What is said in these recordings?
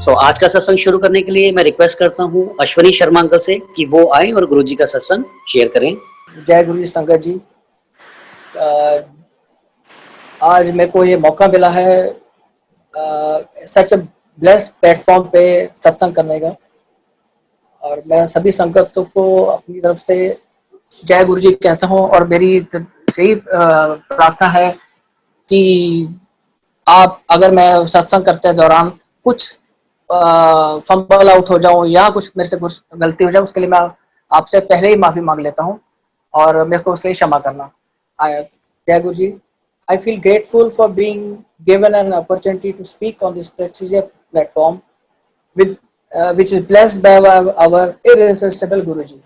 तो आज का सत्संग शुरू करने के लिए मैं रिक्वेस्ट करता हूँ अश्विनी शर्मा अंकल से कि वो आए और गुरु जी का सत्संग शेयर करें। जय गुरु जी संगत जी। आज मेरे को ये मौका मिला है सच ब्लेस्ड प्लेटफॉर्म पे सत्संग करने का, और मैं सभी संगतों को अपनी तरफ से जय गुरु जी कहता हूँ। और मेरी यही प्रार्थना है कि आप, अगर मैं सत्संग करते दौरान कुछ फंबल आउट हो जाऊं या कुछ मेरे से कुछ गलती हो जाए, उसके लिए मैं आपसे पहले ही माफी मांग लेता हूं और मेरे को उसके लिए क्षमा करना। जय गुरु जी। I feel grateful for being given an opportunity to speak on this prestigious platform which is blessed by our irresistible Guruji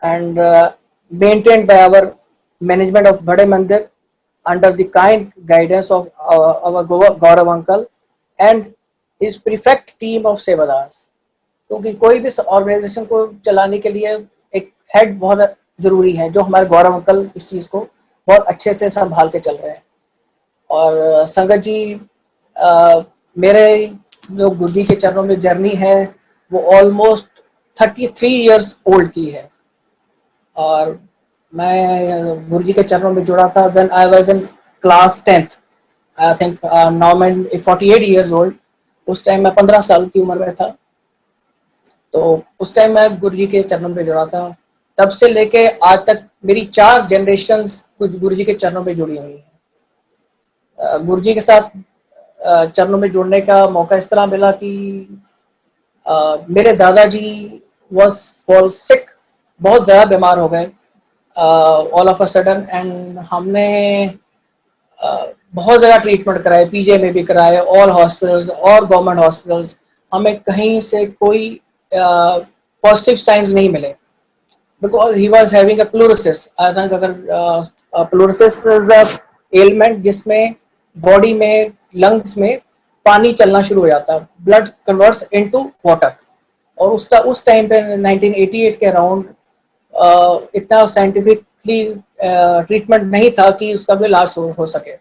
and maintained by our management of Bade Mandir under the kind guidance of our Gaurav uncle and his prefect team of Sevadas. क्योंकि कोई भी organisation को चलाने के लिए एक head बहुत जरूरी है, जो हमारे गौरव अंकल इस चीज को बहुत अच्छे से संभाल के चल रहे हैं। और संगत जी, मेरे जो गुरु जी के चरणों में जर्नी है वो ऑलमोस्ट 33 इयर्स ओल्ड की है। और मैं गुरु जी के चरणों में जुड़ा था when I was in class 10th। I think now मैं 48 इयर्स ओल्ड। उस टाइम मैं 15 साल की उम्र में था। तो उस टाइम मैं गुरु जी के चरणों में जुड़ा था। तब से लेके आज तक मेरी 4 जनरेशंस गुरु जी के चरणों में जुड़ी हुई है। गुरु जी के साथ चरणों में जुड़ने का मौका इस तरह मिला कि मेरे दादाजी वाज फॉल सिक, बहुत ज़्यादा बीमार हो गए all of a sudden. And हमने बहुत ज़्यादा ट्रीटमेंट कराए, पीजे में भी कराए, ऑल हॉस्पिटल्स और गवर्नमेंट हॉस्पिटल्स। हमें कहीं से कोई पॉजिटिव साइंस नहीं मिले because he was having a pleurosis। I think अगर pleurosis is a ailment जिसमें बॉडी में, लंग्स में पानी चलना शुरू हो जाता है, ब्लड कन्वर्ट्स इनटू वाटर। और उसका उस टाइम पे 1988 के अराउंड इतना साइंटिफिकली ट्रीटमेंट नहीं था कि उसका भी इलाज हो सके।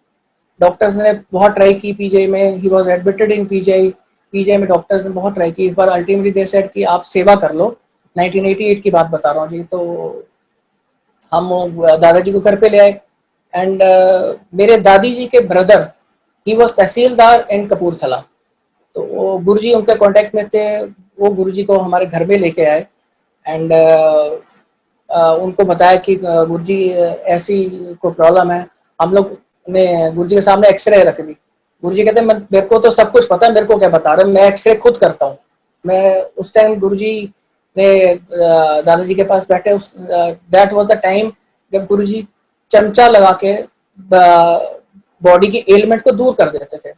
डॉक्टर्स ने बहुत ट्राई की पीजे में, ही वाज एडमिटेड इन पीजे में डॉक्टर्स ने बहुत ट्राई की, पर अल्टीमेटली दे सेड कि आप सेवा कर लो। 1988 की बात बता रहा हूँ जी। तो हम दादाजी को घर पे ले आए। एंड मेरे दादी जी के ब्रदर, ही वाज तहसीलदार इन कपूरथला। तो वो गुरुजी उनके कांटेक्ट में थे, वो गुरुजी को हमारे घर में लेके आए। एंड उनको बताया कि गुरुजी ऐसी कोई प्रॉब्लम है। हम लोग ने गुरुजी के सामने एक्सरे रख दी। गुरुजी कहते हैं मेरे को तो सब कुछ पता है, मेरे को क्या बता रहे, मैं एक्सरे खुद करता हूँ। मैं उस टाइम गुरुजी ने दादाजी के पास बैठे, दैट वाज द टाइम जब गुरुजी चमचा लगा के बॉडी की एलिमेंट को दूर कर देते थे।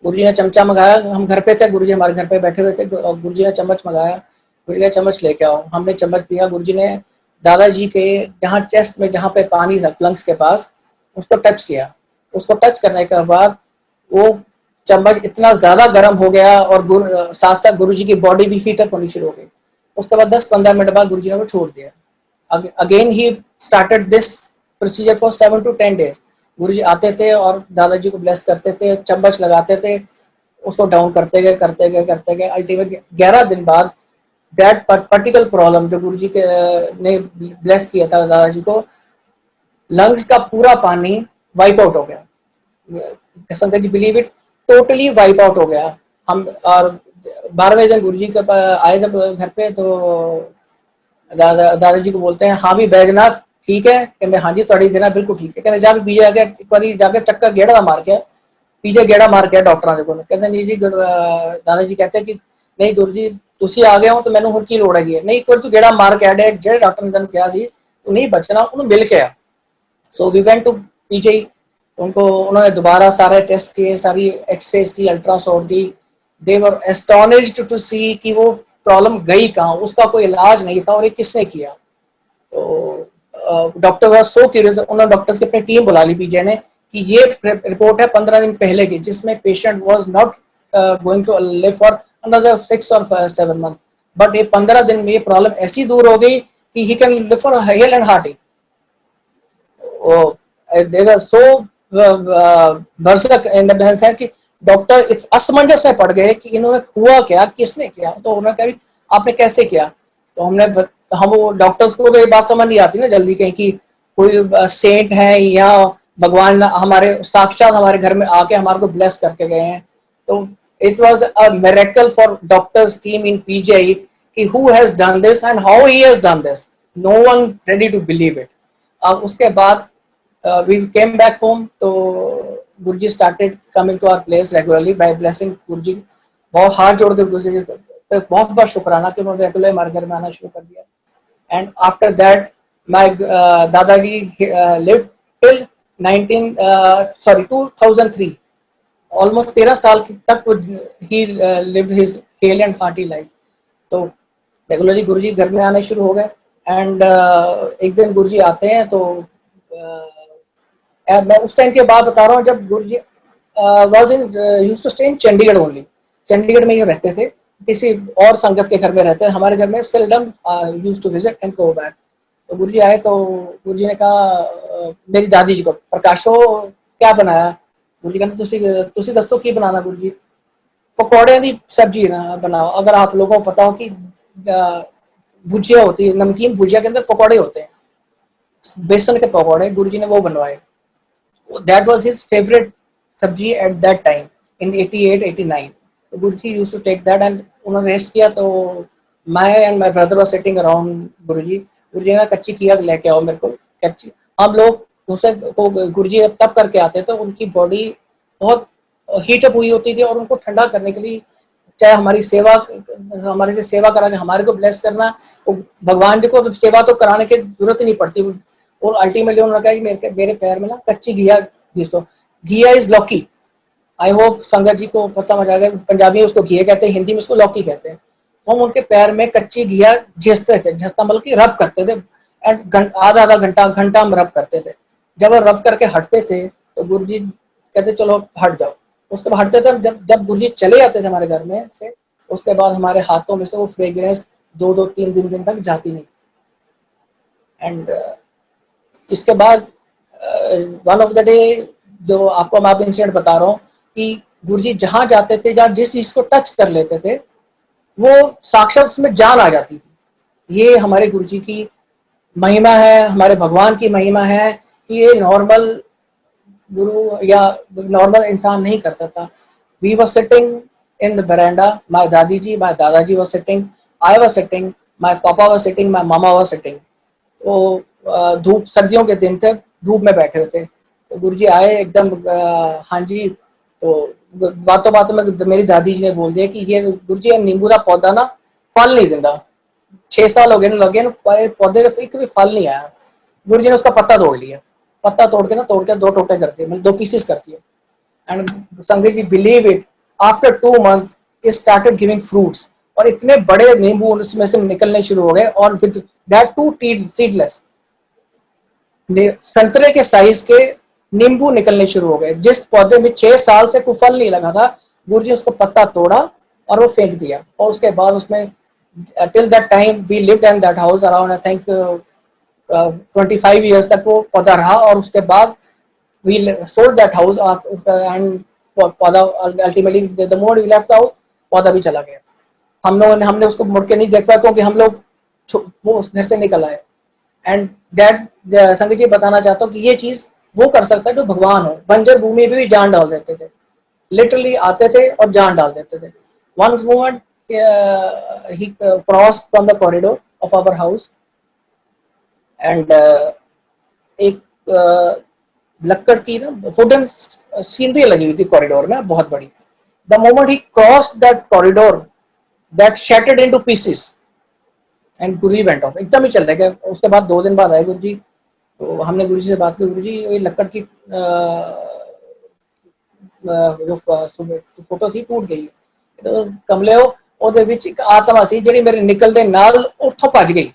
गुरुजी ने चमचा मंगाया, हम घर पे थे, गुरुजी हमारे घर पे बैठे हुए थे, और गुरुजी ने चम्मच मंगाया। गुरुजी ने चम्मच लेके आओ, हमने चम्मच दिया। गुरुजी ने दादाजी के जहाँ चेस्ट में, जहाँ पे पानी था लंग्स के पास, उसको टच किया। उसको टच करने के बाद वो चम्मच इतना ज्यादा गर्म हो गया और साथ साथ गुरुजी की बॉडी भी हीट अप होनी शुरू हो गई। उसके बाद 10-15 मिनट बाद गुरुजी ने वो छोड़ दिया। Again he started this procedure for 7 to 10 days। गुरुजी आते थे और दादाजी को ब्लेस करते थे, चम्मच लगाते थे, उसको डाउन करते गए। अल्टीमेट 11 दिन बाद दैट पर्टिकुलर प्रॉब्लम जो गुरुजी के ने ब्लेस किया था दादाजी को, लंग्स का पूरा पानी वाइप आउट हो गया। Sangat ji believe it, totally wipe out हो गया। हम और 12वें दिन गुरुजी के आए जब घर पे, तो दादाजी को बोलते हैं, हाँ भी बैजनाथ ठीक है? कहते हाँ जी थोड़ी देना बिल्कुल ठीक है। कहते जाके पीजे आके एक बार जाके चक्कर गेड़ा मार के पीजे गेड़ा मार के डॉक्टर को। कहते नहीं जी, दादाजी कहते हैं कि नहीं गुरु जी तुसी आ गए हो तो मैंने हुण की लोड़ हैगी है, नहीं एक बार तू गेड़ा मार के आ, जे डॉक्टर ने तेन कहा सी तू नहीं बचना, उन्होंने मिल के आ। सो वी वेंट टू पीजे। उनको उन्होंने दोबारा सारे टेस्ट किए, सारी एक्सरेज की, अल्ट्रासाउंड की। दे वर एस्टोनिश्ड टू सी कि वो प्रॉब्लम गई कहाँ, उसका कोई इलाज नहीं था और ये किसने किया। तो डॉक्टर वाज सो क्यूरियस, उन्होंने डॉक्टर्स की अपनी टीम बुला ली पीजे ने कि ये रिपोर्ट है 15 दिन पहले की, जिसमें patient was not going to live for another 6 or 7 months, but ये 15 दिन में ये प्रॉब्लम ऐसी दूर हो गई कि he can live for hello and hearty. they were so berserk in the sense कि डॉक्टर इस असमंजस में पड़ गए कि इन्होंने हुआ क्या, किसने किया। तो उन्होंने कहा आपने कैसे किया। तो हम वो डॉक्टर्स को तो ये बात समझ नहीं आती ना जल्दी कहीं कि कोई सेंट है या भगवान हमारे साक्षात हमारे घर में आके हमारे को ब्लेस करके गए हैं। तो it was a miracle for doctors team in PGI कि who has done this and how he has done this, no one ready to believe it. अब उसके बाद we came back home, तो गुरुजी started coming to our place regularly by blessing। गुरुजी बहुत हाथ जोड़ के गुरुजी पे बहुत बहुत शुक्राना कि उन्होंने रेगुलर हमारे घर में आना शुरू कर दिया। एंड आफ्टर दैट माय दादाजी lived till 2003, ऑलमोस्ट 13 साल तक ही lived his hale and hearty life। तो रेगुलरली गुरुजी घर में आने शुरू हो गए। एंड एक दिन गुरुजी आते हैं तो मैं उस टाइम की बात बता रहा हूँ जब Guruji was in used to stay in Chandigarh only. Chandigarh में ही रहते थे, किसी और संगत के घर में रहते हैं। हमारे घर में seldom used to visit and go back. तो गुरुजी आए तो गुरुजी ने कहा मेरी दादी जी को, प्रकाशो क्या बनाया। गुरुजी कहते तुसी दसो की बनाना। गुरुजी पकौड़े की सब्जी ना बनाओ। अगर आप लोगों को पता हो कि भुजिया होती है, नमकीन भुजिया के अंदर पकौड़े होते हैं, बेसन के पकौड़े, गुरुजी ने वो बनवाए। That was his favorite सब्जी at that time in 88-89। तो गुरुजी used to take that and उन्होंने रेस्ट किया। तो मैं and my brother was sitting around गुरुजी। गुरुजी ने कच्ची घिया लेके आओ मेरे को, कच्ची। हम लोग दूसरे को गुरुजी तब करके आते थे, उनकी बॉडी बहुत हीटअप हुई होती थी और उनको ठंडा करने के लिए चाहे हमारी सेवा, हमारे से सेवा करा के हमारे को ब्लेस करना, भगवान जी को तो सेवा तो कराने की जरूरत ही नहीं पड़ती। और अल्टीमेटली उन्होंने कहा कि मेरे पैर में ना कच्ची घिया घिस दो। घिया इज लौकी। आई होप संगत जी को पता समझ आ गया। पंजाबी में उसको घिया कहते हैं, हिंदी में उसको लौकी कहते हैं। हम उनके पैर में कच्ची घिया घिसते थे, घिसता मतलब कि रब करते थे। एंड आधा घंटा हम रब करते थे। जब वो रब करके हटते थे तो गुरुजी कहते चलो हट जाओ। उसके बाद हटते थे। जब गुरुजी चले जाते थे हमारे घर में से, उसके बाद हमारे हाथों में से वो फ्रेग्रेंस 2-3 दिन तक जाती नहीं। एंड इसके बाद वन ऑफ द डे, जो आपको मैं इंसिडेंट बता रहा हूँ कि गुरुजी जहां जाते थे, जहां जिस चीज को टच कर लेते थे, वो साक्षात उसमें जान आ जाती थी। ये हमारे गुरुजी की महिमा है, हमारे भगवान की महिमा है कि ये नॉर्मल गुरु या नॉर्मल इंसान नहीं कर सकता। We were sitting in the veranda, my dadi ji, my dadaji were sitting, I were sitting, my papa were sitting, my mama were sitting. वो धूप, सर्दियों के दिन थे, धूप में बैठे होते। तो गुरुजी आए एकदम हाँ जी। तो बातों बातों में मेरी दादी जी ने बोल दिया कि ये गुरुजी नींबू का पौधा ना फल नहीं देता, 6 साल हो गए लगे ना, पौधे का एक भी फल नहीं आया। गुरुजी ने उसका पत्ता तोड़ लिया। पत्ता तोड़ के 2 टोटे कर दिए, मतलब 2 पीसेस कर दिए। And sangat ji believe it, after 2 months it started giving fruits। और इतने बड़े नींबू उसमें से निकलने शुरू हो गए, और विद दैट टू सीडलेस, संतरे के साइज के नींबू निकलने शुरू हो गए। जिस पौधे में 6 साल से कोई फल नहीं लगा था, गुरुजी उसको पत्ता तोड़ा और वो फेंक दिया। और उसके बाद उसमें till that time we lived in that house around I think 25 years तक वो पौधा रहा। और उसके बाद we sold that house and पौधा ultimately the more we left house, पौधा भी चला गया। हमने उसको मुड़ के नहीं देख पाया क्योंकि हम लोग वो उस घर से निकल आए। एंड दैट संगत जी बताना चाहता हूँ कि ये चीज वो कर सकता है जो भगवान हो। बंजर भूमि पे भी जान डाल देते थे, लिटरली आते थे और जान डाल देते थे। Once moment he crossed from the corridor of our house and एक लक्कड़ की ना वुडन सीनरी लगी हुई थी कॉरिडोर में बहुत बड़ी। The moment he crossed that corridor, that shattered into pieces and Guruji went of. एकदम ही चल रहे गए। उसके बाद 2 दिन बाद आए गुरुजी। तो हमने गुरुजी से बात की, गुरुजी ये लक्कड़ की जो फोटो थी टूट गई। तो कमले हो ਉਹਦੇ ਵਿੱਚ ਇੱਕ आत्मा सी ਜਿਹੜੀ मेरे निकलते नाल ਉੱਥੋਂ ਭੱਜ गई।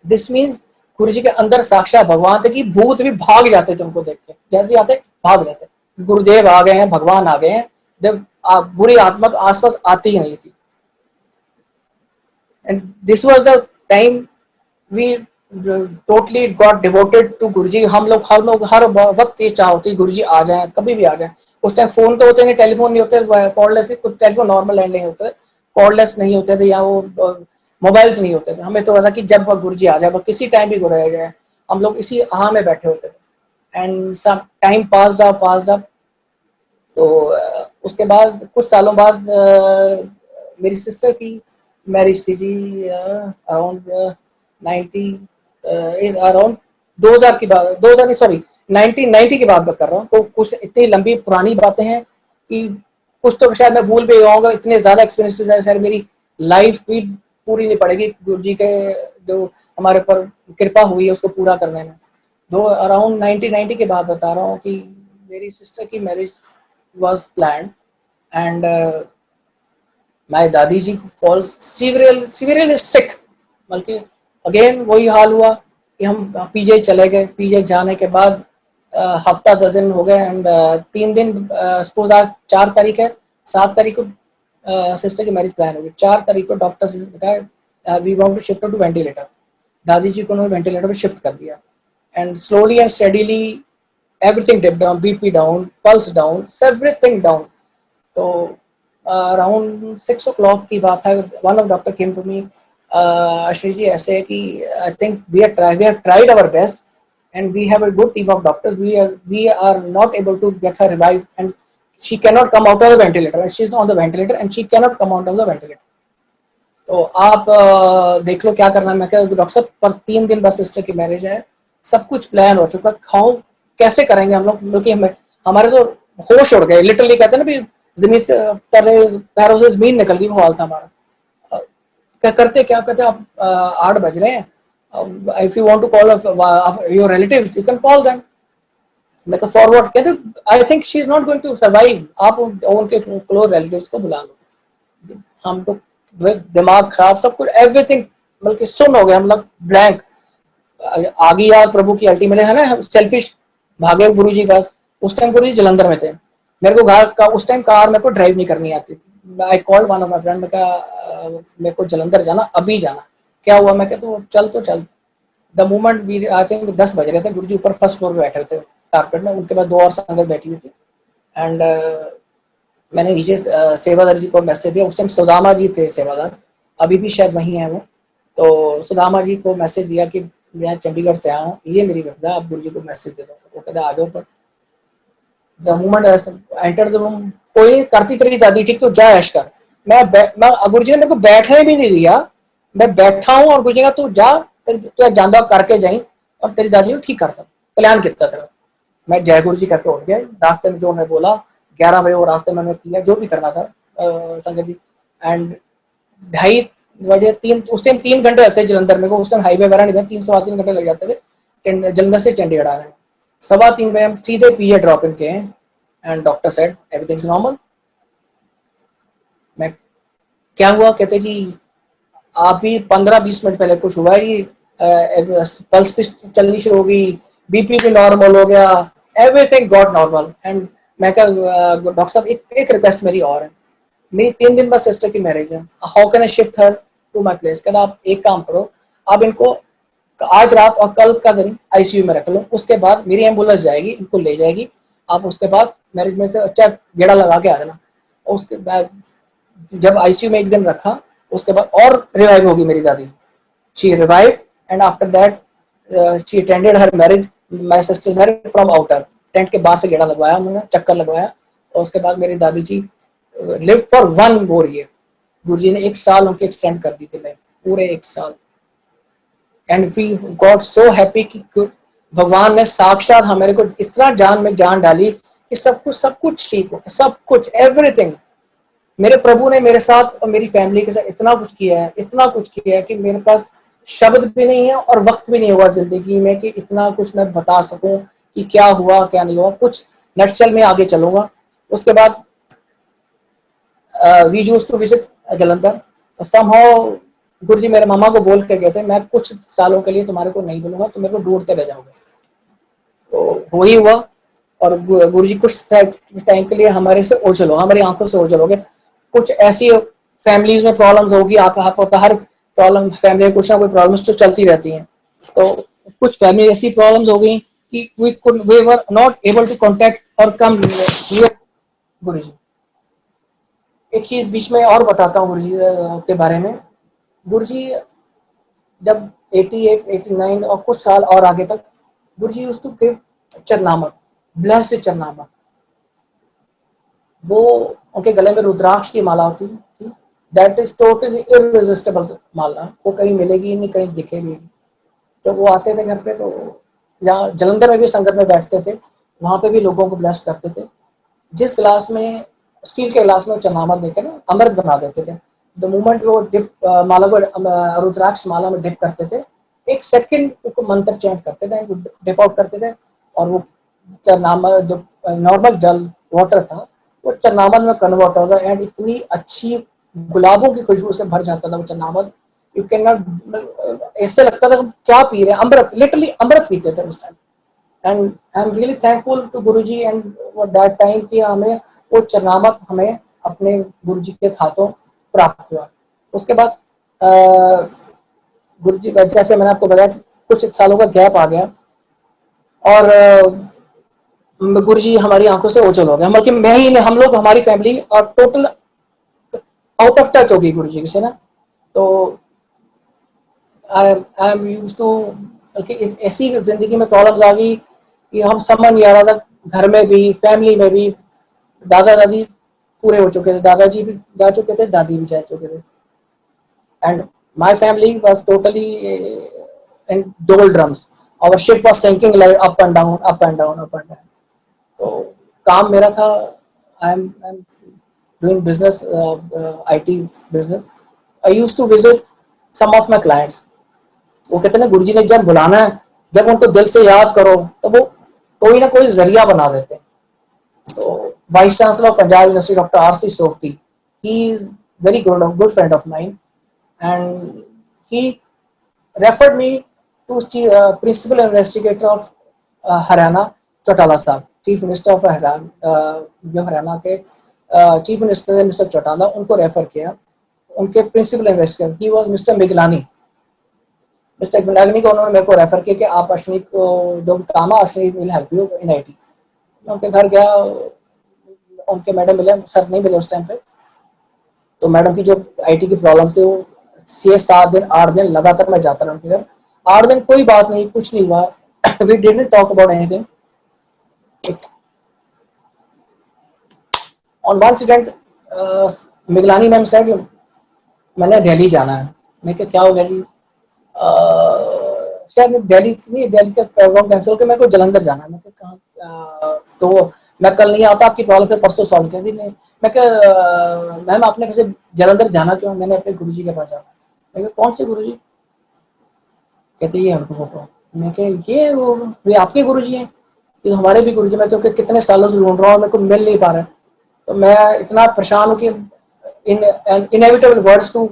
दिस मीन्स गुरुजी के अंदर साक्षात भगवान थे कि भूत भी भाग जाते थे उनको देख के, जैसे आते भाग जाते। गुरुदेव आ गए हैं, भगवान आ गए हैं। जब बुरी आत्मा तो आसपास आती ही नहीं थी। And this was the time we totally got devoted to Guruji. हम लोग हर वक्त ये चाह होती गुरुजी आ जाए, कभी भी आ जाए। उस टाइम फोन तो होते नहीं, टेलीफोन नहीं होते, कॉर्डलेस, कुछ टेलीफोन नॉर्मल लैंडलाइन होते थे, कॉर्डलेस नहीं होते थे, या वो मोबाइल्स नहीं होते थे। हमें तो था कि जब गुरुजी आ जाए, किसी टाइम भी गुरु आ जाए, हम लोग इसी आह में बैठे होते थे। एंड सब टाइम पास्ड अप। तो उसके बाद कुछ सालों बाद मेरी सिस्टर की मैरिज थी जी, अराउंड 90, अराउंड 2000 की बात, 2000 नहीं सॉरी 1990 की बात कर रहा हूँ। तो कुछ इतनी लंबी पुरानी बातें हैं कि कुछ तो शायद मैं भूल भी जाऊंगा, इतने ज्यादा एक्सपीरियंसेस है, शायद मेरी लाइफ भी पूरी नहीं पड़ेगी गुरु जी के जो हमारे ऊपर कृपा हुई है उसको पूरा करने में। दो अराउंड 1990 के बाद बता रहा हूँ कि मेरी सिस्टर की marriage was planned, and my दादी जी फॉल सीवियरली सिक। बल्कि अगेन वही हाल हुआ कि हम पीजे चले गए। पीजे जाने के बाद हफ्ता 10 दिन हो गए, एंड 3 दिन सपोज आज 4 तारीख है, 7 तारीख को सिस्टर की मैरिज प्लान होगी, 4 तारीख को डॉक्टर्स ने कहा we want to shift to ventilator. दादी जी को उन्होंने वेंटिलेटर पे शिफ्ट कर दिया, and slowly and steadily everything dipped down, BP down, pulse down, everything down. तो अराउंड 6 o'clock की बात है, one of doctor came to me, Ashwini ji ऐसे है कि I think we have tried our best and we have a good team of doctors, we are not able to get her revive and she can not come out of the ventilator, she is on the ventilator and she can not come out of the ventilator. तो आप देख लो क्या करना है। मैं क्या doctor साहब पर 3 दिन बाद सिस्टर की मैरिज है, सब कुछ प्लान हो चुका, खाओ कैसे करेंगे हम लोग, क्योंकि हमारे तो होश उड़ गए, लिटरली कहते हैं ना भी जमीन से पैरों से जमीन निकल गई, वो हाल था हमारा। क्या करते आप 8 बज रहे हैं, if you want to call your relatives you can call them. मैं तो फॉरवर्ड कहते I think she is not going to survive, आप उनके क्लोज रिलेटिव्स को बुला लो। हम तो दिमाग खराब, सब कुछ एवरीथिंग बल्कि सुन हो गया, हम लोग ब्लैंक। आ गई यार प्रभु की अल्टीमेट है ना, सेल्फिश भागे गुरु जी पास। उस टाइम गुरु जी जलंधर में थे, मेरे को घर का उस टाइम कार मेरे को ड्राइव नहीं करनी आती थी। I called one of my friend, मैं कहा मेरे को जलंधर जाना, अभी जाना। क्या हुआ, मैं कहता तो चल। The moment we I think 10 बज रहे थे, गुरु जी ऊपर फर्स्ट फ्लोर पे बैठे थे कारपेट में, उनके बाद 2 और संगत बैठी हुई थी। एंड मैंने नीचे सेवादार जी को मैसेज दिया, उस टाइम सुदामा जी थे सेवादार, अभी भी शायद वहीं है वो। तो सुदामा जी को मैसेज दिया कि मैं चंडीगढ़ से आया हूँ, ये मेरी विपदा, आप गुरु जी को मैसेज दे दो। वो कहते आ जाओ। पर the moment enter the room, कोई करती तेरी दादी ठीक तो जा ऐश कर। मैं गुरु जी ने मेरे को बैठने भी नहीं दिया, मैं बैठा हूँ और गुरु जी का तू जा, तू जानदा करके जाई और तेरी दादी ने ठीक करता कल्याण किया तेरा। मैं जय गुरु जी करके उठ गया। रास्ते में जो उन्होंने बोला 11 बजे वो रास्ते में किया जो भी करना था संगत जी। एंड 2:30 3 उस टाइम 3 घंटे लगते जलंधर में को, उस टाइम हाईवे वगैरह नहीं था, 3 सवा 3 घंटे लग जाते थे जलंधर से चंडीगढ़ आने में। 3:15 बजे हम सीधे पीए ड्रॉप इन किए and doctor said everything is normal. मैं क्या हुआ, कहते जी आप भी 15-20 मिनट पहले कुछ हुआ ही, पल्स भी चलनी शुरू हो गई, बीपी भी नॉर्मल हो गया, एवरीथिंग गॉट नॉर्मल। एंड मैं क्या डॉक्टर साहब एक रिक्वेस्ट मेरी और है, मेरी 3 दिन बाद सिस्टर की मैरिज है, how can I shift her to my place. कहना आप एक काम करो, आप इनको आज रात और कल का दिन आईसीयू में रख लो, उसके बाद मेरी एम्बुलेंस जाएगी इनको ले जाएगी, आप उसके बाद मैरिज में से अच्छा गेड़ा लगा के आ जाना। उसके बाद जब आईसीयू में एक दिन रखा, उसके बाद और रिवाइव होगी मेरी दादी, she revive and after that she attended her marriage, my sister marriage from outer. Tent के बाहर से गेड़ा लगवाया उन्होंने, चक्कर लगवाया, और उसके बाद मेरी दादी जी लिव फॉर 1 more year। गुरु जी ने 1 साल उनके एक्सटेंड कर दी थी लाइफ, पूरे 1 साल। And we got so happy कि भगवान ने साक्षात हमारे को इस तरह जान में जान डाली कि सब कुछ ठीक हो गया, सब कुछ एवरीथिंग। मेरे प्रभु ने मेरे साथ और मेरी फैमिली के साथ इतना कुछ किया है कि मेरे पास शब्द भी नहीं है और वक्त भी नहीं होगा जिंदगी में कि इतना कुछ मैं बता सकूं कि क्या हुआ क्या नहीं हुआ। कुछ नटशेल में आगे चलूंगा। उसके बाद we used to visit Jalandhar. Somehow Guru ji मेरे मामा को बोल के गए थे, मैं कुछ सालों के लिए तुम्हारे को नहीं बोलूंगा, तुम मेरे को ढूंढते रह जाओगे। तो वही हुआ, और गुरु जी कुछ टाइम के लिए हमारे से ओझल हो, हमारी आंखों से ओझल हो गए। कुछ ऐसी फैमिलीज में प्रॉब्लम्स होगी, आप होता हर प्रॉब्लम फैमिली में कुछ ना कोई प्रॉब्लम्स तो चलती रहती हैं। तो कुछ फैमिली ऐसी प्रॉब्लम्स हो गई कि we were not able to contact और कम नियर गुरु जी, एक चीज बीच में और बताता हूँ गुरु जी के बारे में। गुरु जी जब 88, 89 और कुछ साल और आगे तक, गुरु जी यूज्ड टू गिव चरनामत, ब्लेस्ड चरनामत। वो उनके गले में रुद्राक्ष की माला होती थी, दैट इज टोटली इररेजिस्टिबल माला, वो कहीं मिलेगी नहीं, कहीं दिखेगी नहीं। जब वो आते थे घर पे तो यहाँ जलंधर में भी संगत में बैठते थे, वहां पे भी लोगों को ब्लेस करते थे। जिस गिलास में, स्टील के गिलास में चरनामत देकर ना अमृत बना देते थे। द मोमेंट वो डिप माला को रुद्राक्ष माला में डिप करते थे, एक सेकंड को मंत्र चैंट करते थे, डिप आउट करते थे, और वो चरनामत जो नॉर्मल जल वाटर था वो चरनामत में कन्वर्ट होगा, एंड इतनी अच्छी गुलाबों की खुशबू से भर जाता था वो चरनामत। यू कैन नॉट, ऐसे लगता था क्या पी रहे हैं, अमृत, लिटरली अमृत पीते थे उस time. And I am really thankful to Guruji and that time कि हमें वो चरनामत हमें अपने गुरुजी के हाथों प्राप्त हुआ। उसके बाद गुरुजी, जैसे मैंने आपको बताया कि कुछ सालों का गैप आ गया, और गुरुजी हमारी आंखों से ओझल हो गए, बल्कि मैं ही, हम लोग, हमारी फैमिली और टोटल आउट ऑफ टच हो गई गुरुजी से ना। तो आई एम यूज टू, ऐसी जिंदगी में प्रॉब्लम्स आ गई कि हम समझ नहीं आ रहा था, घर में भी फैमिली में भी। दादा दादी पूरे हो चुके थे, दादाजी भी जा चुके थे, दादी भी जा चुके थे, and my family was totally in doldrums. Our ship was sinking like up and down, up and down, up and down. तो काम मेरा था, I am doing business, IT business. I used to visit some of my clients. वो कहते हैं ना, गुरुजी ने जब बुलाना है, जब उनको दिल से याद करो तो वो कोई ना कोई जरिया बना देते हैं। तो vice chancellor of Punjab university doctor RC. Sobti, he is very good friend of mine, and he referred me to principal investigator of Haryana, Chautala साहब, चीफ मिनिस्टर ऑफ हरियाणा, जो हरियाणा के चीफ मिनिस्टर मिस्टर चौटाला, उनको रेफर किया। उनके प्रिंसिपल इन्वेस्टिगेटर ही वाज मिस्टर मिगलानी। मिस्टर मिगलानी को उन्होंने मेरे को रेफर किया कि आप अश्विनी को जो काम है, Ashwini will help you in IT. मैं उनके घर गया, उनके मैडम मिले, सर नहीं मिले उस टाइम पे। तो मैडम की जो आईटी की प्रॉब्लम थी, वो 6, 7 दिन, 8 दिन लगातार मैं जाता रहा उनके घर। 8 दिन कोई बात नहीं, कुछ नहीं हुआ। We didn't talk about anything. On one incident, Miglani ma'am said, मैंने दिल्ली जाना है। मैं क्या हो गया जी? शायद दिल्ली नहीं, दिल्ली का प्रोग्राम कैंसिल होकर मेरे को जलंधर जाना है। मैं कहाँ, तो मैं कल नहीं आता, आपकी प्रॉब्लम फिर परसों सॉल्व कर दी। मैं मैम आपने कैसे जलंधर जाना क्यों? मैंने अपने गुरुजी के पास जाना। मैं कौन से गुरुजी? कहते ये हमको फोटो। मैं ये आपके गुरुजी हैं? ये हमारे भी गुरुजी। मैं क्योंकि कितने सालों से ढूंढ रहा हूँ, मेरे को मिल नहीं पा रहा है। तो मैं इतना परेशान हूँ कि इन इनएविटेबल वर्ड्स टू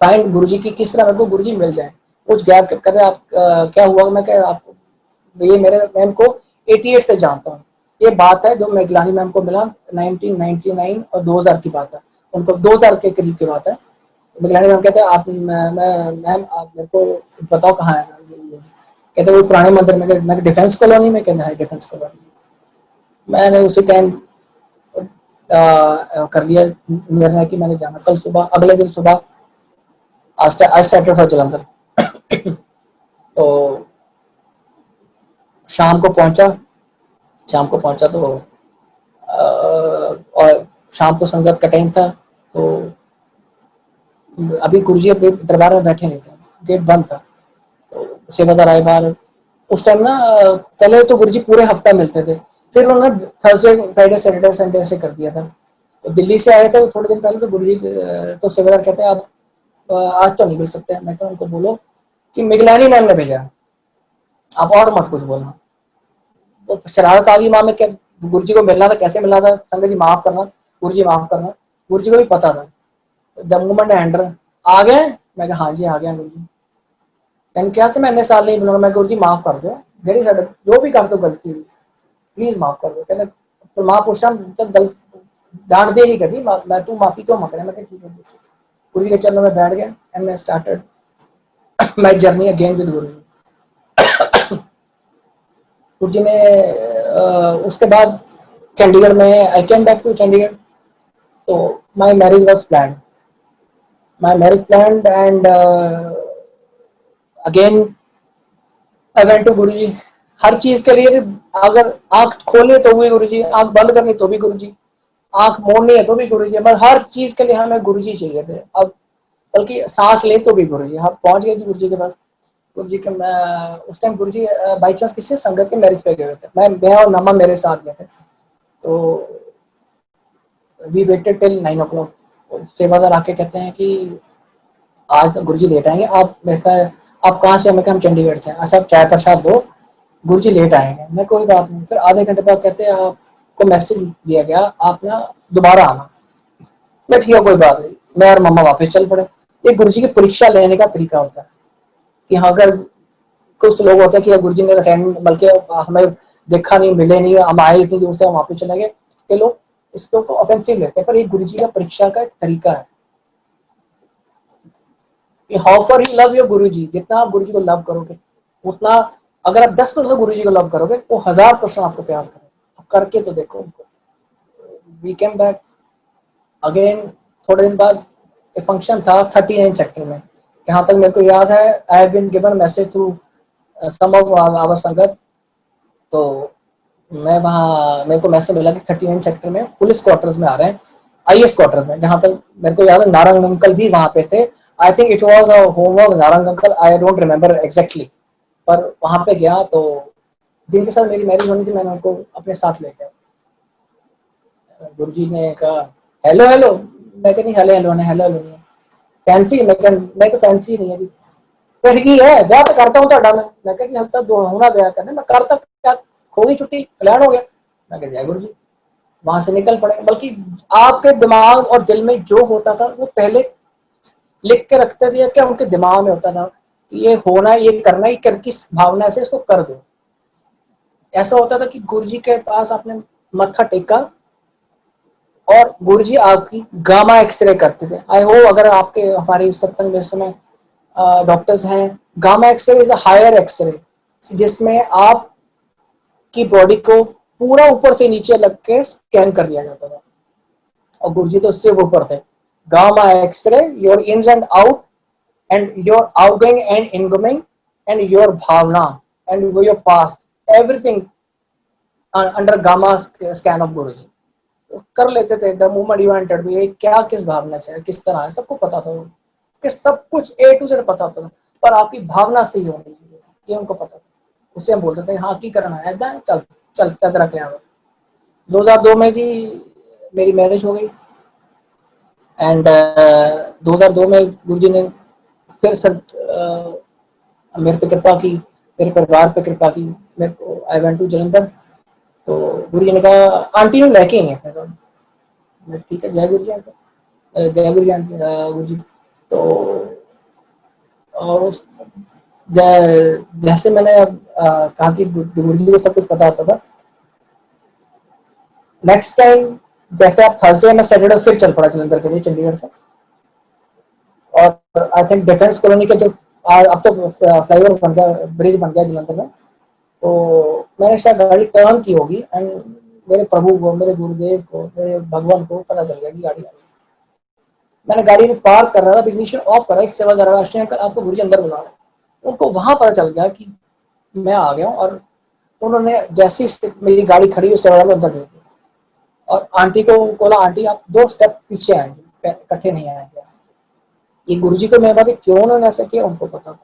फाइंड गुरुजी की, किस तरह मेरे को गुरुजी मिल जाए। कुछ गैप कहते आप क्या हुआ? मैं क्या आप, ये मेरे, मैं इनको 88 से जानता हूँ। ये बात है जो मैं गिलानी मैम को मिला 1999 और 2000 की बात है, उनको 2000 के करीब की बात है। गिलानी मैम कहते हैं आप, मैम आप मेरे को बताओ कहाँ है? कहते वो पुराने मंदिर में। मैं डिफेंस कॉलोनी में? कहते हैं डिफेंस कॉलोनी। मैंने उसी टाइम कर लिया निर्णय कि मैंने जाना। कल सुबह, अगले दिन सुबह, आज सैटरडे था जलंधर। तो शाम को पहुंचा, तो और शाम को संगत का टाइम था। तो अभी गुरुजी अपने दरबार में बैठे नहीं थे, गेट बंद था। तो सेवादार आए बाहर। उस टाइम ना, पहले तो गुरुजी पूरे हफ्ता मिलते थे, फिर उन्होंने थर्सडे, फ्राइडे, सैटरडे, संडे से कर दिया था। तो दिल्ली से आए थे थोड़े दिन पहले। तो गुरुजी, तो सेवादार कहते हैं आप आज तो नहीं मिल सकते। मैं कहा उनको बोलो कि मिगलानी मैम ने भेजा, आप और मत कुछ बोलना। तो शरारत आ गई माँ में, क्या गुरुजी को मिलना था, कैसे मिलना था? संगत जी माफ करना, गुरुजी माफ करना। गुरुजी को भी पता था। द मोमेंट एंटर आ गए, मैं कहा हाँ जी आ गया गुरुजी। कहने क्या से मैं इतने साल नहीं मिलूंगा। मैं गुरुजी माफ कर दो, जेडी जो भी कर दो गलती हुई, प्लीज माफ कर दो। कहने तो माँ पूछा डांट दे नहीं करी, मैं तू माफी क्यों मांग रहा है? मैं ठीक है। गुरुजी के चरणों में बैठ गया एंड मैं started my journey again with Guruji. Guruji ने उसके बाद चंडीगढ़ में I came back to Chandigarh, तो my marriage was plan, my marriage plan and again I went to Guruji. हर चीज के लिए अगर आंख खोले तो भी गुरुजी, आंख बंद करनी तो भी गुरुजी, आंख मोड़नी है तो भी गुरुजी, मगर हर चीज के लिए हमें गुरुजी चाहिए थे। अब बल्कि सांस ले तो भी गुरुजी। हम पहुंच गए जी गुरुजी के पास। गुरुजी के उस टाइम गुरुजी बाई चांस किसी संगत के मैरिज पे गए हुए थे, मैं और नामा मेरे साथ गए थे। तो वी वेटेड टिल 9 o'clock। सेवादार आके कहते हैं कि आज गुरुजी लेट आएंगे, आप मेरे का आप कहाँ से? मैं हम चंडीगढ़ से। अच्छा आप चाय प्रसाद लो, गुरुजी लेट आएंगे। मैं कोई बात नहीं। फिर आधे घंटे बाद कहते हैं आपको मैसेज दिया गया, आप ना दोबारा आना। मैं ठीक है कोई बात नहीं। मैं और मम्मा वापस चल पड़े। ये गुरुजी की परीक्षा लेने का तरीका होता है कि हाँ, अगर कुछ लोग होते हैं कि गुरुजी ने अटेंड बल्कि हमें देखा नहीं, मिले नहीं, हम आए इतनी दूर से, हम वापस चले गए, ये लोग इसको तो ऑफेंसिव लेते हैं। पर ये गुरुजी का परीक्षा का एक तरीका है कि how for you love your Guruji. जितना आप गुरुजी को लव करोगे उतना, अगर आप 10% गुरुजी को लव करोगे वो 1000% आपको प्यार करेंगे। आप करके तो देखो उनको। We came back again. थोड़े दिन बाद एक फंक्शन था 39 सेक्टर में, जहाँ तक मेरे को याद है। I have been given message through some of our sangat. तो मैं वहाँ, मेरे को मैसेज मिला कि 39 सेक्टर में पुलिस क्वार्टर्स में आ रहे हैं, आईएएस क्वार्टर्स में। जहाँ तक मेरे को याद है नारंग अंकल भी वहाँ पे थे। I think it was a home of Narang uncle, I don't remember exactly. पर वहाँ पे गया तो जिनके साथ मेरी मैरिज होनी थी, मैंने उनको अपने साथ ले गया। गुरुजी ने कहा हेलो हेलो। मैं कहा नहीं, हेलो हेलो नहीं, हेलो हेलो नहीं फैंसी। मैं कहा फैंसी नहीं है जी, फिर की है ब्याह तो करता हूँ ਤੁਹਾਡਾ। मैं कहा कि हल तक होना ब्याह करना, मैं करता क्या, हो गई छुट्टी, कल्याण हो गया। मैं कहा जय गुरु जी। वहां से निकल पड़े। बल्कि आपके दिमाग और दिल में जो होता था वो पहले लिख के रखते थे, क्या उनके दिमाग में होता था कि ये होना, ये करना, ये कर किस भावना से इसको कर दो। ऐसा होता था कि गुरुजी के पास आपने मत्था टेका और गुरुजी आपकी गामा एक्सरे करते थे। आई होप अगर आपके हमारे सत्संग में इस समय डॉक्टर्स हैं, gamma x-ray is a higher x-ray, जिसमें आप की बॉडी को पूरा ऊपर से नीचे लग के स्कैन कर लिया जाता था। और गुरुजी तो उससे ऊपर थे। Gamma x-ray, your ins and out, and your outgoing and incoming, and your bhavna, and your past, everything under gamma scan of Guruji. कर लेते थे द मोमेंट यू एंटर्ड भी, क्या किस भावना से है, किस तरह है, सबको पता था कि सब कुछ ए टू जेड पता था। पर आपकी भावना सही होनी चाहिए, ये उनको पता था। उसे हम बोलते थे हाँ की करना है, चल चल तेरा क्या। 2002 में जी मेरी मैरिज हो गई। एंड 2002 में गुरुजी ने फिर सर मेरे पे कृपा की, मेरे परिवार पे कृपा की। मेरे को आई वेंट टू जलंधर। तो गुरुजी ने कहा आंटी ने लेके आई है। मैं ठीक है, जय गुरु जी अंकल, जय गुरु जी आंटी, गुरु जी। तो और जैसे मैंने कहा कि गुरु जी को सब कुछ पता होता था। नेक्स्ट टाइम जैसे आप थर्सडे में सैटरडे फिर चल पड़ा जलंधर के लिए चंडीगढ़ से। और आई थिंक डिफेंस कॉलोनी के जो अब तो फ्लाईओवर बन गया, ब्रिज बन गया जलंधर में। तो मैंने शायद गाड़ी टर्न की होगी एंड मेरे प्रभु को, मेरे गुरुदेव को, मेरे भगवान को पता चल गया कि गाड़ी आ गई। मैंने गाड़ी में पार्क कर रहा था, इग्निशन ऑफ करा, एक सेवादार अंकल आपको गुरुजी अंदर बुला रहे हैं। उनको वहां पता चल गया कि मैं आ गया हूँ। और उन्होंने जैसी मेरी गाड़ी खड़ी उस सेवादार को अंदर भेज दिया। और आंटी को बोला आंटी आप 2 स्टेप पीछे आएंगे, इकट्ठे नहीं आएंगे। ये गुरुजी को मैं बात क्यों उन्होंने ऐसा किया उनको पता था।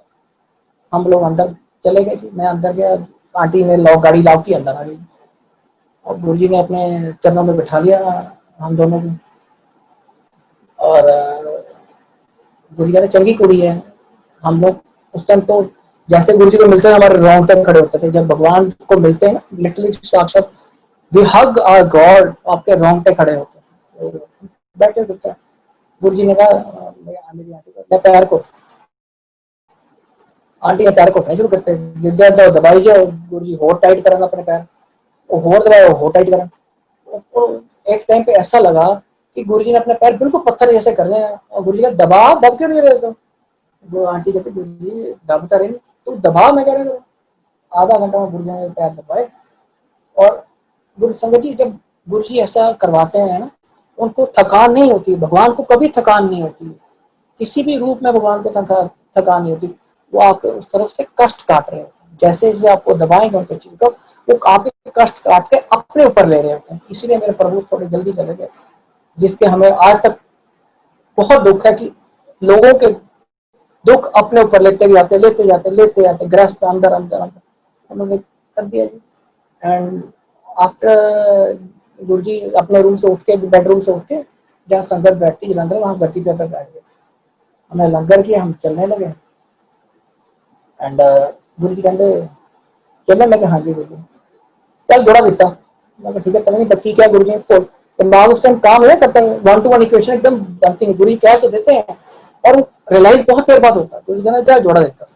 हम लोग अंदर चले गए जी, मैं अंदर गया, आंटी ने लॉक गाड़ी लॉक की, अंदर आ गई। और गुरुजी ने अपने चरणों में बिठा लिया हम दोनों को। और गुरुजी कहते चंगी कुड़ी है। हम लोग उस टाइम तो जैसे गुरुजी को मिलते हैं हमारे रोंगटे खड़े होते थे। जब भगवान को मिलते हैं ना, लिटरली साक्षात वी हग आवर गॉड, आपके रोंगटे खड़े होते हैं। तो बैठे थे। गुरुजी ने कहा मेरी आंटी को पैर को, आंटी ने पैर कोटने शुरू करते जिद्दा दबाई जाओ। गुरुजी होर टाइट करना अपने पैर, वो होर दबाए, वो होर टाइट करना। एक टाइम पे ऐसा लगा कि गुरुजी ने अपने पैर बिल्कुल पत्थर जैसे कर रहे हैं। और गुरुजी का दब क्यों नहीं रहे? तो वो आंटी कहती गुरुजी दबता रहे, तो दबा। मैं कह रहा आधा घंटा में गुरुजी ने पैर दबाए। और गुरु संगत जी जब गुरु जी ऐसा करवाते हैं ना, उनको थकान नहीं होती, भगवान को कभी थकान नहीं होती, किसी भी रूप में भगवान को थकान नहीं होती। वो आपके उस तरफ से कष्ट काट रहे होते हैं, जैसे जैसे आपको दबाएंगे उनके चीज को, वो आपके कष्ट काट के अपने ऊपर ले रहे होते हैं। इसीलिए मेरे प्रभु थोड़े जल्दी चले गए, जिसके हमें आज तक बहुत दुख है कि लोगों के दुख अपने ऊपर लेते जाते ग्रस्त पे अंदर अंदर अंदर उन्होंने कर दिया जी। एंड आफ्टर गुरु जी अपने रूम से उठ के, बेडरूम से उठ के, जहाँ संगत बैठती जलंधर, वहाँ गद्दी पे बैठ गए, हमने लंगर किया, हम चलने लगे। एंड गुरु जी कहते चलने लगे, हाँ जी गुरु जी चल जोड़ा देता, मैं ठीक है, पता नहीं बच्ची क्या गुरु जी को दिमाग उस टाइम काम नहीं करता है, 1 to 1 इक्वेशन एकदम बनती नहीं, गुरु जी क्या तो देते हैं और रियलाइज बहुत देर बाद होता है। गुरु जी कहना क्या जोड़ा देता,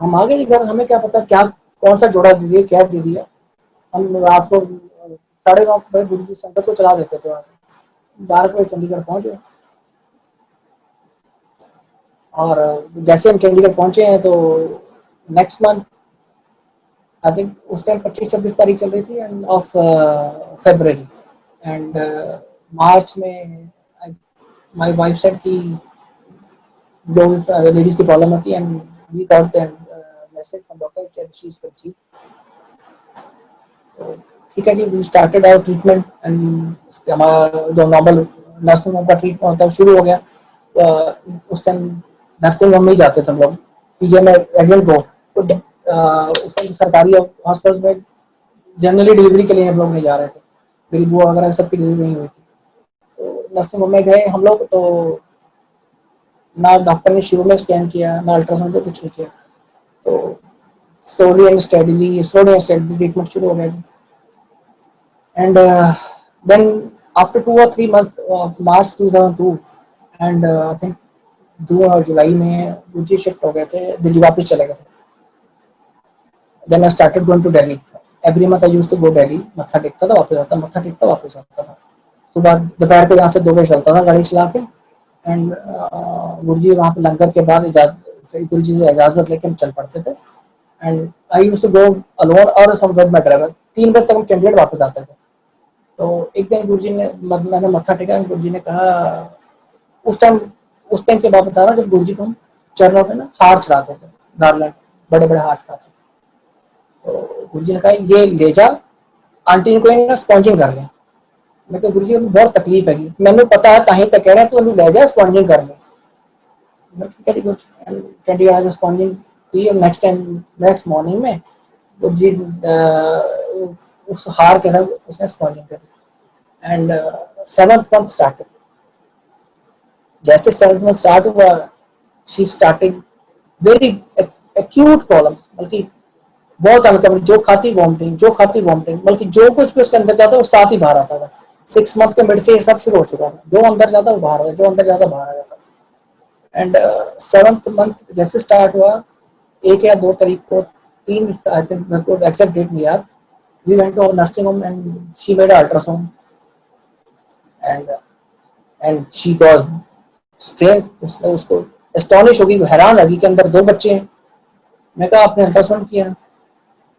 हम आ गए घर, हमें क्या पता क्या कौन सा जोड़ा दे दिया, क्या दे दिया। हम रात को 9:30 गुरु जी संगत को चला देते थे, वहां से 12 बजे चंडीगढ़ पहुंच गए। और जैसे हम चंडीगढ़ पहुंचे हैं तो नेक्स्ट मंथ आई थिंक उस टाइम 25-26 तारीख चल रही थी एंड ऑफ February एंड मार्च में माय वाइफ सेड कि जो लेडीज की प्रॉब्लम होती है and we got the message from doctor that she is conceive. तो ठीक है जी, we started our treatment and हमारा जो नॉर्मल नर्सिंग होम का ट्रीटमेंट होता है शुरू हो गया। उस टाइम नर्सिंग होम में ही जाते थे हम लोग, पीजे में एडमिट गो, तो उस टाइम सरकारी हॉस्पिटल में जनरली डिलीवरी के लिए हम लोग नहीं जा रहे थे, मेरी बुआ वगैरह सबकी डिलीवरी नहीं हुई थी। तो नर्सिंग होम में गए हम लोग, तो ना डॉक्टर ने शुरू में स्कैन किया, ना अल्ट्रासाउंड, तो कुछ नहीं किया। तो स्लोली एंड स्टेडीली ट्रीटमेंट शुरू हो गया। And then after 2 or 3 months of March 2002 and I think जून और जुलाई में गुरुजी शिफ्ट हो गए थे, दिल्ली वापस चले गए थे। Then I started going to Delhi. Every month I used to go Delhi, मत्था टेकता था वापस आता, मत्था टेकता वापस आता था। सुबह दोपहर को यहाँ से 2 बजे चलता था गाड़ी चला के एंड गुरुजी वहाँ पे लंगर के बाद गुरुजी से इजाजत लेके हम चल पड़ते थे। And I used to go alone और सम विद माय ड्राइवर। 3 बजे तक हम चंडीगढ़ वापस आते थे। तो एक दिन गुरुजी ने, मैंने मत्था टेका, गुरुजी ने कहा, उस टाइम के बाद बता रहा, जब गुरुजी को हम चरणों पे ना हार चढ़ाते थे, गार्लैंड, बड़े बड़े हार चढ़ाते थे। तो गुरुजी ने कहा ये ले जा, आंटी ने कोई ना स्पॉन्जिंग कर ले। मैं कहा गुरुजी बहुत तकलीफ है, मैंने पता है ताही तक कह रहे हैं, तू ले जा स्पॉन्जिंग कर ले। ठीक है गुरुजी, चंडीगढ़ आके स्पॉन्जिंग की। नेक्स्ट मॉर्निंग में गुरुजी उस हार के साथ उसने स्पॉन्जिंग करी एंड 7th month स्टार्टेड। जैसे 7th month स्टार्ट हुआ, she started very acute problems, बल्कि बहुत अनकम, जो खाती वॉमिटिंग, बल्कि जो कुछ भी उसके अंदर जाता वो साथ ही बाहर आता था। 6 month के मिड से ये सब शुरू हो चुका था, जो अंदर जाता वो बाहर आता, जो अंदर जाता बाहर आ जाता। एंड 7th month जैसे स्टार्ट हुआ, 1 या 2 तारीख को, 3 आई थिंक, मेरे को एक्सेप्ट डेट नहीं याद, we went to our nursing home and she made an ultrasound and she got strange, उसको एस्टोनिश होगी, हैरान लगी कि अंदर 2 बच्चे हैं। मैं कहा आपने अल्ट्रासाउंड किया?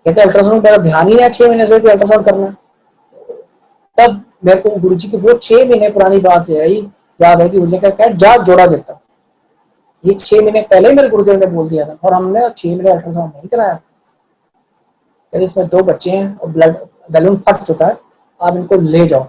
कहते अल्ट्रासाउंड मेरा ध्यान ही नहीं है 6 महीने से भी अल्ट्रासाउंड करना। तब मेरे को गुरुजी की वो 6 महीने पुरानी बात याद है कि गुरुजी ने कहा जा जोड़ा देता। ये 6 महीने पहले ही मेरे गुरुदेव ने बोल दिया था और हमने 6 महीने अल्ट्रासाउंड नहीं कराया। कहते इसमें 2 बच्चे हैं और ब्लड बैलून फट चुका है, आप इनको ले जाओ।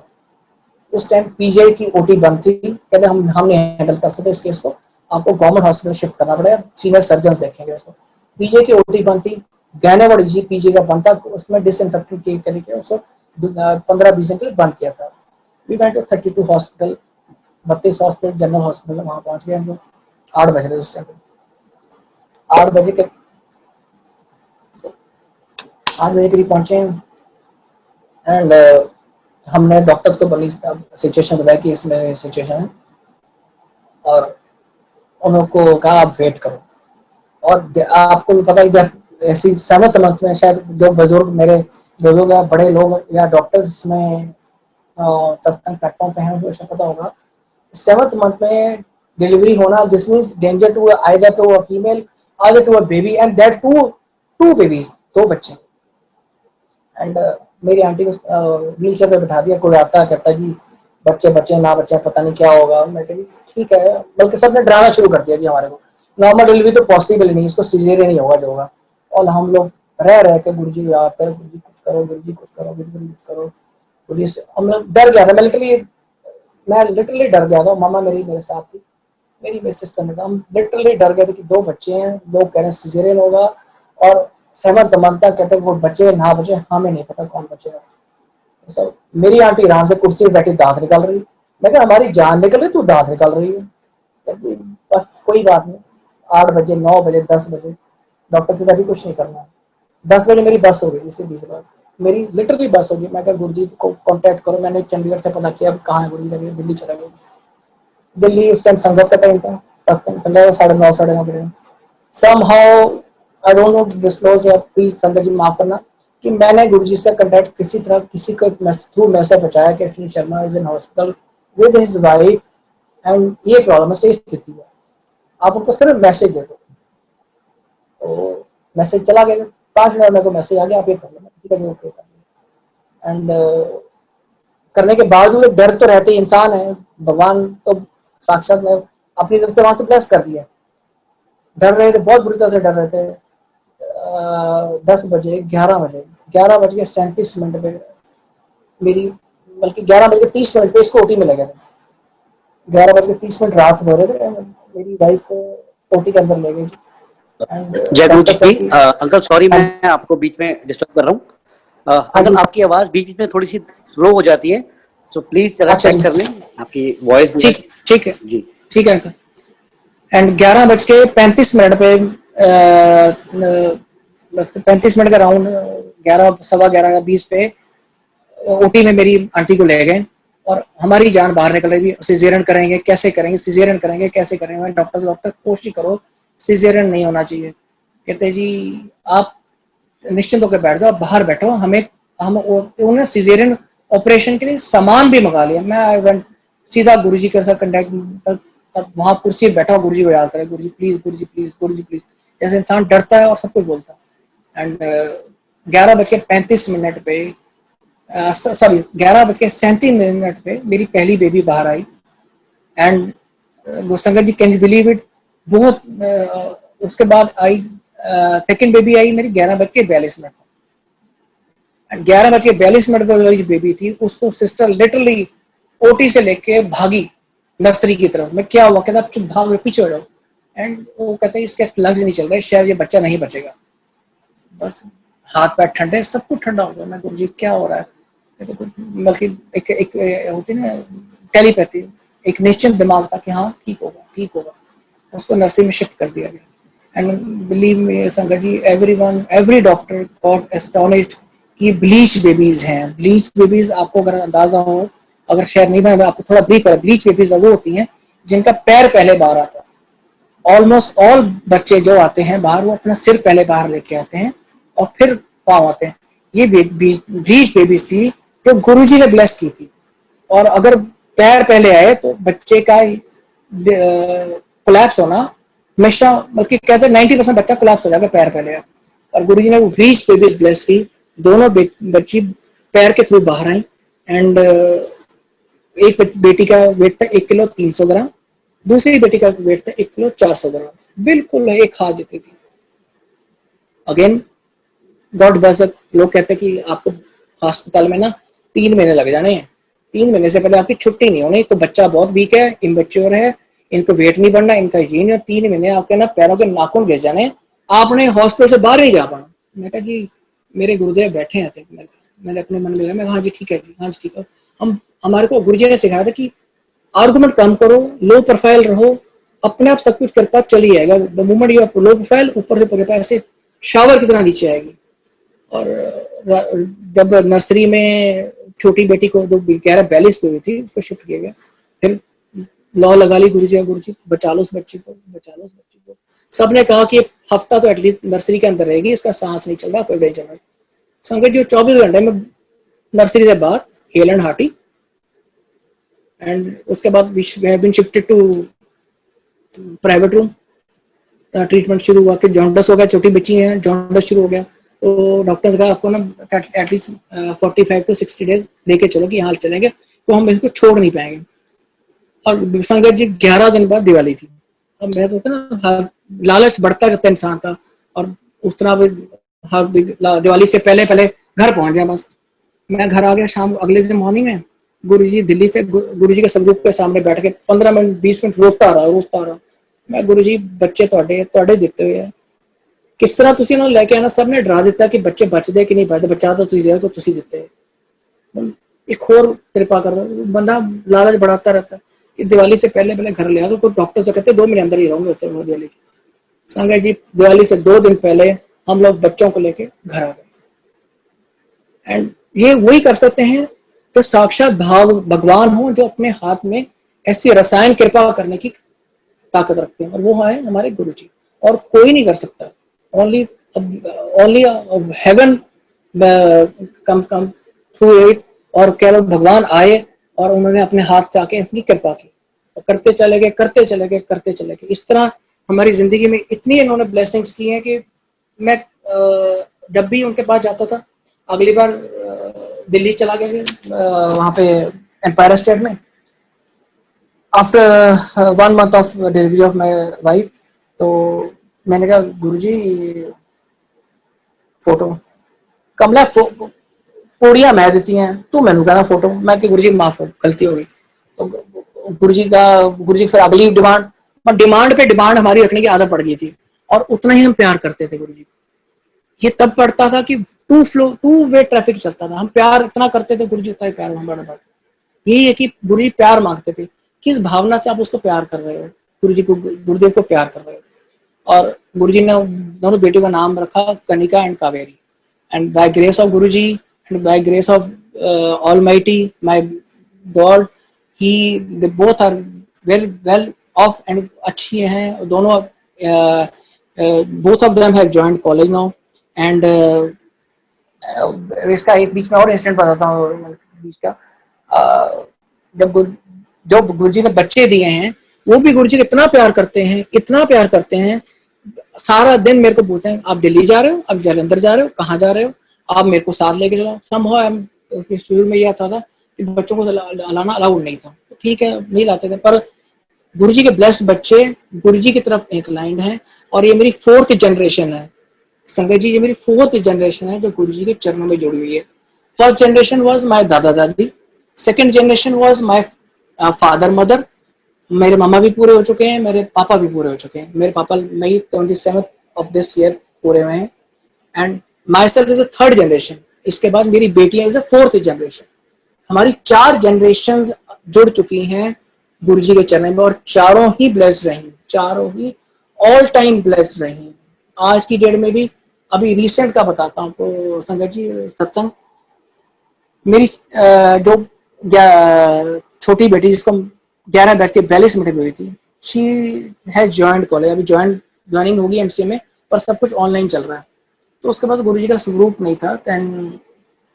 उस टाइम पीजीआई की ओटी बंद थी, कहते हम नहीं हैंडल कर सकते इस केस को, आपको गवर्नमेंट हॉस्पिटल शिफ्ट करना पड़ेगा, सीनियर सर्जन देखेंगे इसको। पीजीआई की ओटी बंद थी, गैनेवर्ड जी पीजीआई का बंद था, उसमें डिसइंफेक्टेंट के करके उसको 15-20 दिन के लिए बंद किया था। We went to 32 hospital, 32 hospital general hospital, वहाँ पहुँच गए हम लोग। 8 बजे थे उस टाइम, 8 बजे करीब पहुंचे एंड हमने डॉक्टर्स को बनी सिचुएशन बताया कि इसमें सिचुएशन है और उनको कहा आप वेट करो। और आपको भी पता है जब ऐसी 7th month में शायद जो मेरे बुजुर्ग या बड़े लोग या डॉक्टर्स में सत्संग प्लेटफॉर्म पे हैं, उनको पता होगा 7th month में डिलीवरी होना, this means danger to either to a female either to a baby and that too babies, 2 बच्चे। एंड मेरी आंटी को व्हील चेयर पे बैठा दिया, कोई आता है कहता जी बच्चे बच्चे ना बच्चे पता नहीं क्या होगा। मैं कही ठीक है, बल्कि सबने डराना शुरू कर दिया जी हमारे को, नॉर्मल डिलीवरी तो पॉसिबल ही नहीं, इसको सीजेरियन ही होगा जो होगा। और हम लोग रह के गुरु जी याद करो, गुरु जी कुछ करो, गुरु जी कुछ करो, गुरु जी कुछ करो। गुरु जी से हम लोग डर गया था, मैं लिटरली डर गया था। मामा मेरे साथ थी, मेरी सिस्टर में था, हम लिटरली डर गए थे कि 2 बच्चे हैं, लोग कह रहे हैं सीजेरियन होगा और 7th मंथ तक कहते हैं वो बच्चे ना बचे, हमें नहीं पता कौन बचेगा। तो मेरी आंटी आराम से कुर्सी पे बैठी दांत निकाल रही। मैं कहा हमारी जान निकल रही, तू दांत निकाल रही है। कहती, बस कोई बात नहीं, 8 बजे 9 बजे 10 बजे डॉक्टर से अभी कुछ नहीं करना है। 10 बजे मेरी बस हो गई, सीधी सी बात, मेरी लिटरली बस हो गई। मैं कहा गुरुजी को कांटेक्ट करो, मैंने चंडीगढ़ से पता किया अब कहाँ है गुरुजी, लगे दिल्ली चला गया। दिल्ली उस टाइम संगत का टाइम था, 9:30 साढ़े 9 बजे। Somehow I don't know disclose या प्लीज संगत जी माफ करना कि मैंने गुरुजी से कांटेक्ट किसी तरह किसी को थ्रू मैसेज पहुंचाया कि Ashwini Sharma is in hospital with his wife and ये प्रॉब्लम है, सही स्थिति है, आप उनको सिर्फ मैसेज दे दो। तो मैसेज चला गया, 5 मिनट मेरे को मैसेज आ गया, आप ये कर लो। ठीक है जी, ओके कर लो। एंड करने के बावजूद डर तो रहते ही, इंसान है, भगवान तो साक्षात ने अपनी तरफ से वहां से ब्लेस कर दिया। डर रहे थे, बहुत बुरी तरह से डर रहे थे। 10 बजे 11 बज के 37 मिनट पे मेरी, बल्कि 11:30 पे इसको ओटी में लगे थे। 11:30 रात हो रहे थे, मेरी वाइफ को ओटी के अंदर ले गई। एंड जय गुरु डॉक्टर साहब जी। की अंकल सॉरी मैं आपको बीच में डिस्टर्ब कर रहा हूँ। अंकल आपकी आवाज बीच बीच में थोड़ी सी स्लो हो जाती है, सो प्लीज जरा अच्छा चेक कर लें आपकी वॉइस। ठीक ठीक है जी ठीक है। एंड 11:35 पे 35 मिनट का राउंड, 11 सवा 11:20 पे ओटी में मेरी आंटी को ले गए और हमारी जान बाहर निकल रही थी। सिजेरियन करेंगे कैसे करेंगे, सिजेरियन करेंगे कैसे करेंगे। डॉक्टर कोशिश करो सिजेरियन नहीं होना चाहिए। कहते जी आप निश्चिंत होकर बैठ जाओ, बाहर बैठो, हम उन्होंने सिजेरियन ऑपरेशन के लिए सामान भी मंगा लिया। मैं सीधा गुरुजी के साथ कंटेक्ट, वहां कुर्सी बैठा, गुरुजी को याद करे, Guruji please, Guruji please, Guruji please, जैसे इंसान डरता है और सब कुछ बोलता है। एंड 11:35 पे सॉरी 11:37 पे मेरी पहली बेबी बाहर आई। And sangat ji can you believe it, बहुत उसके बाद आई सेकेंड बेबी आई मेरी 11:42। 11:42 पर वाली बेबी थी, उसको सिस्टर लिटरली ओटी से लेके भागी नर्सरी की तरफ। मैं क्या हुआ, कहता चुप भाग पीछे हो जाओ। एंड वो कहते हैं इसके लग्स नहीं चल रहे, शायद ये बच्चा नहीं बचेगा। बस हाथ पैर ठंडे, सब कुछ ठंडा हो गया। मैं गुरुजी क्या हो रहा है, कहते बल्कि एक होती ना टेलीपैथी, एक निश्चित दिमाग था कि हाँ ठीक होगा ठीक होगा। उसको नर्सरी में शिफ्ट कर दिया गया। And believe me sangat ji, every doctor got astonished कि ब्लीच बेबीज हैं। ब्लीच बेबीज आपको अगर अंदाजा हो, अगर शायद नहीं, मैं आपको थोड़ा ब्रीफ करूं, ब्लीच बेबीज वो होती हैं जिनका पैर पहले बाहर आता है। ऑलमोस्ट ऑल बच्चे जो आते हैं बाहर, वो अपना सिर पहले बाहर लेके आते हैं और फिर पाँव आते हैं। ये ब्लीच बेबी थी जो गुरुजी ने ब्लेस की थी। और अगर पैर पहले आए तो बच्चे का कोलैप्स होना हमेशा, बल्कि कहते हैं 90% बच्चा कोलैप्स हो जाएगा पैर पहले आए। और गुरुजी ने वो ब्लीच बेबीज ब्लेस की। दोनों बच्ची पैर के थ्रू बाहर आई। एंड एक बेटी का वेट था 1 किलो 300 ग्राम, दूसरी बेटी का वेट था 1 किलो 400 ग्राम, बिल्कुल एक हाथ जितनी थी। Again God bless. लोग कहते हैं कि आपको अस्पताल में ना 3 महीने लग जाने हैं, 3 महीने से पहले आपकी छुट्टी नहीं होनी। तो बच्चा बहुत वीक है, इमेच्योर है, इनको वेट नहीं बढ़ना, इनका ये नहीं, 3 महीने आपके ना पैरों के नाखून गिर जाने, आपने हॉस्पिटल से बाहर नहीं जा पाना। मैं कहा जी मेरे गुरुदेव बैठे हैं, मैंने अपने मन में मैं हाँ जी ठीक है जी, हाँ जी ठीक है। हमारे को गुरुजी ने सिखाया था कि आर्गुमेंट कम करो, लो प्रोफाइल रहो, अपने आप सब कुछ कृपा चली आएगा। The moment you are low profile, ऊपर से पूरे ऐसे शावर की तरह नीचे आएगी। और जब नर्सरी में छोटी बेटी को जो 11:42 पे हुई थी, उसको शिफ्ट किया गया। फिर लॉ लगा ली गुरुजी बचा लो उस बच्ची को, बचा लो उस बच्ची को। सबने कहा कि हफ्ता तो एटलीस्ट नर्सरी के अंदर रहेगी, इसका सांस नहीं चल रहा, फिर चल रहा। संगत जो 24 घंटे में नर्सरी से बाहर हेल एंड हार्टी। एंड उसके बाद we have been shifted to private room. Treatment शुरू हुआ कि जॉन्डस हो गया, छोटी बच्ची है, जॉन्डस शुरू हो गया। तो डॉक्टर ने कहा आपको ना एटलीस्ट 45 to 60 डेज लेके चलो कि यहाँ चलेंगे, तो हम इनको छोड़ नहीं पाएंगे। और संगत जी 11 दिन बाद दिवाली थी। अब मैं तो ना हाँ, लालच बढ़ता जाता है इंसान का, और उस तरह हाँ, दिवाली से पहले पहले घर पहुंच गया बस। मैं घर आ गया शाम अगले दिन मॉर्निंग में, गुरुजी दिल्ली से गुरुजी के संदूक के सामने बैठ के 15 मिनट 20 मिनट रोता रहा। मैं गुरुजी बच्चे ਤੁਹਾਡੇ ਦਿੱਤੇ ਹੋਏ ਆ, किस तरह ਤੁਸੀਂ ਇਹਨਾਂ ਨੂੰ ਲੈ ਕੇ ਆਣਾ, ਸਭ ਨੇ ਡਰਾ ਦਿੱਤਾ कि बच्चे बचदे कि नहीं बचदे, बचा तो ਤੁਸੀਂ को ਤੁਸੀਂ ਦਿੱਤੇ। एक और कृपा कर रहा बंदा लालच बढ़ाता रहता है कि दिवाली से पहले पहले घर ले आओ, तो डॉक्टर तो कहते 2 महीने अंदर ही रहूंगे होते हैं दिवाली। संगत जी दिवाली से 2 दिन पहले हम लोग बच्चों को लेके घर आ गए। एंड ये वही कर सकते हैं तो साक्षात भगवान हो, जो अपने हाथ में ऐसी रसायन कृपा करने की ताकत रखते हैं, और वो है हमारे गुरुजी, और कोई नहीं कर सकता। Only heaven come through it, और केवल भगवान आए और उन्होंने अपने हाथ से आके इतनी कृपा की, और करते चले गए। इस तरह हमारी जिंदगी में इतनी इन्होंने ब्लेसिंग्स की हैं कि मैं जब भी उनके पास जाता था, अगली बार दिल्ली चला गया वहाँ पे एम्पायर स्टेट में, after 1 month of delivery of my wife. तो मैंने कहा गुरुजी फोटो कमला पोड़िया मैं देती हैं, तू मैनू कहना फोटो, मैं कि गुरुजी माफ हो गलती हो गई। तो गुरुजी फिर अगली डिमांड पे डिमांड हमारी रखने की आदत पड़ गई थी, और उतना ही हम प्यार करते थे गुरुजी को। ये तब पड़ता था कि टू वे ट्रैफिक चलता था, हम प्यार इतना करते थे, गुरुजी उतना ही प्यार हमारा था। यही है कि गुरुजी प्यार मांगते थे, किस भावना से आप उसको प्यार कर रहे हो, गुरुदेव को प्यार कर रहे हो। और गुरुजी ने दोनों बेटियों का नाम रखा Kanika and Kaveri. And by grace of Guruji and by grace of almighty my god, they both are well off and अच्छी हैं दोनों। Both of them have joined college now. And इसका एक बीच में और इंसिडेंट बताता हूँ बीच का। जो गुरुजी ने बच्चे दिए हैं, वो भी गुरुजी को इतना प्यार करते हैं, सारा दिन मेरे को पूछते हैं आप दिल्ली जा रहे हो, आप जलंधर जा रहे हो, कहाँ जा रहे हो, आप मेरे को साथ लेके चलो। समहाउ शुरू में यह था कि बच्चों को लाना अलाउड नहीं था, तो ठीक है नहीं लाते थे, पर गुरुजी के ब्लेस्ड बच्चे गुरुजी की तरफ इंक्लाइंड हैं। और ये मेरी 4th जनरेशन है संगत जी, ये मेरी 4th जनरेशन है जो गुरुजी के चरणों में जुड़ी हुई है। फर्स्ट जनरेशन वाज माय दादा दादी, second generation was my father mother. मेरे मामा भी पूरे हो चुके हैं, मेरे पापा भी पूरे हो चुके हैं। मेरे पापा मई 27 ऑफ दिस ईयर पूरे हुए हैं। And my self is a 3rd generation. इसके बाद मेरी बेटियां इज अ 4th जनरेशन। हमारी 4 जनरेशन जुड़ चुकी हैं गुरुजी के चरण में, और चारों ही ब्लेस्ड रही, चारों ही ऑल टाइम ब्लेस्ड रही। आज की डेट में भी, अभी रिसेंट का बताता हूँ आपको संगत जी सत्संग। मेरी जो छोटी बेटी जिसको 11:42 हुई थी, शी हैज जॉइंड कॉलेज, अभी ज्वाइनिंग होगी एमसीए में, पर सब कुछ ऑनलाइन चल रहा है। तो उसके बाद गुरुजी का स्वरूप नहीं था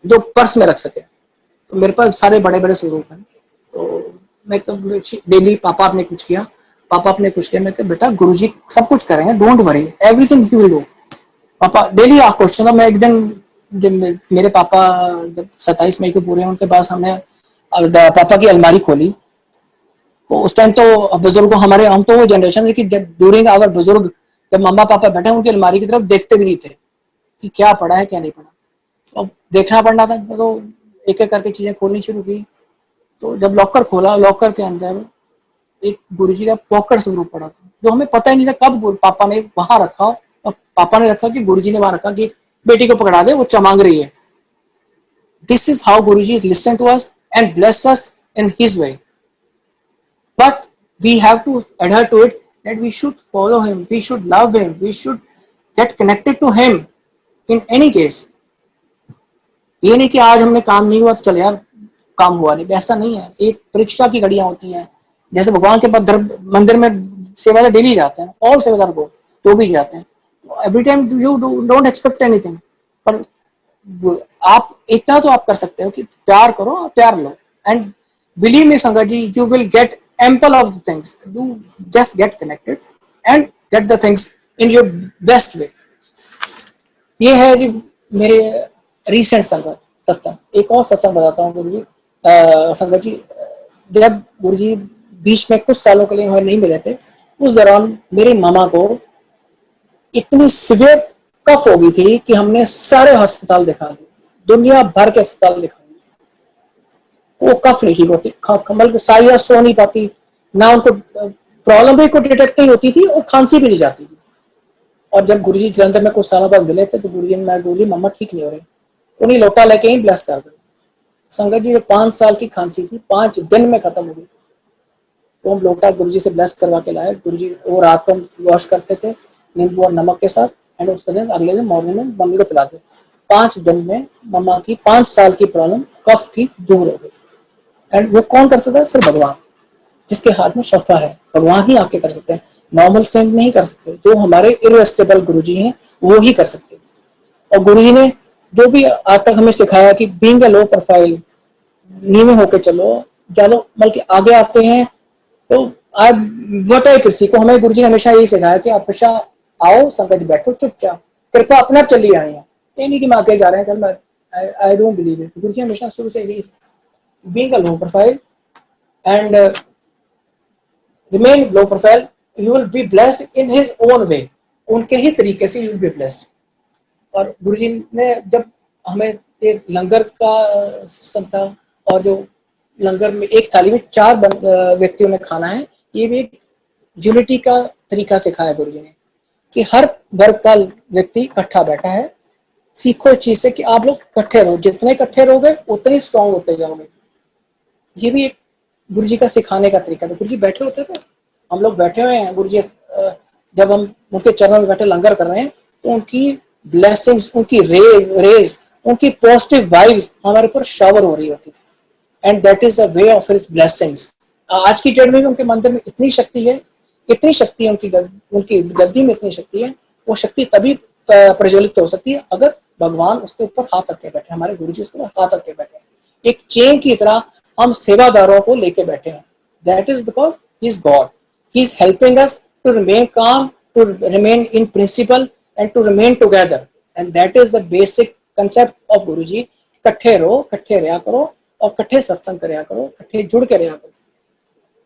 जो पर्स में रख सके, तो मेरे पास सारे बड़े बड़े स्वरूप हैं। तो मैं डेली पापा ने कुछ किया, मैं कहा बेटा गुरुजी सब कुछ करेंगे, don't worry, everything he will do. पापा डेली क्वेश्चन था। मैं एक दिन जब मेरे पापा 27 मई को पूरे हैं, उनके पास हमने पापा की अलमारी खोली। तो उस टाइम तो बुजुर्ग हमारे, हम तो वो जनरेशन है कि जब ड्यूरिंग आवर बुजुर्ग जब मम्मा पापा बैठे उनकी अलमारी की तरफ देखते भी नहीं थे कि क्या पड़ा है क्या नहीं पड़ा, तो देखना पड़ना था। तो एक एक करके चीजें खोलनी शुरू की। तो जब लॉकर खोला, लॉकर के अंदर एक गुरुजी का पॉकेट स्वरूप पड़ा था, जो हमें पता ही नहीं था कब पापा ने वहां रखा, और पापा ने रखा कि गुरुजी ने वहां रखा कि बेटी को पकड़ा दे, वो चमांग रही है। This is how Guruji listen to us and bless us in his way, but we have to adhere to it, that we should follow him, we should love him, we should get connected to him in any case। ये नहीं कि आज हमने काम नहीं हुआ तो चल यार काम हुआ नहीं, ऐसा नहीं है। एक परीक्षा की घड़ियां होती हैं, जैसे भगवान के मंदिर में सेवादार डेली जाते हैं, ऑल सेवादार को जो भी जाते हैं, every time you don't expect anything, पर आप इतना तो आप कर सकते हो कि प्यार करो, प्यार लो, and believe me sangat ji, you will get ample of the things. Do just get connected and get the things in your best way। ये है जी मेरे रिसेंट सत्संग, एक और सत्संग बताता हूँ गुरु जी। संगत जी, जब गुरु जी बीच में कुछ सालों के लिए हमें नहीं मिले थे, उस दौरान मेरी मामा को इतनी सीवियर कफ हो गई थी कि हमने सारे अस्पताल दिखा दिए, दुनिया भर के अस्पताल दिखा दिए। वो कफ नहीं ठीक होती, कमल को सारी रात सो नहीं पाती, ना उनको प्रॉब्लम भी कोई डिटेक्ट नहीं होती थी और खांसी भी नहीं जाती थी। और जब गुरुजी जलंधर में कुछ सालों बाद मिले थे तो गुरुजी ने मैं बोली मम्मा ठीक नहीं हो रही, उन्हीं लोटा लेके ही ब्लेस कर दो। संगत जी, जो 5 साल की खांसी थी 5 दिन में खत्म हो गई। तो हम लोटा गुरुजी से ब्लेस करवा के लाए। गुरुजी वो रात को वॉश करते थे नींबू और नमक के साथ, एंड उसके दिन अगले दिन मॉर्निंग में मम्मी को पिलाते। 5 दिन में मम्मा की 5 साल की प्रॉब्लम कफ की दूर हो गई। एंड वो कौन कर सकता है? सिर्फ भगवान, जिसके हाथ में शफा है, भगवान ही आके कर सकते हैं। नॉर्मल सेंट नहीं कर सकते, जो हमारे इररेस्टेबल गुरुजी हैं वो ही कर सकते हैं। और गुरुजी ने जो भी आज तक हमें सिखाया कि बीइंग अ लो प्रोफाइल, नीवे होके चलो, चलो बल्कि आगे आते हैं। तो आज वटाई कृषि को हमें गुरुजी ने हमेशा यही सिखाया कि आप हमेशा आओ, संगत बैठो चुपचाप, कृपा अपने आप चली आनी है। ये नहीं कि मैं आगे जा रहे हैं कल, मैं आई डोंट बिलीव इट। गुरुजी हमेशा शुरू से यही, being a low profile and remain low profile, you will be blessed in his own way, उनके ही तरीके से you will be blessed। और गुरुजी ने जब हमें एक लंगर का सिस्टम था, और जो लंगर में एक थाली में 4 व्यक्तियों ने खाना है, ये भी एक यूनिटी का तरीका सिखाया गुरुजी ने कि हर वर्ग का व्यक्ति इकट्ठा बैठा है। सीखो इस चीज से कि आप लोग इकट्ठे रहो, जितने इकट्ठे रहोगे उतने स्ट्रांग होते जाओगे। ये भी एक गुरुजी का सिखाने का तरीका था। गुरुजी बैठे होते थे, हम लोग बैठे हुए हैं, गुरुजी जब हम उनके चरणों में बैठे लंगर कर रहे हैं तो उनकी ब्लेसिंग्स, उनकी रेज, उनकी पॉजिटिव वाइब्स हमारे ऊपर शावर हो रही होती थी। And that is the way of his blessings. आज की डेट में भी उनके मंदिर में इतनी शक्ति है, इतनी शक्ति है, उनकी गद्दी में इतनी शक्ति है। वो शक्ति तभी प्रज्वलित हो सकती है अगर भगवान उसके ऊपर हाथ रख के बैठे, हमारे गुरुजी उसके ऊपर हाथ रख के बैठे। एक चेन की तरह हम सेवादारों को लेके बैठे हैं। That is because he is God, he is helping us to remain calm, to remain in principle and to remain together. And that is the basic concept of Guruji. इकट्ठे रहो, इकट्ठे रहा करो, और इकट्ठे सत्संग करया करो, इकट्ठे जुड़ के रहा करो।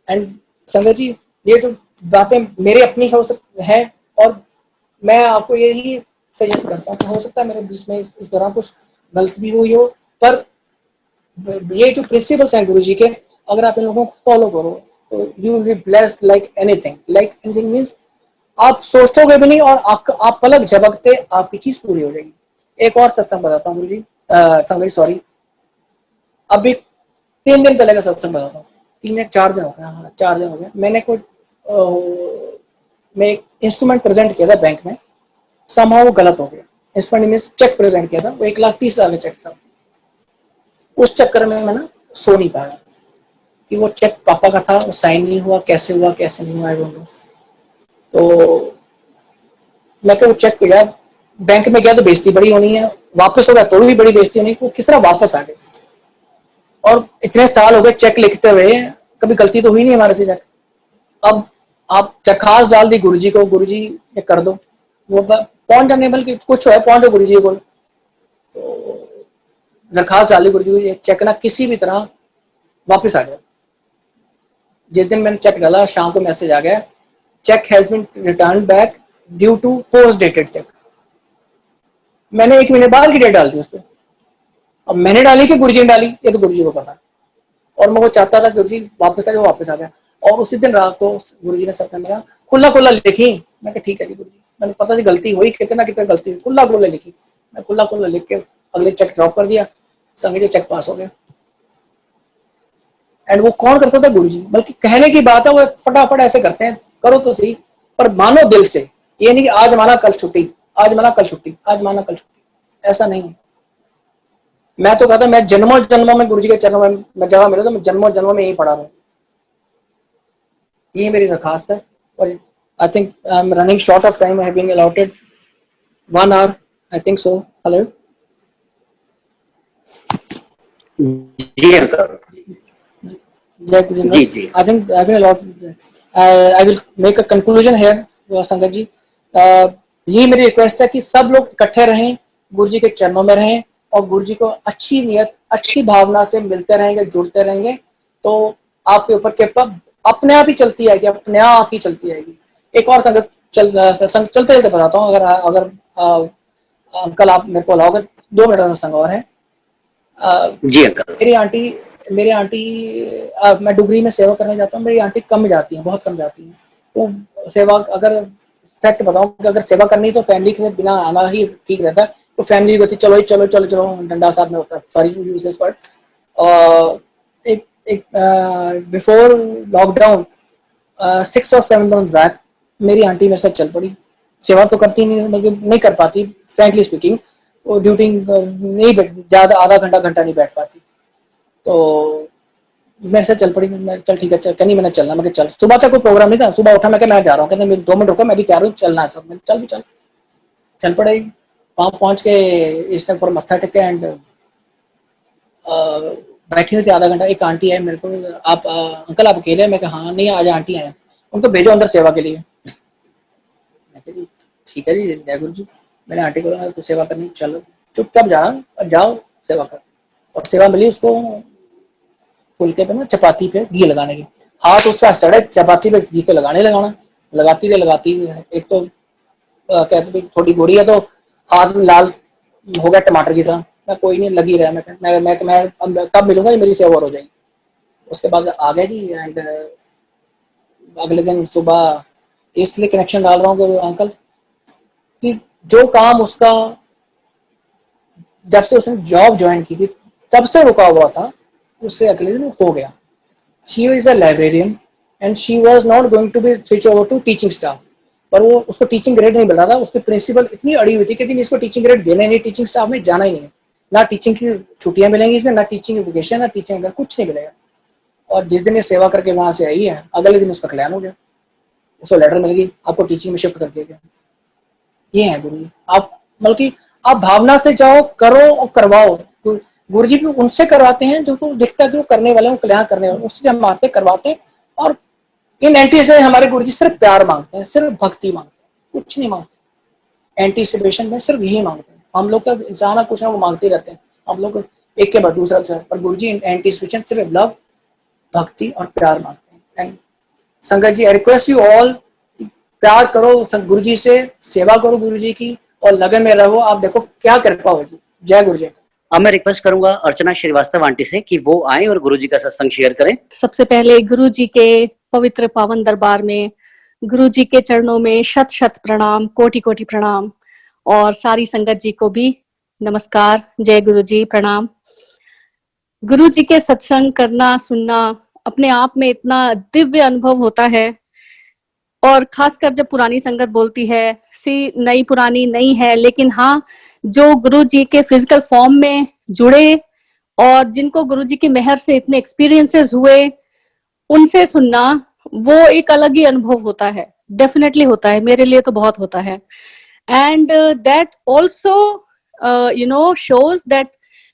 एंड संगत जी, ये तो बातें मेरी अपनी है, और मैं आपको यही सजेस्ट करता हूँ। हो सकता है मेरे बीच में इस दौरान कुछ गलत भी हुई हो, पर ये जो प्रिंसिपल्स हैं गुरुजी के, अगर आप इन लोगों को फॉलो करो तो you will be blessed like anything. Like anything means आप सोचोगे भी नहीं और आप पलक झपकते आपकी चीज पूरी हो जाएगी। एक और सत्संग बताता हूँ गुरुजी, संगत सॉरी, अभी 3 दिन पहले का सत्संग बताता हूँ। 3 या 4 दिन हो गया, हाँ 4 दिन हो गया। मैं एक इंस्ट्रूमेंट प्रेजेंट किया था बैंक में, समहाउ वो गलत हो गया। इंस्ट्रूमेंट मींस चेक प्रेजेंट किया था, वो 1,30,000 का चेक था। उस चक्कर में मैं ना सो नहीं पाया कि वो चेक पापा का था, वो साइन नहीं हुआ, कैसे हुआ कैसे नहीं हुआ, आई डोंट नो। तो मैं वो चेक को यार बैंक में गया तो बेइज्जती बड़ी होनी है, वापस होगा तो भी बड़ी बेइज्जती होनी, वो किस तरह वापस आ गए। और इतने साल हो गए चेक लिखते हुए, कभी गलती तो हुई नहीं हमारे से चेक। अब आप दरखास्त डाल दी गुरुजी को, गुरुजी ये कर दो, वो पॉइंट अनेबल की कुछ है पॉइंट गुरुजी को, दरखास्त डाली गुरुजी को, ये चेक ना किसी भी तरह वापस आ गया। जिस दिन मैंने चेक डाला शाम को मैसेज आ गया, cheque has been return back due to post dated cheque. मैंने 1 महीने बाद की डेट डाल दी उस पर। अब मैंने डाली कि गुरुजी ने डाली, ये तो गुरुजी को पता। और मैं वो चाहता था गुरुजी वापस आ जाए, वापस आ गया। और उसी दिन रात को गुरुजी ने सपने में खुला खुला लिखी। मैं ठीक है जी गुरुजी, मैंने पता जी गलती हुई, कितना गलती हुई, खुला खुला लिखी। मैं खुला खुला लिख के अगले चेक ड्रॉप कर दिया, संगे चेक पास हो गया। एंड वो कौन करता था? गुरुजी। बल्कि कहने की बात है वो फटाफट ऐसे करते हैं, करो तो सही पर मानो दिल से। ये नहीं कि आज माना कल छुट्टी, आज माना कल छुट्टी, आज माना कल छुट्टी, ऐसा नहीं है। मैं तो कहता मैं जन्मों जन्मों में गुरुजी के चरणों में मैं जगह मिले तो मैं जन्मों जन्मों में यही पढ़ा रहा हूँ। ये मेरी दरखास्त है। और I think I am running short of time, I have been allotted 1 hour, I think so. Hello ji uncle. जी जी। I think I will I will make a conclusion here, संगत जी। यही मेरी रिक्वेस्ट है कि सब लोग इकट्ठे रहें, गुरु जी के चरणों में रहें और गुरु जी को अच्छी नियत, अच्छी भावना से मिलते रहेंगे, जुड़ते रहेंगे, तो आपके ऊपर कृपा अपने आप ही चलती आएगी, अपने आप ही चलती आएगी। एक और संगत सत्संग चलते चलते बताता हूँ, अगर अगर अंकल आप मेरे को अलाओगे, 2 मिनट का सत्संग और है। जी अंकल। मेरी आंटी मैं डुगरी में सेवा करने जाता हूँ, मेरी आंटी कम जाती हैं, बहुत कम जाती हैं। तो सेवा, अगर फैक्ट बताऊं कि अगर सेवा करनी है तो फैमिली के बिना आना ही ठीक रहता है। तो फैमिली होती चलो चलो चलो चलो, डंडा साथ में होता है, sorry to use this word. एक एक बिफोर लॉकडाउन 6 और 7 मंथ बैक मेरी आंटी मेरे साथ चल पड़ी। सेवा तो करती नहीं, मतलब नहीं कर पाती, फ्रैंकली स्पीकिंग। वो ड्यूटी नहीं ज़्यादा आधा घंटा घंटा नहीं बैठ पाती, तो मेरे से चल पड़ी। मैं चल ठीक है, चल कहनी मैंने चलना। मैं चल, सुबह तक कोई प्रोग्राम नहीं था, सुबह उठा, मैं जा रहा हूँ, कहते 2 मिनट रुको, मैं भी तैयार हूँ, चलना है सब। मैं चल भी चल पड़े। वहाँ पहुँच के इसने ऊपर मत्था टेके एंड बैठी हुई थी आधा घंटा। एक आंटी है मेरे को, आप अंकल आप अकेले हैं? मैं कहा हाँ। नहीं, आज आंटी आए, उनको भेजो अंदर सेवा के लिए। मैं कहा जी ठीक है जी, जय गुरु जी। मैंने आंटी को तो सेवा करनी, चलो चुपचाप जाना, जाओ सेवा कर। और सेवा मिली उसको फुलके पे ना, चपाती पे घी लगाने की। हाथ उसका चढ़े चपाती पे घी को लगाने लगाना, लगाती रहे। एक तो कहते थोड़ी गोरी है तो हाथ में लाल हो गया टमाटर की तरह। मैं कोई नहीं, लगी रहा। मैं कब मिलूंगा, मेरी सेवा और हो जाएगी। उसके बाद आ गए जी एंड अगले दिन सुबह इसलिए कनेक्शन डाल रहा हूँ कि अंकल कि जो काम उसका जब से उसने जॉब ज्वाइन की थी तब से रुका हुआ था, उससे अगले दिन हो गया। She is a librarian and she was not going to be switch over to teaching staff, पर वो उसको टीचिंग ग्रेड नहीं मिल रहा था। उसकी प्रिंसिपल इतनी अड़ी हुई थी कि इसको टीचिंग ग्रेड देना ही नहीं, टीचिंग स्टाफ में जाना ही नहीं, ना टीचिंग की छुट्टियां मिलेंगी इसमें, ना टीचिंग एजुकेशन, ना टीचिंग, कुछ नहीं मिलेगा। और जिस दिन ये सेवा करके वहां से आई है, अगले दिन उसका कल्याण हो गया, उसको लेटर मिल गई, आपको टीचिंग में शिफ्ट कर दिया गया। ये है गुरु जी। आप बल्कि आप भावना से जाओ, करो और करवाओ। गुरु जी भी उनसे करवाते हैं जो दिखता है कि वो करने वाले हैं, कल्याण करने वाले, उससे हम आते करवाते हैं। और इन एंटीसिपेशन में हमारे गुरु जी सिर्फ प्यार मांगते हैं, सिर्फ भक्ति मांगते हैं, कुछ नहीं मांगते। एंटीसिपेशन में सिर्फ यही मांगते हैं। हम लोग का इंसान है, कुछ ना वो मांगते रहते हैं, हम लोग एक के बाद दूसरा, पर गुरु जी एंटीसिपेशन सिर्फ लव, भक्ति और प्यार मांगते हैं। And sangat ji, I request you all, प्यार करो गुरु जी से, सेवा करो गुरु जी की, और लगन में रहो। आप देखो क्या कृपा होगी। जय गुरु जी। अब मैं रिक्वेस्ट करूंगा अर्चना श्रीवास्तव आंटी से कि वो आए और गुरु जी का सत्संग शेयर करें। सबसे पहले गुरु जी के पवित्र पावन दरबार में, गुरु जी के चरणों में शत शत प्रणाम, कोटि कोटि प्रणाम। और सारी संगत जी को भी नमस्कार, जय गुरु जी, प्रणाम। गुरु जी के सत्संग करना, सुनना अपने आप में इतना दिव्य अनुभव होता है। और खासकर जब पुरानी संगत बोलती है, नई पुरानी नहीं है, लेकिन हाँ, जो गुरु जी के फिजिकल फॉर्म में जुड़े और जिनको गुरु जी की मेहर से इतने एक्सपीरियंसेस हुए, उनसे सुनना वो एक अलग ही अनुभव होता है। डेफिनेटली होता है, मेरे लिए तो बहुत होता है। And that also shows that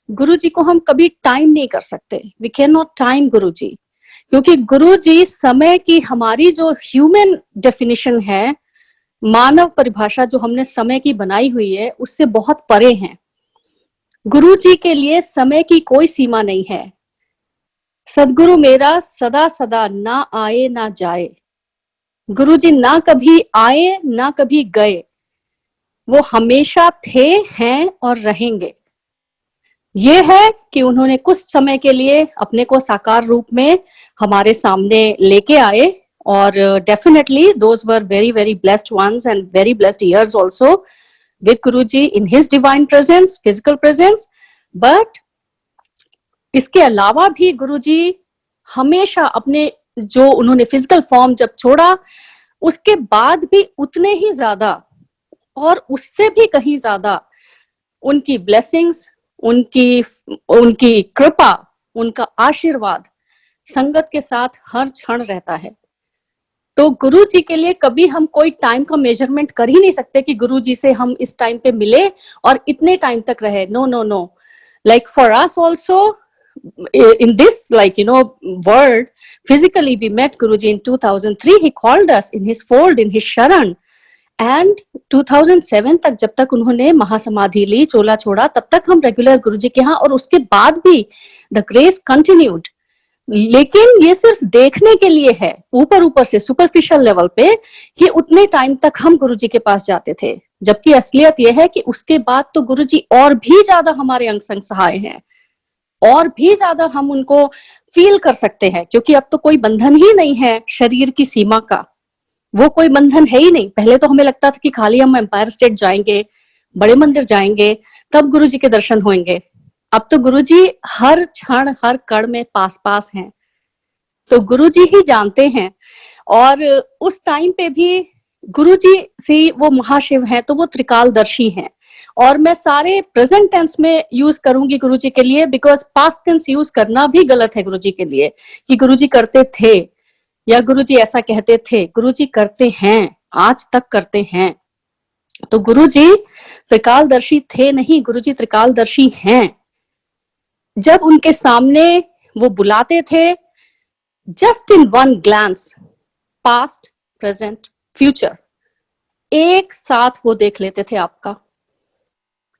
गुरु जी को हम कभी टाइम नहीं कर सकते। वी कैन नॉट टाइम गुरु जी, क्योंकि गुरु जी समय की, हमारी जो ह्यूमन डेफिनेशन है, मानव परिभाषा जो हमने समय की बनाई हुई है, उससे बहुत परे हैं। गुरु जी के लिए समय की कोई सीमा नहीं है। सदगुरु मेरा सदा सदा ना आए ना जाए। गुरु जी ना कभी आए ना कभी गए, वो हमेशा थे, हैं और रहेंगे। ये है कि उन्होंने कुछ समय के लिए अपने को साकार रूप में हमारे सामने लेके आए, और definitely those were very very blessed ones and very blessed years also with Guruji in his divine presence, physical presence. But इसके अलावा भी गुरुजी हमेशा अपने, जो उन्होंने फिजिकल फॉर्म जब छोड़ा, उसके बाद भी उतने ही ज्यादा और उससे भी कहीं ज्यादा उनकी ब्लेसिंग्स, उनकी कृपा, उनका आशीर्वाद संगत के साथ हर क्षण रहता है। तो गुरु जी के लिए कभी हम कोई टाइम का मेजरमेंट कर ही नहीं सकते कि गुरु जी से हम इस टाइम पे मिले और इतने टाइम तक रहे। No no no, like for us also in this world, physically we met Guruji in 2003. He called us in his fold, in his sharan, and 2007 तक, जब तक उन्होंने महासमाधि ली, चोला छोड़ा, तब तक हम रेगुलर गुरुजी के यहाँ, और उसके बाद भी द ग्रेस कंटिन्यूड। लेकिन ये सिर्फ देखने के लिए है, ऊपर ऊपर से सुपरफिशियल लेवल पे ही उतने टाइम तक हम गुरुजी के पास जाते थे, जबकि असलियत यह है कि उसके बाद तो गुरुजी और भी ज्यादा हमारे अंग संग सहाय हैं, और भी ज्यादा हम उनको फील कर सकते हैं, क्योंकि अब तो कोई बंधन ही नहीं है शरीर की सीमा का, वो कोई बंधन है ही नहीं। पहले तो हमें लगता था कि खाली हम एम्पायर स्टेट जाएंगे, बड़े मंदिर जाएंगे, तब गुरुजी के दर्शन होंगे। अब तो गुरुजी हर क्षण हर कण में पास पास हैं, तो गुरुजी ही जानते हैं। और उस टाइम पे भी गुरुजी से, वो महाशिव हैं तो वो त्रिकालदर्शी हैं, और मैं सारे प्रेजेंट टेंस में यूज करूंगी गुरुजी के लिए, बिकॉज पास्ट टेंस यूज करना भी गलत है गुरुजी के लिए, कि गुरुजी करते थे या गुरुजी ऐसा कहते थे। गुरुजी करते हैं, आज तक करते हैं। तो गुरुजी त्रिकालदर्शी थे नहीं, गुरुजी त्रिकालदर्शी हैं। जब उनके सामने वो बुलाते थे, just in one glance, past, present, future एक साथ वो देख लेते थे आपका,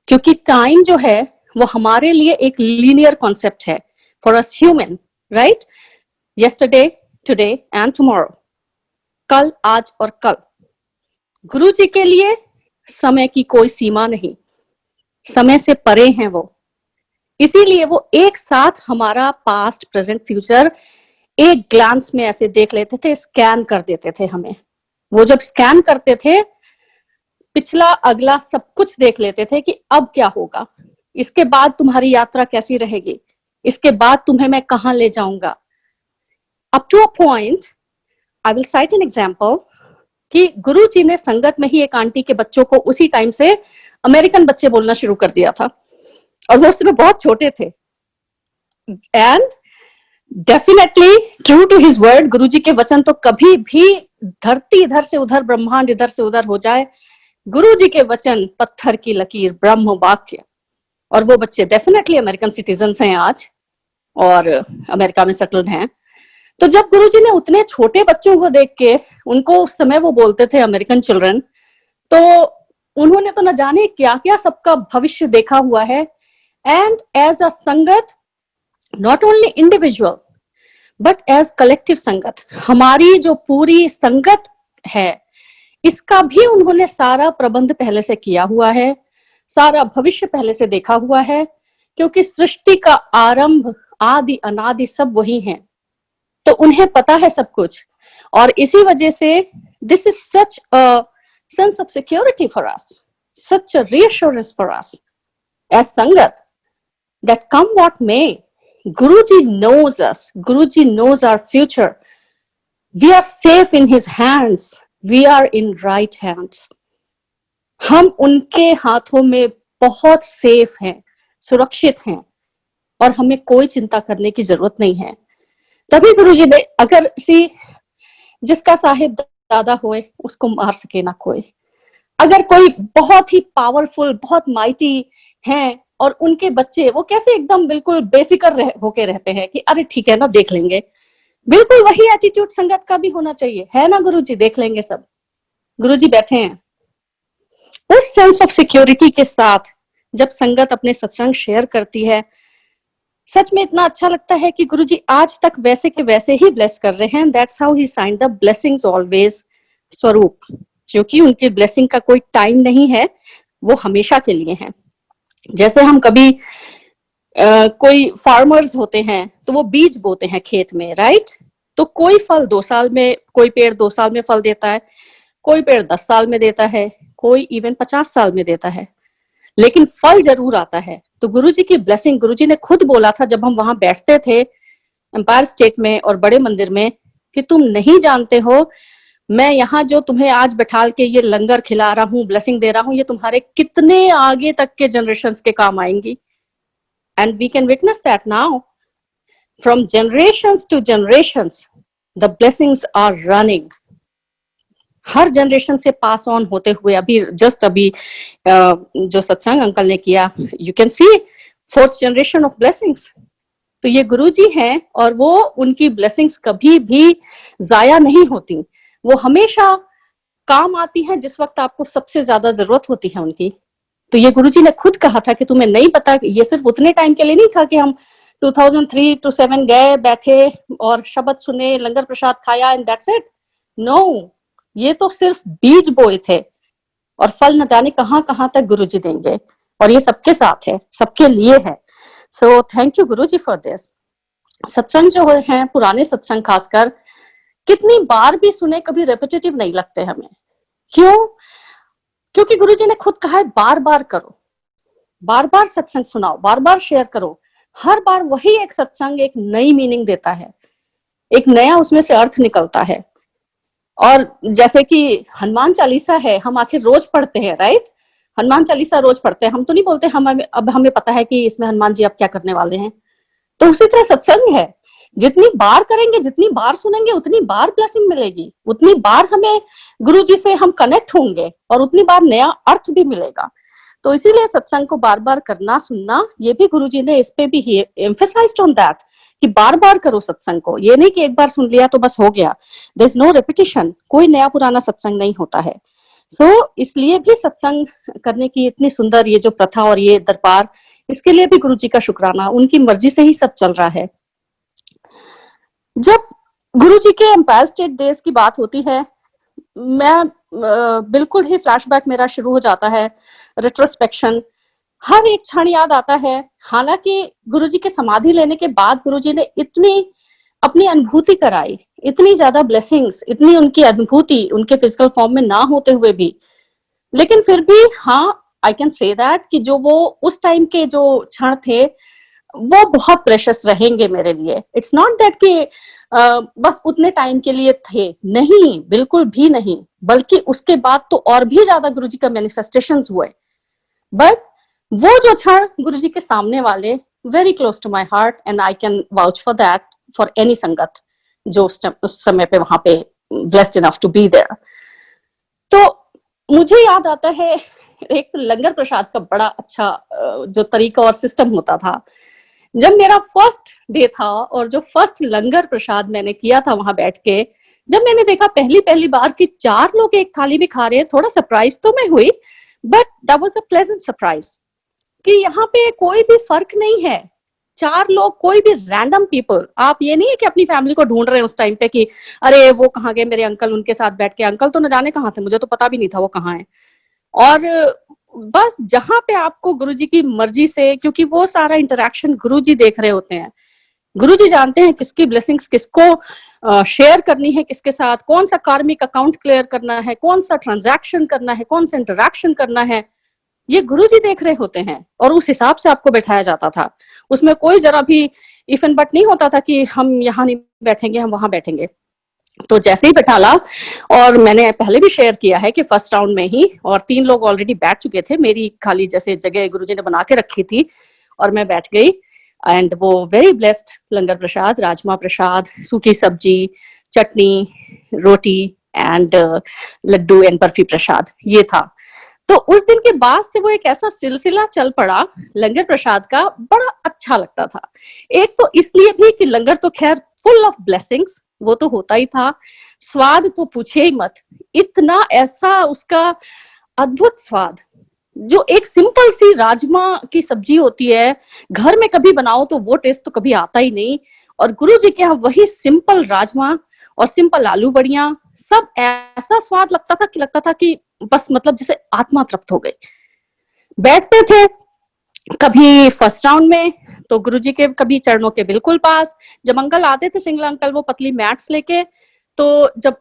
क्योंकि टाइम जो है वो हमारे लिए एक लीनियर कॉन्सेप्ट है for us human, right? Yesterday, today and tomorrow, कल, आज और कल। गुरुजी के लिए समय की कोई सीमा नहीं, समय से परे हैं वो, इसीलिए वो एक साथ हमारा पास्ट, प्रेजेंट, फ्यूचर एक ग्लांस में ऐसे देख लेते थे, स्कैन कर देते थे हमें। वो जब स्कैन करते थे, पिछला अगला सब कुछ देख लेते थे कि अब क्या होगा, इसके बाद तुम्हारी यात्रा कैसी रहेगी, इसके बाद तुम्हें मैं कहां ले जाऊंगा। Up to a point, I will cite an example, कि गुरुजी ने संगत में ही एक आंटी के बच्चों को उसी टाइम से अमेरिकन बच्चे बोलना शुरू कर दिया था, और वो उसमें बहुत छोटे थे। And definitely true to his word, Guruji के वचन तो कभी भी धरती इधर से उधर, ब्रह्मांड इधर से उधर हो जाए, गुरुजी के वचन पत्थर की लकीर, ब्रह्म वाक्य। और वो बच्चे डेफिनेटली अमेरिकन सिटीजन्स हैं आज, और अमेरिका में सेटल्ड हैं। तो जब गुरुजी ने उतने छोटे बच्चों को देख के, उनको उस समय वो बोलते थे अमेरिकन चिल्ड्रन, तो उन्होंने तो न जाने क्या क्या सबका भविष्य देखा हुआ है। And as a sangat, not only individual but as collective sangat, हमारी जो पूरी संगत है, इसका भी उन्होंने सारा प्रबंध पहले से किया हुआ है, सारा भविष्य पहले से देखा हुआ है, क्योंकि सृष्टि का आरंभ, आदि अनादि सब वही हैं, तो उन्हें पता है सब कुछ। और इसी वजह से this is such a sense of security for us, such a reassurance for us as sangat, that come what may, Guruji knows us, Guruji knows our future, we are safe in his hands, we are in right hands. हम उनके हाथों में बहुत safe हैं, सुरक्षित हैं, और हमें कोई चिंता करने की जरूरत नहीं है। तभी गुरुजी ने, अगर जिसका साहिब दादा होए उसको मार सके ना कोई, अगर कोई बहुत ही पावरफुल, बहुत माइटी हैं, और उनके बच्चे वो कैसे एकदम बिल्कुल बेफिक्र होके रहते हैं कि अरे ठीक है ना, देख लेंगे, बिल्कुल वही एटीट्यूड संगत का भी होना चाहिए, है ना गुरुजी, देख लेंगे सब। गुरुजी बैठे हैं उस सेंस ऑफ सिक्योरिटी के साथ। जब संगत अपने सत्संग शेयर करती है, सच में इतना अच्छा लगता है कि गुरुजी आज तक वैसे के वैसे ही ब्लेस कर रहे हैं। That's how he signed the blessings always स्वरूप, क्योंकि उनके ब्लेसिंग का कोई टाइम नहीं है, वो हमेशा के लिए है। जैसे हम कभी कोई फार्मर्स होते हैं तो वो बीज बोते हैं खेत में, राइट? तो कोई फल 2 साल में, कोई पेड़ 2 साल में फल देता है, कोई पेड़ 10 साल में देता है, कोई इवन 50 साल में देता है, लेकिन फल जरूर आता है। तो गुरुजी की ब्लेसिंग, गुरुजी ने खुद बोला था जब हम वहां बैठते थे एम्पायर स्टेट में और बड़े मंदिर में, कि तुम नहीं जानते हो, मैं यहाँ जो तुम्हें आज बैठाल के ये लंगर खिला रहा हूँ, ब्लेसिंग दे रहा हूँ, ये तुम्हारे कितने आगे तक के जनरेशंस के काम आएंगी। And we can witness that now, from generations to generations the blessings are running, हर जनरेशन से पास ऑन होते हुए। अभी जो सत्संग अंकल ने किया, you can see 4th generation of blessings. तो ये गुरुजी हैं, और वो, उनकी ब्लेसिंग्स कभी भी जाया नहीं होती, वो हमेशा काम आती हैं जिस वक्त आपको सबसे ज्यादा जरूरत होती है उनकी। तो ये गुरुजी ने खुद कहा था कि तुम्हें नहीं पता, ये सिर्फ उतने टाइम के लिए नहीं था कि हम 2003 to 7 गए, बैठे और शब्द सुने, लंगर प्रसाद खाया एंड दैट्स इट। नो, ये तो सिर्फ बीज बोए थे और फल न जाने कहां कहां तक गुरुजी देंगे, और ये सबके साथ है, सबके लिए है। सो thank you Guruji for this. सत्संग जो है, पुराने सत्संग खासकर, कितनी बार भी सुने कभी रेपिटेटिव नहीं लगते हमें। क्यों? क्योंकि गुरुजी ने खुद कहा है बार बार करो, बार बार सत्संग सुनाओ, बार बार शेयर करो। हर बार वही एक सत्संग एक नई मीनिंग देता है, एक नया उसमें से अर्थ निकलता है। और जैसे कि हनुमान चालीसा है, हम आखिर रोज पढ़ते हैं, राइट? हनुमान चालीसा रोज पढ़ते हैं, हम तो नहीं बोलते अब हमें पता है कि इसमें हनुमान जी अब क्या करने वाले हैं। तो उसी तरह सत्संग है, जितनी बार करेंगे, जितनी बार सुनेंगे, उतनी बार ब्लेसिंग मिलेगी, उतनी बार हमें गुरु जी से हम कनेक्ट होंगे और उतनी बार नया अर्थ भी मिलेगा। तो इसीलिए सत्संग को बार बार करना, सुनना, ये भी गुरु जी ने इस पे भी एम्फेसाइज्ड ऑन दैट कि बार बार करो सत्संग को। ये नहीं कि एक बार सुन लिया तो बस हो गया, देयर इज नो रिपीटिशन, कोई नया पुराना सत्संग नहीं होता है। इसलिए भी सत्संग करने की इतनी सुंदर ये जो प्रथा और ये दरबार, इसके लिए भी गुरु जी का शुक्राना, उनकी मर्जी से ही सब चल रहा है। जब गुरु जी के एम्पायर स्टेट डेज की बात होती है, मैं बिल्कुल ही फ्लैशबैक मेरा शुरू हो जाता है, रेट्रोस्पेक्शन, हर एक क्षण याद आता है। हालांकि गुरुजी के समाधि लेने के बाद गुरुजी ने इतनी अपनी अनुभूति कराई, इतनी ज्यादा ब्लेसिंग्स, इतनी उनकी अनुभूति उनके फिजिकल फॉर्म में ना होते हुए भी, लेकिन फिर भी हाँ, आई कैन से दैट कि जो वो उस टाइम के जो क्षण थे वो बहुत प्रेशियस रहेंगे मेरे लिए। इट्स नॉट दैट कि बस उतने टाइम के लिए थे, नहीं, बिल्कुल भी नहीं, बल्कि उसके बाद तो और भी ज्यादा गुरुजी का मैनिफेस्टेशंस हुए। बट वो जो क्षण गुरुजी के सामने वाले, very close to my heart, and I can vouch for that for any sangat जो उस समय पे वहां पे blessed enough to be there. तो मुझे याद आता है एक तो लंगर प्रसाद का बड़ा अच्छा जो तरीका और सिस्टम होता था। जब मेरा फर्स्ट डे था और जो फर्स्ट लंगर प्रसाद मैंने किया था वहां बैठ के, जब मैंने देखा पहली बार कि 4 लोग एक थाली में खा रहे हैं, थोड़ा सरप्राइज तो मैं हुई, but that was a pleasant surprise कि यहाँ पे कोई भी फर्क नहीं है। 4 लोग, कोई भी रैंडम पीपल, आप ये नहीं है कि अपनी फैमिली को ढूंढ रहे हैं उस टाइम पे कि अरे वो कहाँ गए मेरे अंकल, उनके साथ बैठ के, अंकल तो न जाने कहाँ थे, मुझे तो पता भी नहीं था वो कहाँ है। और बस जहां पे आपको गुरुजी की मर्जी से, क्योंकि वो सारा इंटरेक्शन गुरुजी देख रहे होते हैं, गुरुजी जानते हैं किसकी ब्लेसिंग्स किसको शेयर करनी है, किसके साथ कौन सा कार्मिक अकाउंट क्लियर करना है, कौन सा ट्रांजैक्शन करना है, कौन सा इंटरेक्शन करना है, ये गुरुजी देख रहे होते हैं। और उस हिसाब से आपको बैठाया जाता था, उसमें कोई जरा भी इफ एंड बट नहीं होता था कि हम यहाँ नहीं बैठेंगे, हम वहां बैठेंगे। तो जैसे ही बैठाला, और मैंने पहले भी शेयर किया है कि फर्स्ट राउंड में ही, और 3 लोग ऑलरेडी बैठ चुके थे, मेरी खाली जैसे जगह गुरुजी ने बना के रखी थी और मैं बैठ गई। एंड वो वेरी ब्लेस्ड लंगर प्रसाद, राजमा प्रसाद, सूखी सब्जी, चटनी, रोटी एंड लड्डू एंड बर्फी प्रसाद, ये था। तो उस दिन के बाद से वो एक ऐसा सिलसिला चल पड़ा लंगर प्रसाद का, बड़ा अच्छा लगता था। एक तो इसलिए भी कि लंगर तो खैर फुल ऑफ ब्लेसिंग्स, वो तो होता ही था, स्वाद तो पूछे ही मत, इतना ऐसा उसका अद्भुत स्वाद, जो एक सिंपल सी राजमा की सब्जी होती है, घर में कभी बनाओ तो वो टेस्ट तो कभी आता ही नहीं। और गुरुजी के यहाँ वही सिंपल राजमा और सिंपल आलू बड़ियां, सब ऐसा स्वाद लगता था कि बस मतलब जैसे आत्मा तृप्त हो गई। बैठते थे कभी फर्स्ट राउंड में तो गुरुजी के कभी चरणों के बिल्कुल पास, जब अंकल आते थे, सिंगला अंकल, वो पतली मैट्स लेके, तो जब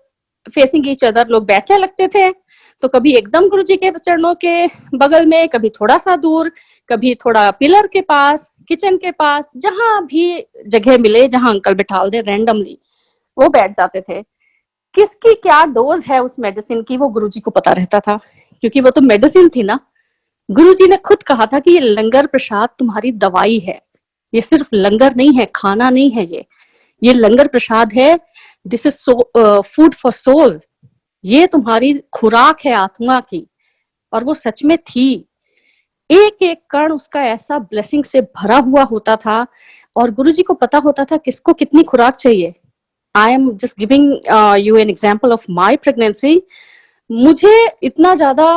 फेसिंग ईच अदर लोग बैठने लगते थे, तो कभी एकदम गुरुजी के चरणों के बगल में, कभी थोड़ा सा दूर, कभी थोड़ा पिलर के पास, किचन के पास, जहां भी जगह मिले, जहां अंकल बिठाल दे रैंडमली, वो बैठ जाते थे। किसकी क्या डोज है उस मेडिसिन की, वो गुरुजी को पता रहता था, क्योंकि वो तो मेडिसिन थी ना। गुरुजी ने खुद कहा था कि ये लंगर प्रसाद तुम्हारी दवाई है, ये सिर्फ लंगर नहीं है, खाना नहीं है, ये लंगर प्रसाद है, this is food for soul, ये तुम्हारी खुराक है आत्मा की। और वो सच में थी, एक एक कण उसका ऐसा ब्लेसिंग से भरा हुआ होता था, और गुरुजी को पता होता था किसको कितनी खुराक चाहिए। I am just giving you an example of my pregnancy. मुझे इतना ज्यादा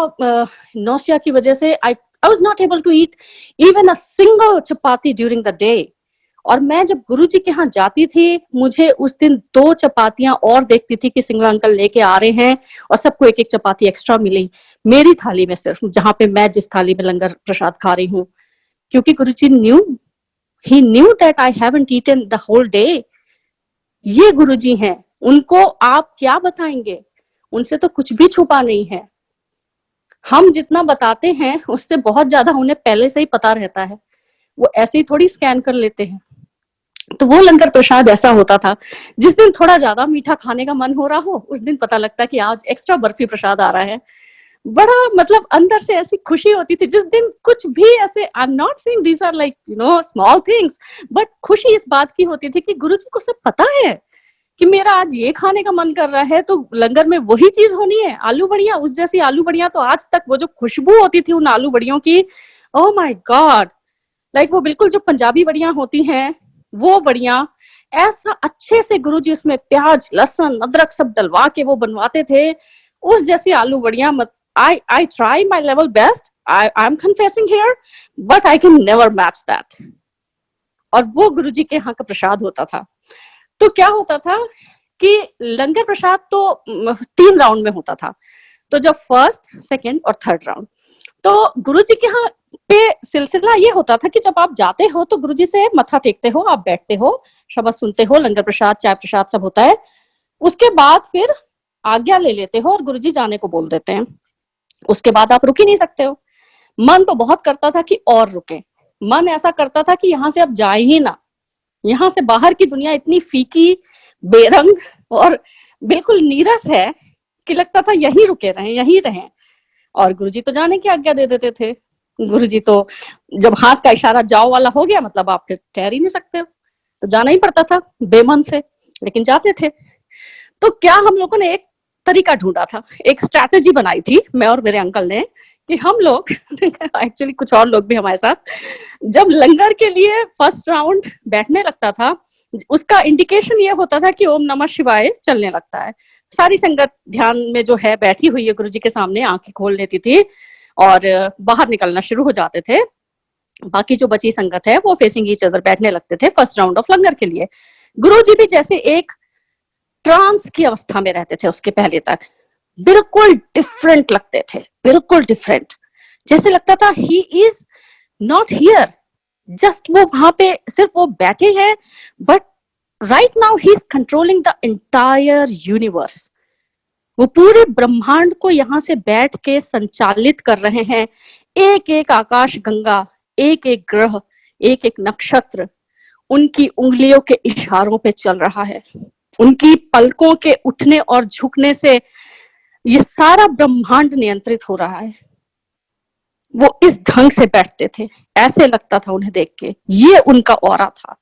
नौसिया की वजह से I was not able to eat even a single chapati during the day. और मैं जब गुरुजी के यहाँ जाती थी, मुझे उस दिन 2 चपातियां और देखती थी कि सिंगला अंकल लेके आ रहे हैं और सबको एक एक चपाती एक्स्ट्रा मिली मेरी थाली में, सिर्फ जहां पे मैं जिस थाली में लंगर प्रसाद खा रही हूँ, क्योंकि गुरुजी ही knew that I haven't eaten the whole day. ये गुरुजी हैं, उनको आप क्या बताएंगे, उनसे तो कुछ भी छुपा नहीं है। हम जितना बताते हैं उससे बहुत ज्यादा उन्हें पहले से ही पता रहता है, वो ऐसे ही थोड़ी स्कैन कर लेते हैं। तो वो लंगर प्रसाद ऐसा होता था, जिस दिन थोड़ा ज्यादा मीठा खाने का मन हो रहा हो उस दिन पता लगता कि आज एक्स्ट्रा बर्फी प्रसाद आ रहा है। बड़ा मतलब अंदर से ऐसी खुशी होती थी जिस दिन कुछ भी ऐसे, I am not saying these are like small things, but खुशी इस बात की होती थी कि गुरुजी को सब पता है कि मेरा आज ये खाने का मन कर रहा है, तो लंगर में वही चीज होनी है, आलू बढ़िया। उस जैसी आलू बढ़िया तो आज तक वो जो खुशबू होती थी उन आलू बढ़ियों की, ओह माय गॉड, लाइक वो बिल्कुल जो पंजाबी बढ़िया होती हैं वो बढ़िया, ऐसा अच्छे से गुरुजी उसमें प्याज लहसुन अदरक सब डलवा के वो बनवाते थे। उस जैसी आलू बढ़िया मत, I try my level best, I'm confessing here, but I can never match that। और वो गुरुजी के यहाँ का प्रसाद होता था। तो क्या होता था कि लंगर प्रसाद तो 3 राउंड में होता था, तो जब फर्स्ट सेकेंड और थर्ड राउंड, तो गुरुजी के यहाँ पे सिलसिला ये होता था कि जब आप जाते हो तो गुरुजी से मत्था टेकते हो, आप बैठते हो, शब्द सुनते हो, लंगर प्रसाद चाय प्रसाद सब होता है, उसके बाद फिर आज्ञा ले लेते हो और गुरुजी जाने को बोल देते हैं। उसके बाद आप रुक ही नहीं सकते हो। मन तो बहुत करता था कि और रुके, मन ऐसा करता था कि यहाँ से अब जाए ही ना, यहाँ से बाहर की दुनिया इतनी फीकी बेरंग और बिल्कुल नीरस है कि लगता था यहीं रुके रहें, यहीं रहें। और गुरुजी तो जाने की आज्ञा दे देते थे। गुरुजी तो जब हाथ का इशारा जाओ वाला हो गया मतलब आप फिर ठहर ही नहीं सकते हो, तो जाना ही पड़ता था बेमन से, लेकिन जाते थे। तो क्या हम लोगों ने एक तरीका ढूंढा था, एक स्ट्रैटेजी बनाई थी मैं और मेरे अंकल ने, कि हम लोग एक्चुअली कुछ और लोग भी हमारे साथ, जब लंगर के लिए फर्स्ट राउंड बैठने लगता था उसका इंडिकेशन ये होता था कि ओम नमः शिवाय चलने लगता है। सारी संगत ध्यान में जो है बैठी हुई है गुरुजी के सामने, आंखें खोल लेती थी और बाहर निकलना शुरू हो जाते थे। बाकी जो बची संगत है वो फेसिंग ईच अदर बैठने लगते थे फर्स्ट राउंड ऑफ लंगर के लिए। गुरुजी भी जैसे एक ट्रांस की अवस्था में रहते थे उसके पहले तक, बिल्कुल डिफरेंट लगते थे, बिल्कुल डिफरेंट, जैसे लगता था he is not here, just वो वहां पे सिर्फ वो बैठे हैं, but right now he is controlling the entire universe. वो पूरे ब्रह्मांड को यहाँ से बैठ के संचालित कर रहे हैं। एक एक आकाश गंगा, एक एक ग्रह, एक एक नक्षत्र उनकी उंगलियों के इशारों पे चल रहा है। उनकी पलकों के उठने और झुकने से ये सारा ब्रह्मांड नियंत्रित हो रहा है। वो इस ढंग से बैठते थे, ऐसे लगता था उन्हें देख के, ये उनका ऑरा था।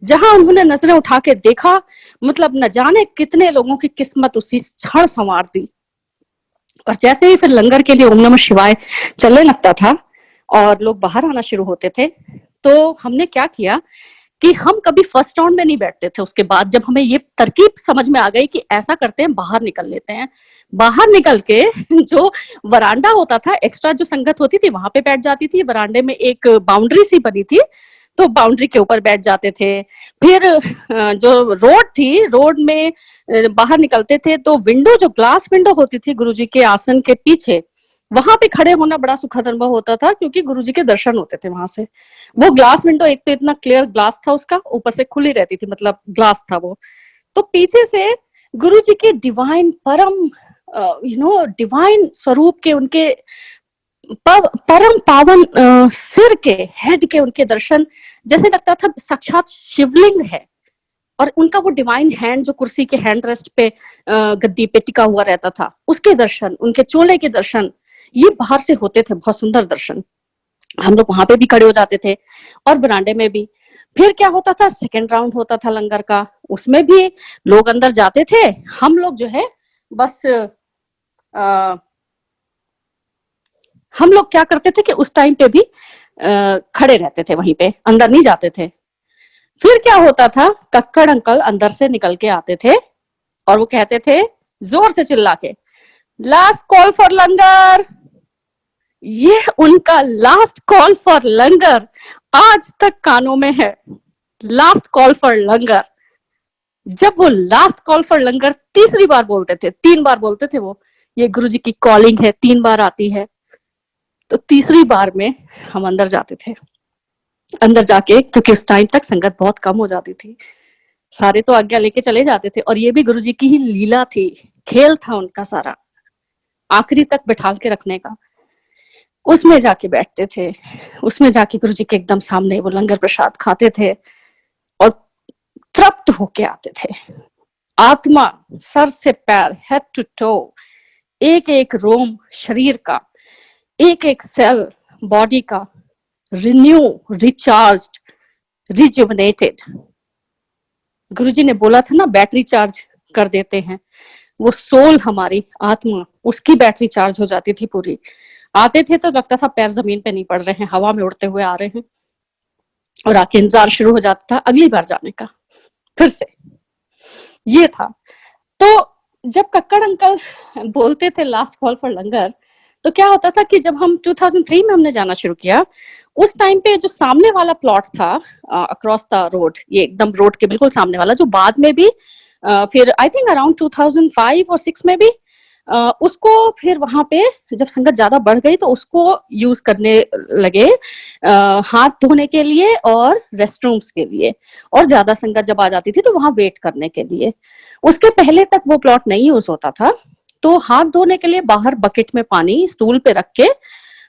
जहां उन्होंने नजरें उठा के देखा, मतलब न जाने कितने लोगों की किस्मत उसी क्षण संवार दी। और जैसे ही फिर लंगर के लिए ओम नमः शिवाय चलने लगता था और लोग बाहर आना शुरू होते थे, तो हमने क्या किया कि हम कभी फर्स्ट राउंड में नहीं बैठते थे। उसके बाद जब हमें ये तरकीब समझ में आ गई कि ऐसा करते हैं, बाहर निकल लेते हैं, बाहर निकल के जो वरांडा होता था, एक्स्ट्रा जो संगत होती थी वहां पे बैठ जाती थी। वरांडे में एक बाउंड्री सी बनी थी, तो बाउंड्री के ऊपर बैठ जाते थे। फिर जो रोड थी, रोड में बाहर निकलते थे तो विंडो, जो ग्लास विंडो होती थी गुरुजी के आसन के पीछे, वहां पे खड़े होना बड़ा सुखद अनुभव होता था, क्योंकि गुरुजी के दर्शन होते थे वहां से। वो ग्लास विंडो एक तो इतना क्लियर ग्लास था उसका, ऊपर से खुली रहती थी, मतलब ग्लास था वो, तो पीछे से गुरुजी के डिवाइन परम डिवाइन स्वरूप के, उनके परम पावन सिर के, हेड के उनके दर्शन, जैसे लगता था साक्षात शिवलिंग है। और उनका वो डिवाइन हैंड जो कुर्सी के हैंड रेस्ट पे गद्दी पे टिका हुआ रहता था, उसके दर्शन, उनके चोले के दर्शन, ये बाहर से होते थे, बहुत सुंदर दर्शन। हम लोग वहां पे भी खड़े हो जाते थे और वरांडे में भी। फिर क्या होता था, सेकेंड राउंड होता था लंगर का, उसमें भी लोग अंदर जाते थे, हम लोग जो है बस हम लोग क्या करते थे कि उस टाइम पे भी खड़े रहते थे वहीं पे, अंदर नहीं जाते थे। फिर क्या होता था, कक्कड़ अंकल अंदर से निकल के आते थे और वो कहते थे जोर से चिल्ला के, लास्ट कॉल फॉर लंगर, ये उनका लास्ट कॉल फॉर लंगर आज तक कानों में है। लास्ट कॉल फॉर लंगर, जब वो लास्ट कॉल फॉर लंगर तीसरी बार बोलते थे, 3 बार बोलते थे वो, ये गुरुजी की कॉलिंग है, 3 बार आती है, तो तीसरी बार में हम अंदर जाते थे। अंदर जाके, क्योंकि उस टाइम तक संगत बहुत कम हो जाती थी, सारे तो आज्ञा लेके चले जाते थे, और ये भी गुरुजी की ही लीला थी, खेल था उनका सारा, आखिरी तक बिठाल के रखने का। उसमें जाके बैठते थे, उसमें जाके गुरुजी के एकदम सामने वो लंगर प्रसाद खाते थे और तृप्त होके आते थे। आत्मा सर से पैर, हेड टू टो, एक एक रोम शरीर का, एक एक सेल बॉडी का रिन्यू, रिचार्ज्ड, रिजुवनेटेड। गुरुजी ने बोला था ना, बैटरी चार्ज कर देते हैं, वो सोल हमारी आत्मा, उसकी बैटरी चार्ज हो जाती थी पूरी। आते थे तो लगता था पैर जमीन पे नहीं पड़ रहे हैं, हवा में उड़ते हुए आ रहे हैं, और आके इंतजार शुरू हो जाता था अगली बार जाने का, फिर से। ये था। तो जब कक्कड़ अंकल बोलते थे लास्ट कॉल फॉर लंगर, तो क्या होता था कि जब हम 2003 में हमने जाना शुरू किया, उस टाइम पे जो सामने वाला प्लॉट था अक्रॉस द रोड, ये एकदम रोड के बिल्कुल सामने वाला, जो बाद में भी फिर आई थिंक अराउंड 2005 और 6 में भी उसको फिर वहां पे जब संगत ज्यादा बढ़ गई तो उसको यूज करने लगे हाथ धोने के लिए और रेस्टरूम्स के लिए, और ज्यादा संगत जब आ जाती थी तो वहां वेट करने के लिए। उसके पहले तक वो प्लॉट नहीं यूज होता था, तो हाथ धोने के लिए बाहर बकेट में पानी स्टूल पे रख के,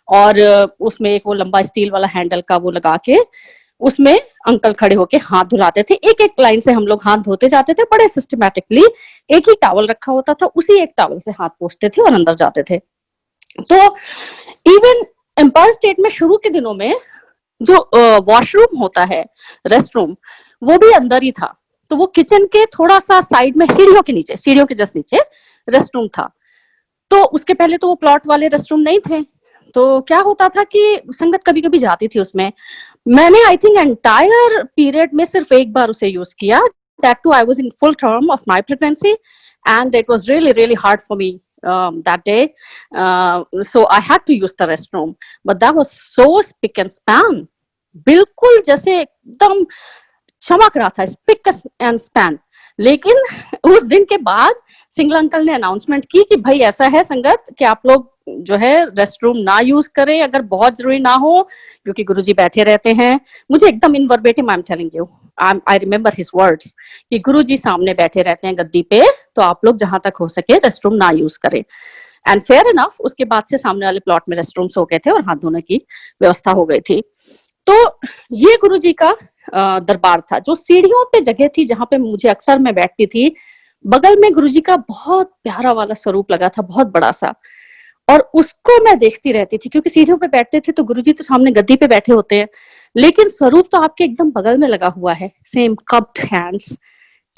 और उसमें एक वो लंबा स्टील वाला हैंडल का वो लगा के, उसमें अंकल खड़े होके हाथ धुलाते थे। एक एक लाइन से हम लोग हाथ धोते जाते थे बड़े सिस्टमैटिकली, एक ही टॉवल रखा होता था, उसी एक टॉवल से हाथ पोंछते थे और अंदर जाते थे। तो इवन एम्पायर स्टेट में शुरू के दिनों में जो वॉशरूम होता है, रेस्टरूम, वो भी अंदर ही था। तो वो किचन के थोड़ा सा साइड में, सीढ़ियों के नीचे, सीढ़ियों के जस्ट नीचे रेस्टरूम था। तो उसके पहले तो वो प्लॉट वाले रेस्टरूम नहीं थे, तो क्या होता था कि संगत कभी कभी जाती थी उसमें। मैंने आई थिंक एंटायर पीरियड में सिर्फ एक बार उसे यूज किया, that too I was in full term of my pregnancy, and it was really really hard for me that day, so I had to use the restroom, but that was so spick and span, बिल्कुल जैसे एकदम चमक रहा था, spick and span. लेकिन उस दिन के बाद सिंगल अंकल ने अनाउंसमेंट की कि भाई ऐसा है संगत कि आप लोग जो है रेस्टरूम ना यूज करें अगर बहुत जरूरी ना हो, क्योंकि गुरुजी बैठे रहते हैं। मुझे एकदम in verbatim I am telling you, I remember his words कि गुरुजी सामने बैठे रहते हैं गद्दी पे, तो आप लोग जहां तक हो सके रेस्टरूम ना यूज करें। एंड फेयर इनफ, उसके बाद से सामने वाले प्लॉट में रेस्टरूम्स हो गए थे और हाथ धोने की व्यवस्था हो गई थी। तो ये गुरुजी का दरबार था, जो सीढ़ियों पे जगह थी जहां पे मुझे अक्सर मैं बैठती थी। बगल में गुरुजी का बहुत प्यारा वाला स्वरूप लगा था, बहुत बड़ा सा, और उसको मैं देखती रहती थी, क्योंकि सीढ़ियों पे बैठते थे तो गुरुजी तो सामने गद्दी पे बैठे होते हैं, लेकिन स्वरूप तो आपके एकदम बगल में लगा हुआ है, सेम कप्ड हैंड्स,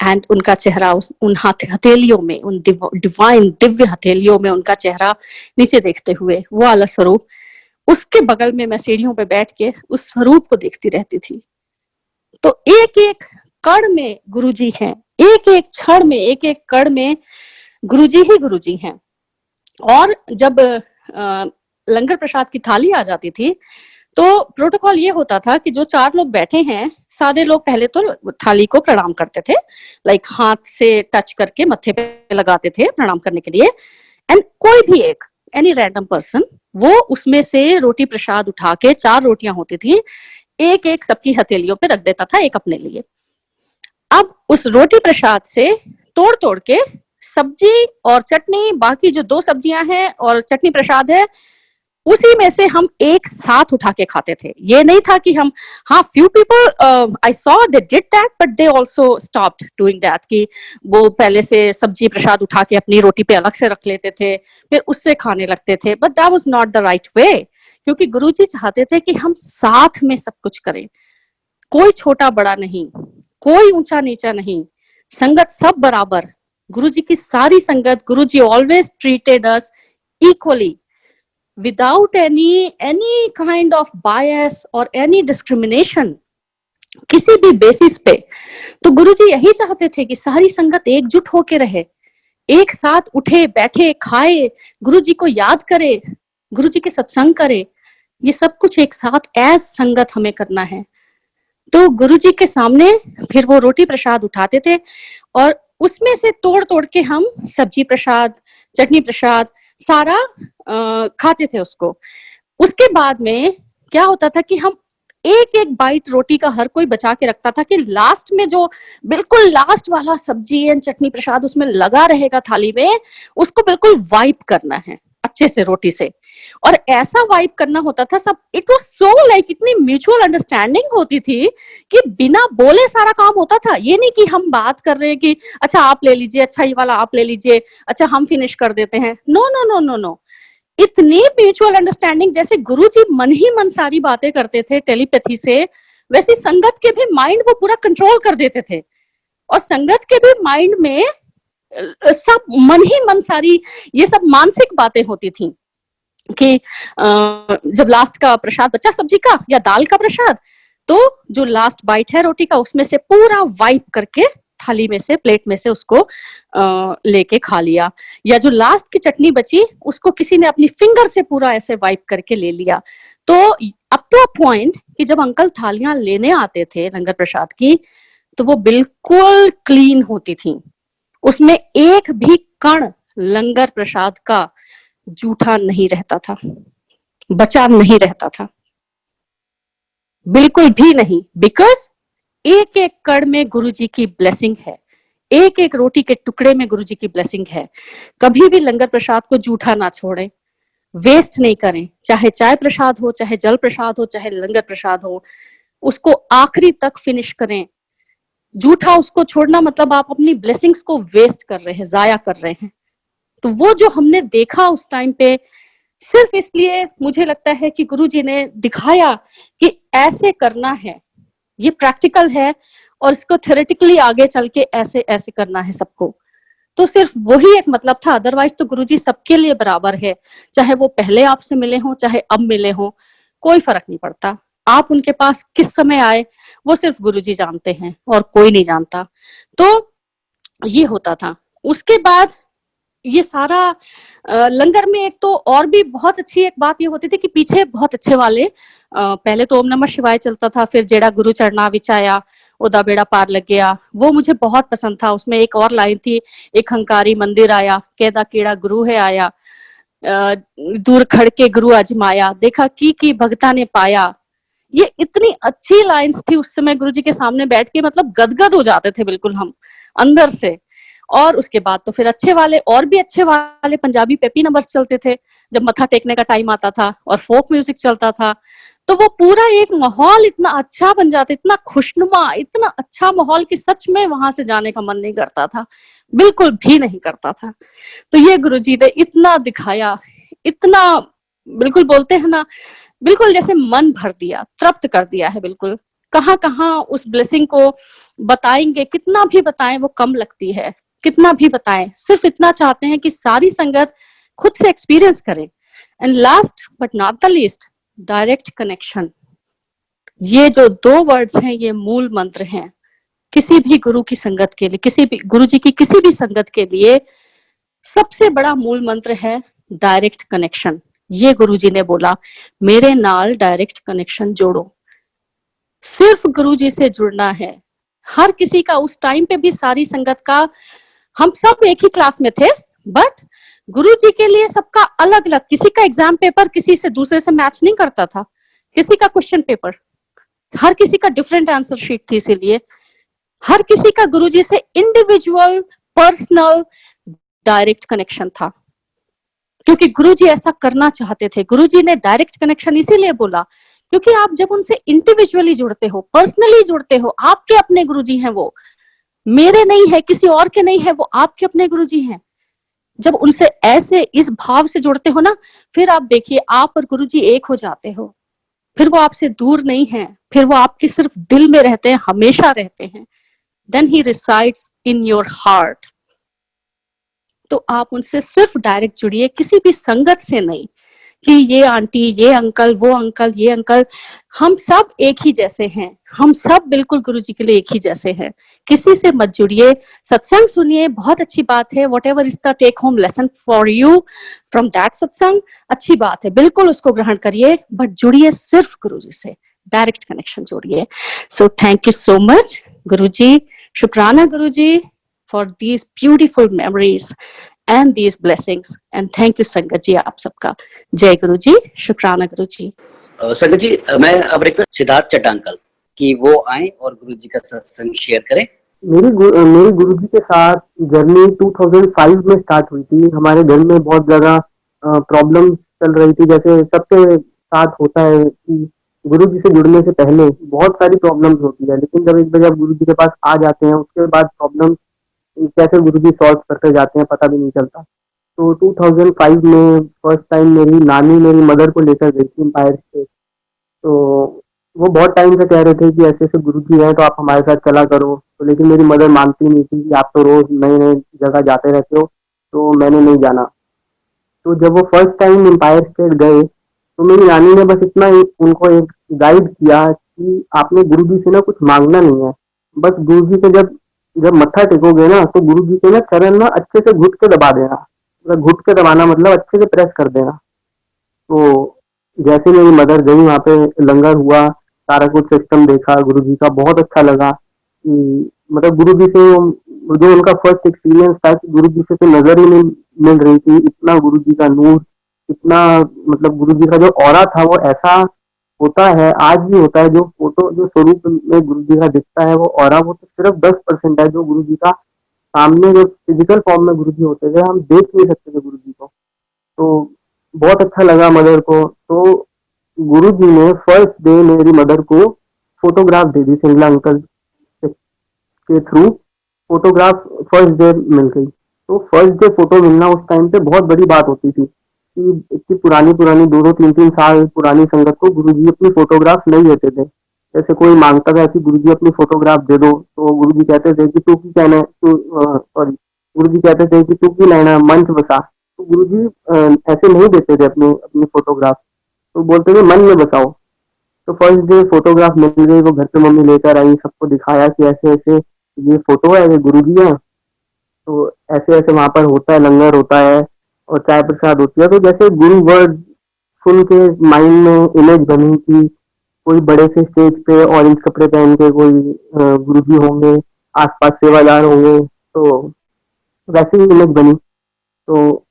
एंड उनका चेहरा उन हथेलियों में, उन डिवाइन दिव्य हथेलियों में उनका चेहरा नीचे देखते हुए, वो वाला स्वरूप, उसके बगल में मैं सीढ़ियों पे बैठ के उस स्वरूप को देखती रहती थी। तो एक एक कण में गुरुजी हैं, एक एक क्षण में, एक एक कण में गुरुजी ही गुरुजी हैं। और जब लंगर प्रसाद की थाली आ जाती थी तो प्रोटोकॉल ये होता था कि जो 4 लोग बैठे हैं, सारे लोग पहले तो थाली को प्रणाम करते थे, लाइक हाथ से टच करके मत्थे पे लगाते थे प्रणाम करने के लिए। एंड कोई भी एक, एनी रैंडम पर्सन, वो उसमें से रोटी प्रसाद उठा के, 4 रोटियां होती थी, एक एक सबकी हथेलियों पे रख देता था, एक अपने लिए। अब उस रोटी प्रसाद से तोड़ तोड़ के सब्जी और चटनी, बाकी जो 2 सब्जियां हैं और चटनी प्रसाद है, उसी में से हम एक साथ उठा के खाते थे। ये नहीं था कि हम, हाँ, few people I saw they did that but they also stopped doing that, कि वो पहले से सब्जी प्रसाद उठा के अपनी रोटी पे अलग से रख लेते थे, फिर उससे खाने लगते थे, but that was not the right way, क्योंकि गुरुजी चाहते थे कि हम साथ में सब कुछ करें, कोई छोटा बड़ा नहीं, कोई ऊंचा नीचा नहीं, संगत सब बराबर। गुरुजी की सारी संगत, गुरुजी always treated us equally without any kind of bias or any discrimination, किसी भी बेसिस पे। तो गुरुजी यही चाहते थे कि सारी संगत एकजुट होके रहे, एक साथ उठे बैठे खाए, गुरु जी को याद करे, गुरु जी के सत्संग करे, ये सब कुछ एक साथ एज संगत हमें करना है। तो गुरु जी के सामने फिर वो रोटी प्रसाद उठाते थे और उसमें से तोड़ तोड़ के हम सब्जी प्रसाद, चटनी प्रसाद सारा खाते थे उसको। उसके बाद में क्या होता था कि हम एक एक बाइट रोटी का हर कोई बचा के रखता था कि लास्ट में जो बिल्कुल लास्ट वाला सब्जी एंड चटनी प्रसाद उसमें लगा रहेगा थाली में, उसको बिल्कुल वाइप करना है अच्छे से रोटी से। और ऐसा वाइप करना होता था सब, इट वाज सो लाइक इतनी म्यूचुअल अंडरस्टैंडिंग होती थी कि बिना बोले सारा काम होता था। ये नहीं कि हम बात कर रहे हैं कि अच्छा आप ले लीजिए, अच्छा ये वाला आप ले लीजिए, अच्छा हम फिनिश कर देते हैं। No no no no no, इतनी म्यूचुअल अंडरस्टैंडिंग, जैसे गुरुजी मन ही मन सारी बातें करते थे टेलीपैथी से, वैसे संगत के भी माइंड वो पूरा कंट्रोल कर देते थे। और संगत के भी माइंड में सब मन ही मन सारी ये सब मानसिक बातें होती थी कि जब लास्ट का प्रसाद बचा सब्जी का या दाल का प्रसाद, तो जो लास्ट बाइट है रोटी का उसमें से पूरा वाइप करके थाली में से, प्लेट में से उसको लेके खा लिया। या जो लास्ट की चटनी बची उसको किसी ने अपनी फिंगर से पूरा ऐसे वाइप करके ले लिया। तो अप टू अ पॉइंट कि जब अंकल थालियां लेने आते थे लंगर प्रसाद की, तो वो बिल्कुल क्लीन होती थी, उसमें एक भी कण लंगर प्रसाद का जूठा नहीं रहता था, बचा नहीं रहता था, बिल्कुल भी नहीं। बिकॉज एक एक कण में गुरुजी की ब्लेसिंग है, एक एक रोटी के टुकड़े में गुरुजी की ब्लेसिंग है। कभी भी लंगर प्रसाद को जूठा ना छोड़ें, वेस्ट नहीं करें, चाहे चाय प्रसाद हो, चाहे जल प्रसाद हो, चाहे लंगर प्रसाद हो, उसको आखिरी तक फिनिश करें। जूठा उसको छोड़ना मतलब आप अपनी ब्लेसिंग्स को वेस्ट कर रहे हैं, जाया कर रहे हैं। तो वो जो हमने देखा उस टाइम पे, सिर्फ इसलिए मुझे लगता है कि गुरुजी ने दिखाया कि ऐसे करना है, ये प्रैक्टिकल है और इसको थ्योरेटिकली आगे चल के ऐसे ऐसे करना है सबको। तो सिर्फ वही एक मतलब था, अदरवाइज तो गुरुजी सबके लिए बराबर है, चाहे वो पहले आपसे मिले हों चाहे अब मिले हों, कोई फर्क नहीं पड़ता। आप उनके पास किस समय आए वो सिर्फ गुरुजी जानते हैं और कोई नहीं जानता। तो ये होता था। उसके बाद ये सारा लंगर में एक तो और भी बहुत अच्छी एक बात ये होती थी कि पीछे बहुत अच्छे वाले, पहले तो ओम नमः शिवाय चलता था, फिर जेड़ा गुरु चरना विच आया ओदा बेड़ा पार लग गया, वो मुझे बहुत पसंद था। उसमें एक और लाइन थी, एक हंकारी मंदिर आया कहदा केड़ा गुरु है आया, दूर खड़ के गुरु अजमाया, देखा की भगता ने पाया। ये इतनी अच्छी लाइंस थी उस समय, गुरुजी के सामने बैठ के मतलब गदगद हो जाते थे बिल्कुल हम अंदर से। और उसके बाद तो फिर अच्छे वाले और भी अच्छे वाले पंजाबी पेपी नंबर्स चलते थे जब मत्था टेकने का टाइम आता था, और फोक म्यूजिक चलता था। तो वो पूरा एक माहौल इतना अच्छा बन जाता, इतना खुशनुमा, इतना अच्छा माहौल कि सच में वहां से जाने का मन नहीं करता था, बिल्कुल भी नहीं करता था। तो ये गुरुजी ने इतना दिखाया, इतना बिल्कुल बोलते हैं ना, बिल्कुल जैसे मन भर दिया, तृप्त कर दिया है बिल्कुल। कहाँ कहाँ उस ब्लेसिंग को बताएंगे, कितना भी बताएं वो कम लगती है, कितना भी बताएं, सिर्फ इतना चाहते हैं कि सारी संगत खुद से एक्सपीरियंस करें। And last but not the least, direct connection. ये जो 2 वर्ड्स हैं ये मूल मंत्र हैं किसी भी गुरु की संगत के लिए, किसी भी गुरु जी की किसी भी संगत के लिए सबसे बड़ा मूल मंत्र है डायरेक्ट कनेक्शन। ये गुरु जी ने बोला, मेरे नाल डायरेक्ट कनेक्शन जोड़ो। सिर्फ गुरु जी से जुड़ना है। हर किसी का उस टाइम पे भी सारी संगत का, हम सब एक ही क्लास में थे, बट गुरु जी के लिए सबका अलग अलग, किसी का एग्जाम पेपर किसी से दूसरे से मैच नहीं करता था, किसी का क्वेश्चन पेपर, हर किसी का डिफरेंट आंसर शीट थी, इसीलिए हर किसी का गुरुजी से इंडिविजुअल पर्सनल डायरेक्ट कनेक्शन था, क्योंकि गुरुजी ऐसा करना चाहते थे। गुरुजी ने डायरेक्ट कनेक्शन इसीलिए बोला क्योंकि आप जब उनसे इंडिविजुअली जुड़ते हो, पर्सनली जुड़ते हो, आपके अपने गुरुजी हैं वो, मेरे नहीं है, किसी और के नहीं है, वो आपके अपने गुरुजी हैं। जब उनसे ऐसे इस भाव से जुड़ते हो ना, फिर आप देखिए आप और गुरुजी एक हो जाते हो, फिर वो आपसे दूर नहीं है, फिर वो आपके सिर्फ दिल में रहते हैं, हमेशा रहते हैं। Then he resides in your heart। तो आप उनसे सिर्फ डायरेक्ट जुड़िए, किसी भी संगत से नहीं कि ये आंटी, ये अंकल, वो अंकल, ये अंकल। हम सब एक ही जैसे हैं, हम सब बिल्कुल गुरुजी के लिए एक ही जैसे हैं। किसी से मत जुड़िए, सत्संग सुनिए, बहुत अच्छी बात है, whatever is the take home lesson for you from that satsang, अच्छी बात है, बिल्कुल उसको ग्रहण करिए, बट जुड़िए सिर्फ गुरु जी से, डायरेक्ट कनेक्शन जोड़िए। So thank you so much Guru ji, shukrana Guru ji for these beautiful memories and these blessings, and thank you sangat ji आप सबका। जय गुरु जी, शुक्राना गुरु जी। संगत जी, मैं अब रिक्वेस्ट सिद्धार्थ चड्ढा अंकल कि वो आए और गुरु जी का सत्संग शेयर करें। मेरी गुरुजी के साथ जर्नी 2005 में स्टार्ट हुई थी। हमारे घर में बहुत ज्यादा प्रॉब्लम चल रही थी, जैसे सबके साथ होता है कि गुरुजी से जुड़ने से पहले बहुत सारी प्रॉब्लम्स होती है, लेकिन जब एक बार आप गुरुजी के पास आ जाते हैं उसके बाद प्रॉब्लम कैसे गुरुजी सॉल्व करते जाते हैं पता भी नहीं चलता। तो 2005 में फर्स्ट टाइम मेरी नानी मेरी मदर को लेकर गई थी एम्पायर स्टेट। तो वो बहुत टाइम से कह रहे थे कि ऐसे ऐसे गुरुजी हैं तो आप हमारे साथ चला करो, तो लेकिन मेरी मदर मानती नहीं थी कि आप तो रोज नए नए जगह जाते रहते हो, तो मैंने नहीं जाना। तो जब वो फर्स्ट टाइम एम्पायर स्टेट गए तो मेरी नानी ने बस इतना उनको एक गाइड किया कि आपने गुरुजी से ना कुछ मांगना नहीं है, बस गुरुजी से जब जब मत्था टेकोगे ना तो गुरुजी के ना चरण ना अच्छे से घुट के दबा देना, मतलब घुट के दबाना मतलब अच्छे से प्रेस कर देना। तो जैसे मेरी मदर गई वहाँ पे, लंगर हुआ, सारा कुछ सिस्टम देखा गुरुजी का, बहुत अच्छा लगा कि मतलब गुरुजी से जो उनका फर्स्ट एक्सपीरियंस था कि गुरुजी से तो नजर ही नहीं मिल रही थी, इतना गुरुजी का नूर, इतना मतलब गुरुजी का जो ऑरा था वो ऐसा होता है, आज भी होता है। जो फोटो जो स्वरूप में गुरुजी का दिखता है वो ऑरा, वो तो सिर्फ 10% है जो गुरुजी का सामने जो फिजिकल फॉर्म में गुरुजी होते थे, हम देख नहीं सकते थे गुरुजी को। तो बहुत अच्छा लगा मदर को। तो गुरुजी ने फर्स्ट डे मेरी मदर को फोटोग्राफ दे दी, सिंगला अंकल के through photograph first day meal गई। तो फर्स्ट डे फोटो मिलना उस टाइम पे बहुत बड़ी बात होती थी कि इतनी पुरानी पुरानी 2-2 3-3 साल पुरानी संगत को गुरुजी अपनी फोटोग्राफ नहीं देते थे। जैसे कोई मांगता था कि गुरुजी अपनी फोटोग्राफ दे दो, तो गुरुजी कहते थे कि तू की कहना तू सॉरी गुरुजी कहते थे कि तू की लेना मंच बसा। तो गुरुजी ऐसे नहीं देते थे अपनी अपनी फोटोग्राफ, तो बोलते थे मन में बसाओ। तो फर्स्ट डे फोटोग्राफ मिल गई, वो घर पे मम्मी लेकर आई, सबको दिखाया कि ऐसे ऐसे ये फोटो है, ये गुरुजी है। तो ऐसे ऐसे वहां पर होता है, लंगर होता है और चाय प्रसाद होती है। तो जैसे गुरु वर्ड सुन के माइंड में इमेज बनी कि कोई बड़े से स्टेज पे ऑरेंज कपड़े पहन के कोई गुरुजी होंगे, आसपास सेवादार होंगे, तो वैसे ही इमेज बनी। तो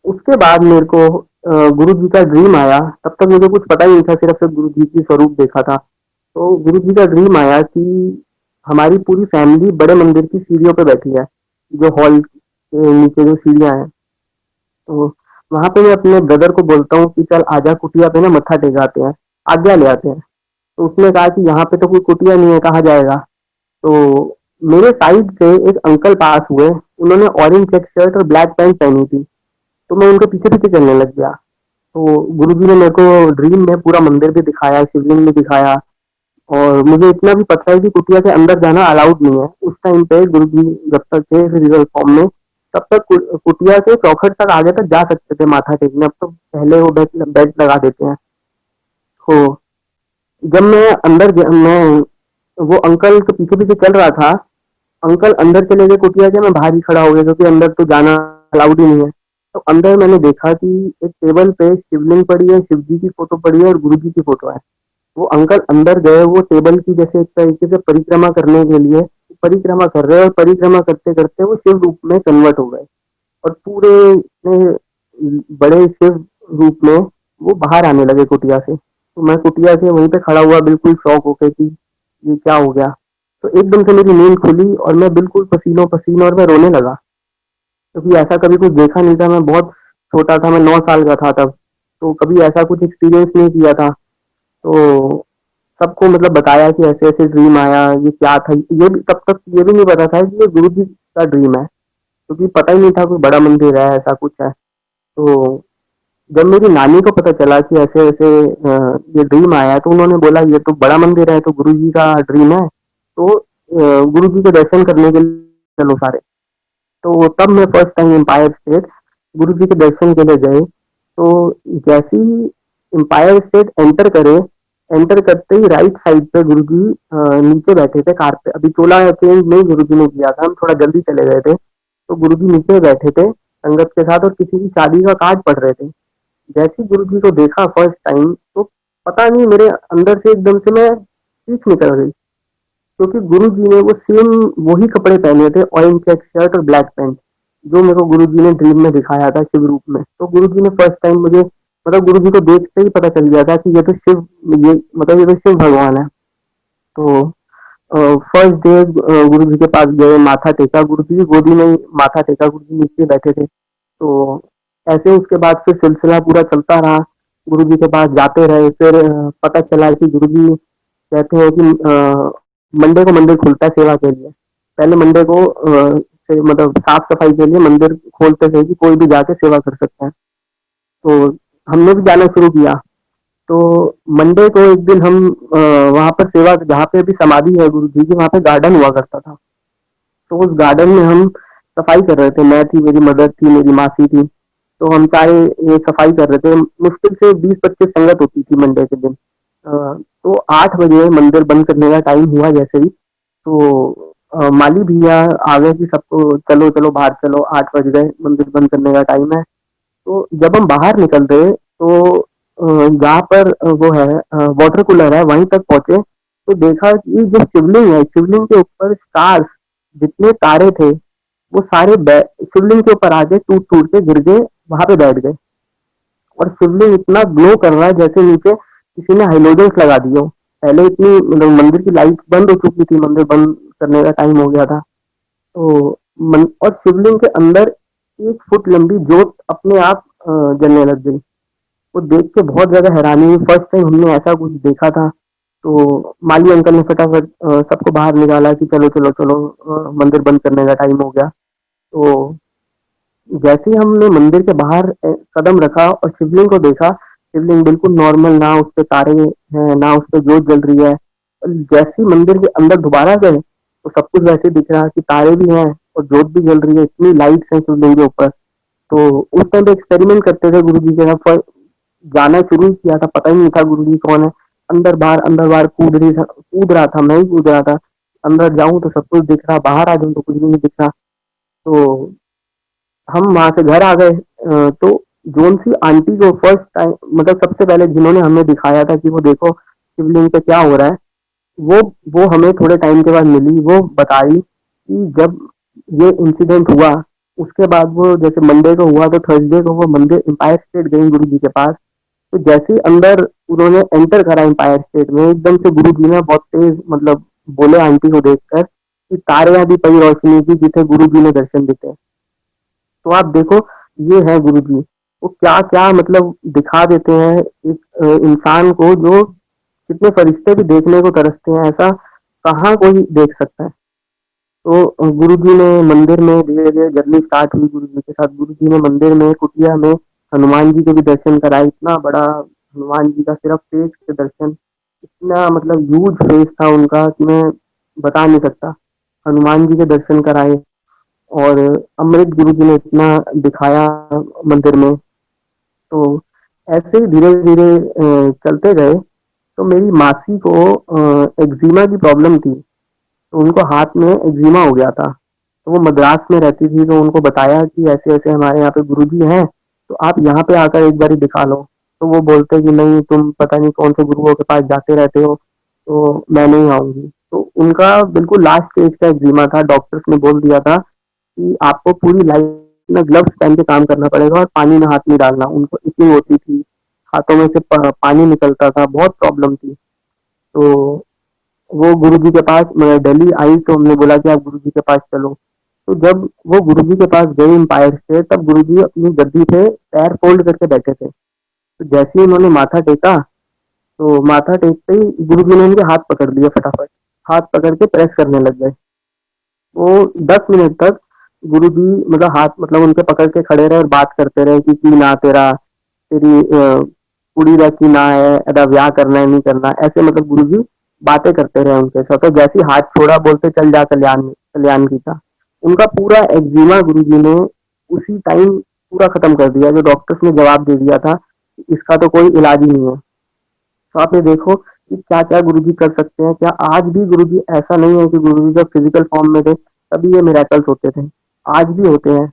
उसके बाद मेरे को गुरु जी का ड्रीम आया। तब तक मुझे कुछ पता ही नहीं था, सिर्फ गुरु जी की स्वरूप देखा था। तो गुरु जी का ड्रीम आया कि हमारी पूरी फैमिली बड़े मंदिर की सीढ़ियों पे बैठी है, जो हॉल के नीचे जो सीढ़ियां हैं। तो वहां पे मैं अपने ब्रदर को बोलता हूँ कि चल आजा कुटिया पे ना मत्था टेकाते हैं, आज्ञा ले आते हैं। तो उसने कहा कि यहाँ पे तो कोई कुटिया नहीं है, कहाँ जाएगा। तो मेरे साइड से एक अंकल पास हुए, उन्होंने ऑरेंज चेक शर्ट और ब्लैक पैंट पहनी थी। तो मैं उनके पीछे पीछे चलने लग गया। तो गुरुजी ने मेरे को ड्रीम में पूरा मंदिर भी दिखाया, शिवलिंग भी दिखाया, और मुझे इतना भी पता है कि कुटिया के अंदर जाना अलाउड नहीं है। उस टाइम पे गुरुजी जब तक थे फिजिकल फॉर्म में, तब तक कुटिया से चौखट तक आगे तक जा सकते थे माथा टेकने। अब तो पहले वो बेड लगा देते हैं। तो जब मैं मैं वो अंकल के पीछे पीछे चल रहा था, अंकल अंदर चले गए कुटिया के, मैं बाहर ही खड़ा हो गया क्योंकि अंदर तो जाना अलाउड ही नहीं है। तो अंदर मैंने देखा कि एक टेबल पे शिवलिंग पड़ी है, शिव जी की फोटो पड़ी है और गुरु जी की फोटो है। वो अंकल अंदर गए, वो टेबल की जैसे एक तरीके से परिक्रमा करने के लिए परिक्रमा कर रहे हैं, और परिक्रमा करते करते वो शिव रूप में कन्वर्ट हो गए और पूरे बड़े शिव रूप में वो बाहर आने लगे कुटिया से। तो मैं कुटिया से वहीं पे खड़ा हुआ, बिल्कुल शॉक होके कि ये क्या हो गया। तो एकदम से मेरी नींद खुली और मैं बिल्कुल पसीनों पसीन और मैं रोने लगा, क्योंकि ऐसा कभी कुछ देखा नहीं था। मैं बहुत छोटा था, मैं 9 साल का था तब, तो कभी ऐसा कुछ एक्सपीरियंस नहीं किया था। तो सबको मतलब बताया कि ऐसे ऐसे ड्रीम आया, ये क्या था। ये भी तब तक ये भी नहीं पता था कि ये गुरु जी का ड्रीम है, क्योंकि पता ही नहीं था कोई बड़ा मंदिर है, ऐसा कुछ है। तो जब मेरी नानी को पता चला कि ऐसे ऐसे ये ड्रीम आया है, तो उन्होंने बोला ये तो बड़ा मंदिर है, तो गुरु जी का ड्रीम है, तो गुरु जी के दर्शन करने के लिए चलो सारे। तो तब मैं फर्स्ट टाइम एम्पायर स्टेट गुरु जी के दर्शन के लिए गए। तो जैसे ही एम्पायर स्टेट एंटर करे एंटर करते ही राइट साइड पे गुरुजी नीचे बैठे थे कार पे। अभी चोला चेंज नहीं गुरुजी ने किया था, हम थोड़ा जल्दी चले गए थे, तो गुरुजी नीचे बैठे थे संगत के साथ और किसी की शादी का कार्ड पढ़ रहे थे। जैसे ही गुरुजी को देखा फर्स्ट टाइम, तो पता नहीं मेरे अंदर से एकदम से मैं चीख निकल गई, क्योंकि गुरुजी ने वो सेम वही कपड़े पहने थे, ऑरेंज चेक शर्ट और ब्लैक पैंट, जो मेरे को गुरुजी ने ड्रीम में दिखाया था शिव रूप में। तो गुरुजी ने फर्स्ट टाइम मुझे, मतलब गुरुजी को देखते ही पता चल गया था कि ये तो शिव, ये मतलब ये तो शिव भगवान है। तो फर्स्ट डे गुरुजी के पास गए, माथा टेका, गुरुजी की गोदी में ही माथा टेका, गुरुजी नीचे बैठे थे। तो ऐसे उसके बाद फिर सिलसिला पूरा चलता रहा, गुरुजी के पास जाते रहे। फिर पता चला कि गुरुजी कहते हैं कि मंडे को मंदिर खुलता है सेवा के लिए। पहले मंडे को से मतलब साफ सफाई के लिए मंदिर खोलते थे कि कोई भी जाके सेवा कर सकता है। तो हमने भी जाना शुरू किया। तो मंडे को एक दिन हम वहाँ पर सेवा, जहाँ पे अभी समाधि है गुरु जी की, वहाँ पे गार्डन हुआ करता था। तो उस गार्डन में हम सफाई कर रहे थे, मैं थी, मेरी मदर थी, मेरी मासी थी। तो हम सारे ये सफाई कर रहे थे। मुश्किल से 20-25 संगत होती थी मंडे के दिन। तो 8 बजे मंदिर बंद करने का टाइम हुआ जैसे ही, तो माली भैया आ गए कि सबको चलो चलो बाहर चलो, 8 बज गए, मंदिर बंद करने का टाइम है। तो जब हम बाहर निकल रहे, तो जहाँ पर वो है वाटर कूलर है, वहीं तक पहुंचे, तो देखा कि जो शिवलिंग है, शिवलिंग के ऊपर स्टार्स, जितने तारे थे वो सारे शिवलिंग के ऊपर आके टूट टूट के गिर गए, वहां पे बैठ गए। और शिवलिंग इतना ग्लो कर रहा है जैसे नीचे किसी ने हाइलोजेंस लगा दिए हो। पहले इतनी मतलब मंदिर की लाइट बंद हो चुकी थी, मंदिर बंद करने का टाइम हो गया था। तो और शिवलिंग के अंदर 1 फुट लंबी ज्योत अपने आप जलने लग गई। वो देख के बहुत ज्यादा हैरानी हुई, फर्स्ट टाइम हमने ऐसा कुछ देखा था। तो माली अंकल ने फटाफट सबको बाहर निकाला कि चलो चलो चलो, मंदिर बंद करने का टाइम हो गया। तो जैसे ही हमने मंदिर के बाहर कदम रखा और शिवलिंग को देखा, शिवलिंग बिल्कुल नॉर्मल, ना उस पे तारे हैं, ना उस पे ज्योत जल रही है। और जैसे ही मंदिर के अंदर दोबारा गए, तो सब कुछ वैसे दिख रहा कि तारे भी हैं और ज्योत भी जल रही है, इतनी लाइट्स हैं शिवलिंग के ऊपर। तो उस टाइम पे एक्सपेरिमेंट करते थे गुरु जी के साथ, जाना शुरू किया था, पता ही नहीं था गुरुजी कौन है। अंदर बाहर कूद रहा था, मैं ही कूद रहा था। अंदर जाऊं तो सब कुछ दिख रहा, बाहर आ जाऊं तो कुछ भी नहीं दिख रहा। तो हम वहां से घर आ गए। तो जोन सी आंटी को फर्स्ट टाइम, मतलब सबसे पहले जिन्होंने हमें दिखाया था कि वो देखो शिवलिंग पे क्या हो रहा है, वो हमें थोड़े टाइम के बाद मिली। वो बताई कि जब ये इंसिडेंट हुआ, उसके बाद वो जैसे मंडे को हुआ, तो थर्सडे को वो मंदिर एम्पायर स्टेट गई गुरु जी के पास। तो जैसे ही अंदर उन्होंने एंटर करा एम्पायर स्टेट में, एकदम से गुरु जी ने बहुत तेज मतलब बोले आंटी को देखकर कि तारे भी पई रोशनी की जिसे गुरु जी ने दर्शन देते। तो आप देखो, ये है गुरु जी, वो क्या क्या मतलब दिखा देते हैं एक इंसान को, जो कितने फरिश्ते भी देखने को तरसते हैं, ऐसा कहाँ कोई देख सकता है। तो गुरु जी ने मंदिर में धीरे धीरे जर्नी स्टार्ट हुई गुरु जी के साथ। गुरु जी ने मंदिर में कुटिया में हनुमान जी के भी दर्शन कराए। इतना बड़ा हनुमान जी का सिर्फ फेस के दर्शन, इतना मतलब ह्यूज फेस था उनका कि मैं बता नहीं सकता। हनुमान जी के दर्शन कराए और अमृत गुरु जी ने इतना दिखाया मंदिर में। तो ऐसे ही धीरे धीरे चलते गए। तो मेरी मासी को एक्जिमा की प्रॉब्लम थी, तो उनको हाथ में एक्जिमा हो गया था। तो वो मद्रास में रहती थी, तो उनको बताया कि ऐसे ऐसे हमारे यहाँ पे गुरुजी हैं, तो आप यहाँ पे आकर एक बार दिखा लो। तो वो बोलते कि नहीं, तुम पता नहीं कौन से गुरुओं के पास जाते रहते हो, तो मैं नहीं आऊंगी। तो उनका बिल्कुल लास्ट स्टेज का एक्जिमा था। डॉक्टर्स ने बोल दिया था कि आपको पूरी लाइफ में ग्लव्स पहन के काम करना पड़ेगा और पानी में हाथ नहीं डालना। उनको इतनी होती थी, हाथों में से पानी निकलता था, बहुत प्रॉब्लम थी। तो वो गुरुजी के पास, मैं दिल्ली आई तो हमने बोला कि आप गुरुजी के पास चलो। तो जब वो गुरुजी के पास गए एम्पायर से, तब गुरुजी अपनी गद्दी पे पैर फोल्ड करके बैठे थे। तो जैसे ही उन्होंने माथा टेका, तो माथा टेकते ही गुरुजी ने उनके हाथ पकड़ लिया, फटाफट हाथ पकड़ के प्रेस करने लग गए। वो 10 मिनट तक गुरुजी मतलब हाथ मतलब उनके पकड़ के खड़े रहे और बात करते रहे कि की ना तेरा, तेरी कुड़ी का की ना है, अदा ब्याह करना है नहीं करना, ऐसे मतलब गुरुजी बातें करते रहे उनके साथ। तो जैसे ही हाथ छोड़ा, बोलते चल जा कल्याण की था। उनका पूरा एक्जिमा गुरुजी ने उसी टाइम पूरा खत्म कर दिया। जो डॉक्टर्स ने जवाब दे दिया था इसका तो कोई इलाज ही नहीं है। तो आप ये देखो कि क्या क्या गुरुजी कर सकते हैं, क्या आज भी गुरुजी ऐसा नहीं है कि गुरुजी जब फिजिकल फॉर्म में थे तभी ये मिरेकल्स होते थे, आज भी होते हैं।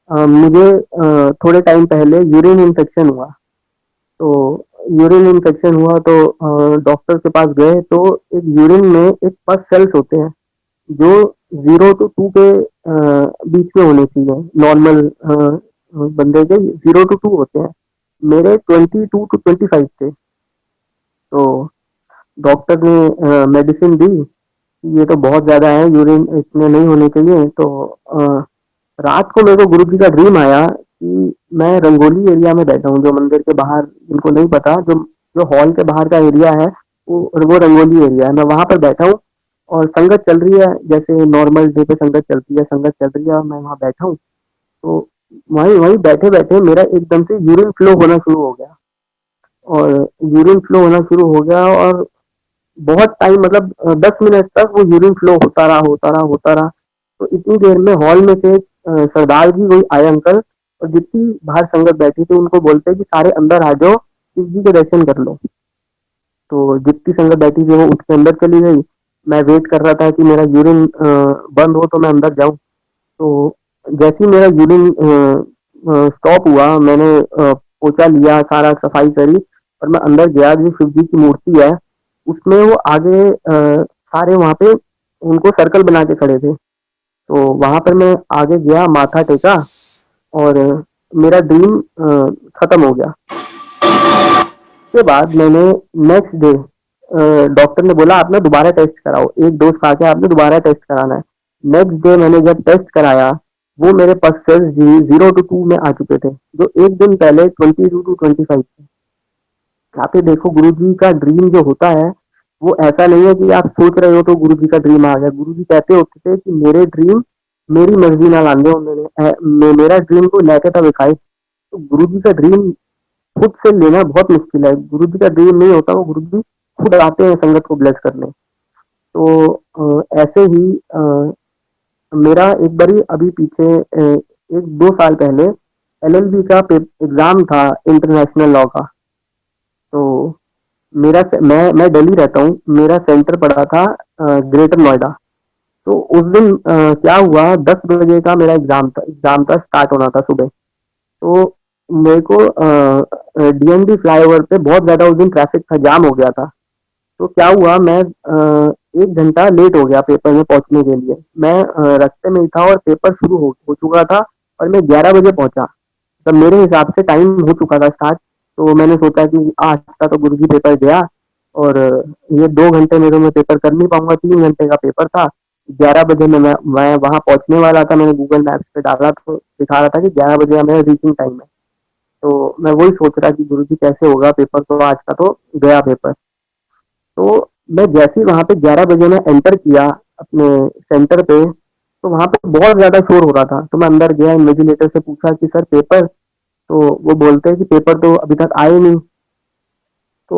मुझे थोड़े टाइम पहले यूरिन इन्फेक्शन हुआ, तो यूरिन इन्फेक्शन हुआ तो डॉक्टर के पास गए तो एक यूरिन में एक पस सेल्स होते हैं जो 0 to 2 के बीच में होने चाहिए, नॉर्मल बंदे के 0 to 2 होते हैं, मेरे 22 to 25 थे। तो डॉक्टर ने मेडिसिन दी, ये तो बहुत ज्यादा है, यूरिन इतने नहीं होने चाहिए। तो रात को मेरे को गुरुजी का ड्रीम आया कि मैं रंगोली एरिया में बैठा हूँ, जो मंदिर के बाहर, जिनको नहीं पता, जो जो हॉल के बाहर का एरिया है वो रंगोली एरिया है, मैं वहां पर बैठा हूँ और संगत चल रही है, जैसे नॉर्मल डे पे संगत चलती है, संगत चल रही है और मैं वहां बैठा हूँ। तो वहीं वहीं बैठे बैठे मेरा एकदम से यूरिन फ्लो होना शुरू हो गया, और यूरिन फ्लो होना शुरू हो गया और बहुत टाइम, मतलब 10 मिनट तक वो यूरिन फ्लो होता रहा होता रहा होता रहा। तो इतनी देर में हॉल में से सरदार जी वही आए अंकल, और जितनी बाहर संगत बैठी थी उनको बोलते कि सारे अंदर आ जाओ, शिव जी के दर्शन कर लो। तो जितनी संगत बैठी थी वो उठ के अंदर चली गई, मैं वेट कर रहा था कि मेरा यूरिन बंद हो तो मैं अंदर जाऊं। तो जैसे ही मेरा यूरिन स्टॉप हुआ, मैंने पोछा लिया, सारा सफाई करी और मैं अंदर गया। जो शिव जी की मूर्ति है उसमें वो आगे सारे वहां पे उनको सर्कल बना के खड़े थे, तो वहां पर मैं आगे गया, माथा टेका और मेरा ड्रीम खत्म हो गया। उसके बाद मैंने नेक्स्ट डे डॉक्टर ने बोला आप ना दोबारा टेस्ट कराओ, एक डोज खा के आपने दोबारा टेस्ट कराना है। नेक्स्ट डे मैंने जब टेस्ट कराया, वो मेरे पास सेल्स जी 0 to 2 में आ चुके थे, जो एक दिन पहले 22 to 25 थे। यहाँ पे देखो गुरुजी का ड्रीम जो होता है वो ऐसा नहीं है कि आप सोच रहे हो तो गुरुजी का ड्रीम आ गया। गुरुजी कहते होते थे कि मेरे ड्रीम मेरी मर्जी ना लांदे उन्होंने, मेरा ड्रीम को लेके तब दिखाए। तो गुरुजी का ड्रीम खुद से लेना बहुत मुश्किल है, गुरुजी का ड्रीम नहीं होता, वो गुरुजी खुद आते हैं संगत को ब्लेस करने। तो ऐसे ही मेरा एक बारी अभी पीछे 1-2 साल पहले एलएलबी का एग्जाम था, इंटरनेशनल लॉ का। तो मैं दिल्ली रहता हूँ, मेरा सेंटर पड़ा था ग्रेटर नोएडा। तो उस दिन क्या हुआ, 10 बजे का मेरा एग्जाम था, स्टार्ट होना था सुबह। तो मेरे को डीएनडी फ्लाईओवर पे बहुत ज्यादा उस दिन ट्रैफिक था, जाम हो गया था। तो क्या हुआ, मैं 1 घंटा लेट हो गया पेपर में पहुंचने के लिए। मैं रास्ते में ही था और पेपर शुरू हो चुका था और मैं 11 बजे पहुंचा, तब मेरे हिसाब से टाइम हो चुका था स्टार्ट। तो मैंने सोचा कि आज का तो गुरुजी पेपर गया और ये 2 घंटे मेरे में पेपर कर नहीं पाऊंगा, 3 घंटे का पेपर था। 11 बजे में मैं वहां पहुंचने वाला था, मैंने गूगल मैप्स पे डाला तो दिखा रहा था कि 11 बजे मेरा रीचिंग टाइम है। तो मैं वही सोच रहा कि गुरुजी कैसे होगा पेपर, तो आज का तो गया पेपर। तो मैं जैसे ही वहां पे 11 बजे में एंटर किया अपने सेंटर पे, तो वहां पे बहुत ज्यादा शोर हो रहा था। तो मैं अंदर गया, इन्विजिलेटर से पूछा कि सर पेपर, तो वो बोलते हैं कि पेपर तो अभी तक आए नहीं। तो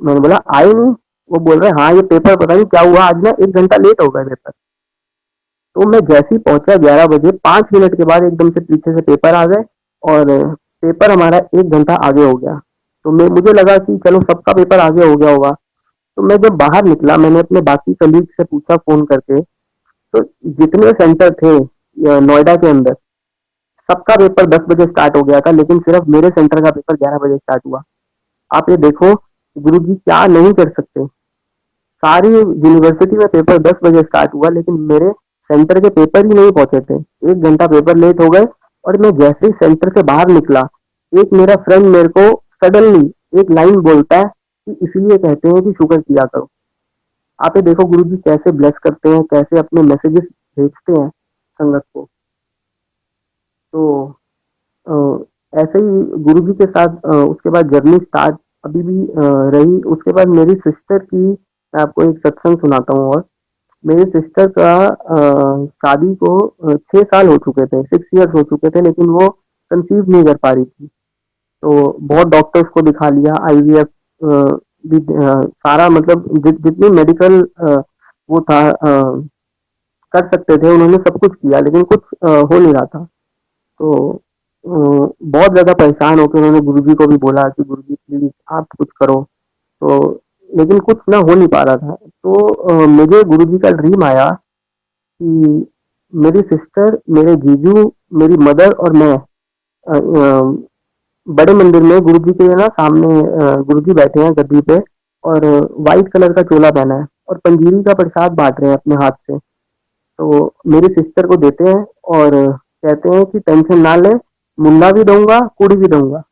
मैंने बोला आए नहीं, वो बोल रहे हाँ ये पेपर पता नहीं क्या हुआ, आज ना 1 घंटा लेट हो गया पेपर। तो मैं जैसे ही पहुंचा 11 बजे, 5 मिनट के बाद एकदम से पीछे से पेपर आ गए और पेपर हमारा 1 घंटा आगे हो गया। तो मुझे लगा कि चलो सबका पेपर आगे हो गया होगा। तो मैं जब बाहर निकला, मैंने अपने बाकी कलीग से पूछा फोन करके, तो जितने सेंटर थे नोएडा के अंदर, सबका पेपर 10 बजे स्टार्ट हो गया था, लेकिन सिर्फ मेरे सेंटर का पेपर 11 बजे स्टार्ट हुआ। आप ये देखो गुरुजी क्या नहीं कर सकते। सारी यूनिवर्सिटी में पेपर 10 बजे स्टार्ट हुआ, लेकिन मेरे सेंटर के पेपर ही नहीं पहुंचे थे, 1 घंटा पेपर लेट हो गए। और मैं जैसे ही सेंटर से बाहर निकला, एक मेरा फ्रेंड मेरे को सडनली एक लाइन बोलता है कि इसलिए कहते हैं कि शुक्र किया करो। आप ये देखो गुरुजी कैसे ब्लेस करते हैं, कैसे अपने मैसेजेस भेजते हैं संगत को। तो ऐसे ही गुरुजी के साथ उसके बाद जर्नी स्टार्ट अभी भी रही। उसके बाद मेरी सिस्टर की, मैं आपको एक सत्संग सुनाता हूँ। और मेरी सिस्टर का शादी को 6 साल हो चुके थे, 6 इयर्स हो चुके थे, लेकिन वो कंसीव नहीं कर पा रही थी। तो बहुत डॉक्टर्स को दिखा लिया, आईवीएफ भी, सारा मतलब जितनी मेडिकल वो था कर सकते थे उन्होंने सब कुछ किया, लेकिन कुछ हो नहीं रहा था। तो बहुत ज्यादा परेशान होकर उन्होंने गुरुजी को भी बोला कि गुरुजी प्लीज आप कुछ करो। तो लेकिन कुछ ना हो नहीं पा रहा था। तो मुझे गुरुजी का ड्रीम आया कि मेरी सिस्टर, मेरे जीजू, मेरी मदर और मैं बड़े मंदिर में गुरुजी के ना सामने गुरुजी बैठे हैं गद्दी पे, और व्हाइट कलर का चोला पहना है और पंजीरी का प्रसाद बांट रहे हैं अपने हाथ से। तो मेरी सिस्टर को देते हैं और कहते हैं कि टेंशन ना ले, मुंडा भी दूंगा, कुड़ी भी दूंगा,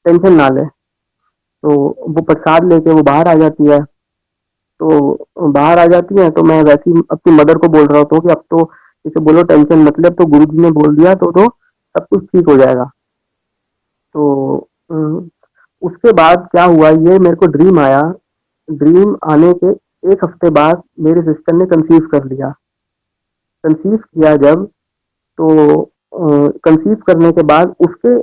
टेंशन ना ले। तो वो प्रसाद लेके वो बाहर आ जाती है। तो बाहर आ जाती है तो मैं वैसे ही अपनी मदर को बोल रहा होता हूँ कि अब तो इसे बोलो टेंशन मतलब, तो गुरुजी ने बोल दिया तो सब कुछ ठीक हो जाएगा। तो उसके बाद क्या हुआ, ये मेरे को ड्रीम आया। ड्रीम आने के एक हफ्ते बाद मेरे सिस्टर ने कंसीव कर लिया। कंसीव किया जब, तो कंसीव करने के बाद उसके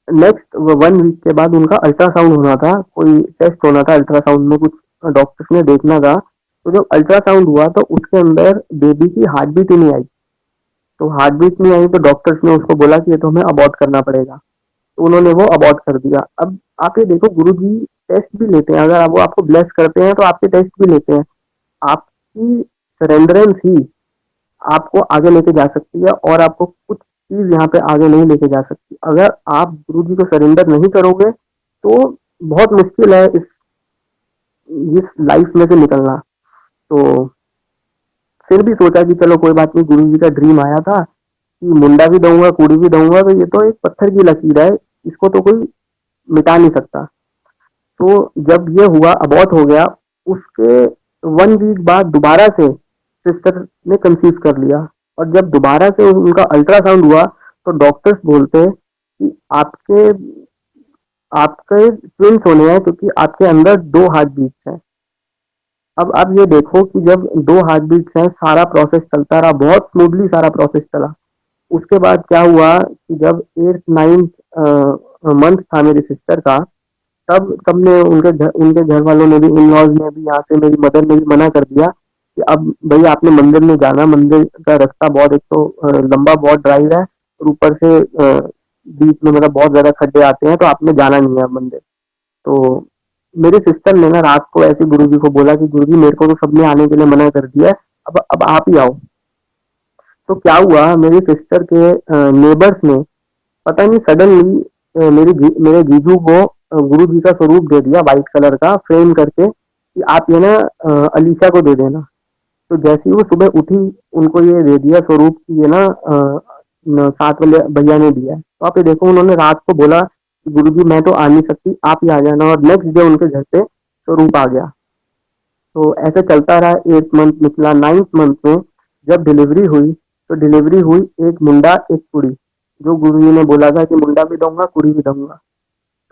नेक्स्ट 1 वीक के बाद उनका अल्ट्रासाउंड होना था, कोई टेस्ट होना था अल्ट्रासाउंड में, कुछ डॉक्टर्स ने देखना था। तो जब अल्ट्रासाउंड हुआ तो उसके अंदर बेबी की हार्ट बीट ही नहीं आई। तो हार्ट बीट नहीं आई तो डॉक्टर्स ने उसको बोला कि ये तो हमें अबॉर्ट करना पड़ेगा। तो उन्होंने वो अबॉर्ट कर दिया। अब आप ये देखो, गुरुजी टेस्ट भी लेते हैं, अगर वो आपको ब्लेस करते हैं तो आपके टेस्ट भी लेते हैं। आपकी सरेंडरेंस ही आपको आगे लेके जा सकती है, और आपको कुछ चीज यहाँ पे आगे नहीं लेके जा सकती। अगर आप गुरुजी को सरेंडर नहीं करोगे तो बहुत मुश्किल है इस लाइफ में से निकलना। तो फिर भी सोचा कि चलो कोई बात नहीं, गुरुजी का ड्रीम आया था कि मुंडा भी दूंगा, कुड़ी भी दूंगा, तो ये तो एक पत्थर की लकीर है, इसको तो कोई मिटा नहीं सकता। तो जब ये हुआ, अबॉर्ट हो गया, उसके 1 वीक बाद दोबारा से सिस्टर ने कंसीव कर लिया। और जब दोबारा से उनका अल्ट्रासाउंड हुआ तो डॉक्टर्स बोलते कि आपके आपके ट्विंस होने हैं, क्योंकि आपके अंदर 2 हार्ट बीट्स हैं। अब आप ये देखो कि जब 2 हार्ट बीट्स हैं, सारा प्रोसेस चलता रहा, बहुत स्मूथली सारा प्रोसेस चला। उसके बाद क्या हुआ कि जब 8th 9th मंथ था मेरी सिस्टर का, तब सबने उनके घर वालों ने भी, इन लॉज ने भी, यहाँ से मेरी मदर ने भी मना कर दिया कि अब भाई आपने मंदिर में जाना, मंदिर का रास्ता बहुत, एक तो लंबा बहुत ड्राइव है, और ऊपर से बीच में मतलब बहुत ज्यादा खड्डे आते हैं, तो आपने जाना नहीं है मंदिर। तो मेरे सिस्टर ने ना रात को ऐसे गुरुजी को बोला कि गुरुजी मेरे को तो सबने आने के लिए मना कर दिया है, अब आप ही आओ। तो क्या हुआ, मेरी सिस्टर के नेबर्स ने पता नहीं सडनली मेरे जीजू को गुरु जी का स्वरूप दे दिया, व्हाइट कलर का फ्रेम करके, कि आप ये ना अलीशा को दे देना। तो जैसे ही वो सुबह उठी, उनको ये दे दिया स्वरूप की, ये ना साथ वाले भैया ने दिया है। तो आप ये देखो, उन्होंने रात को बोला कि गुरुजी मैं तो आ नहीं सकती, आप ही आ जाना, और नेक्स्ट डे उनके घर पे स्वरूप आ गया। तो ऐसे चलता रहा, 8th मंथ निकला, 9th मंथ में जब डिलीवरी हुई, तो डिलीवरी हुई एक मुंडा एक कुड़ी, जो गुरुजी ने बोला था कि मुंडा भी दूंगा, कुड़ी भी दूंगा।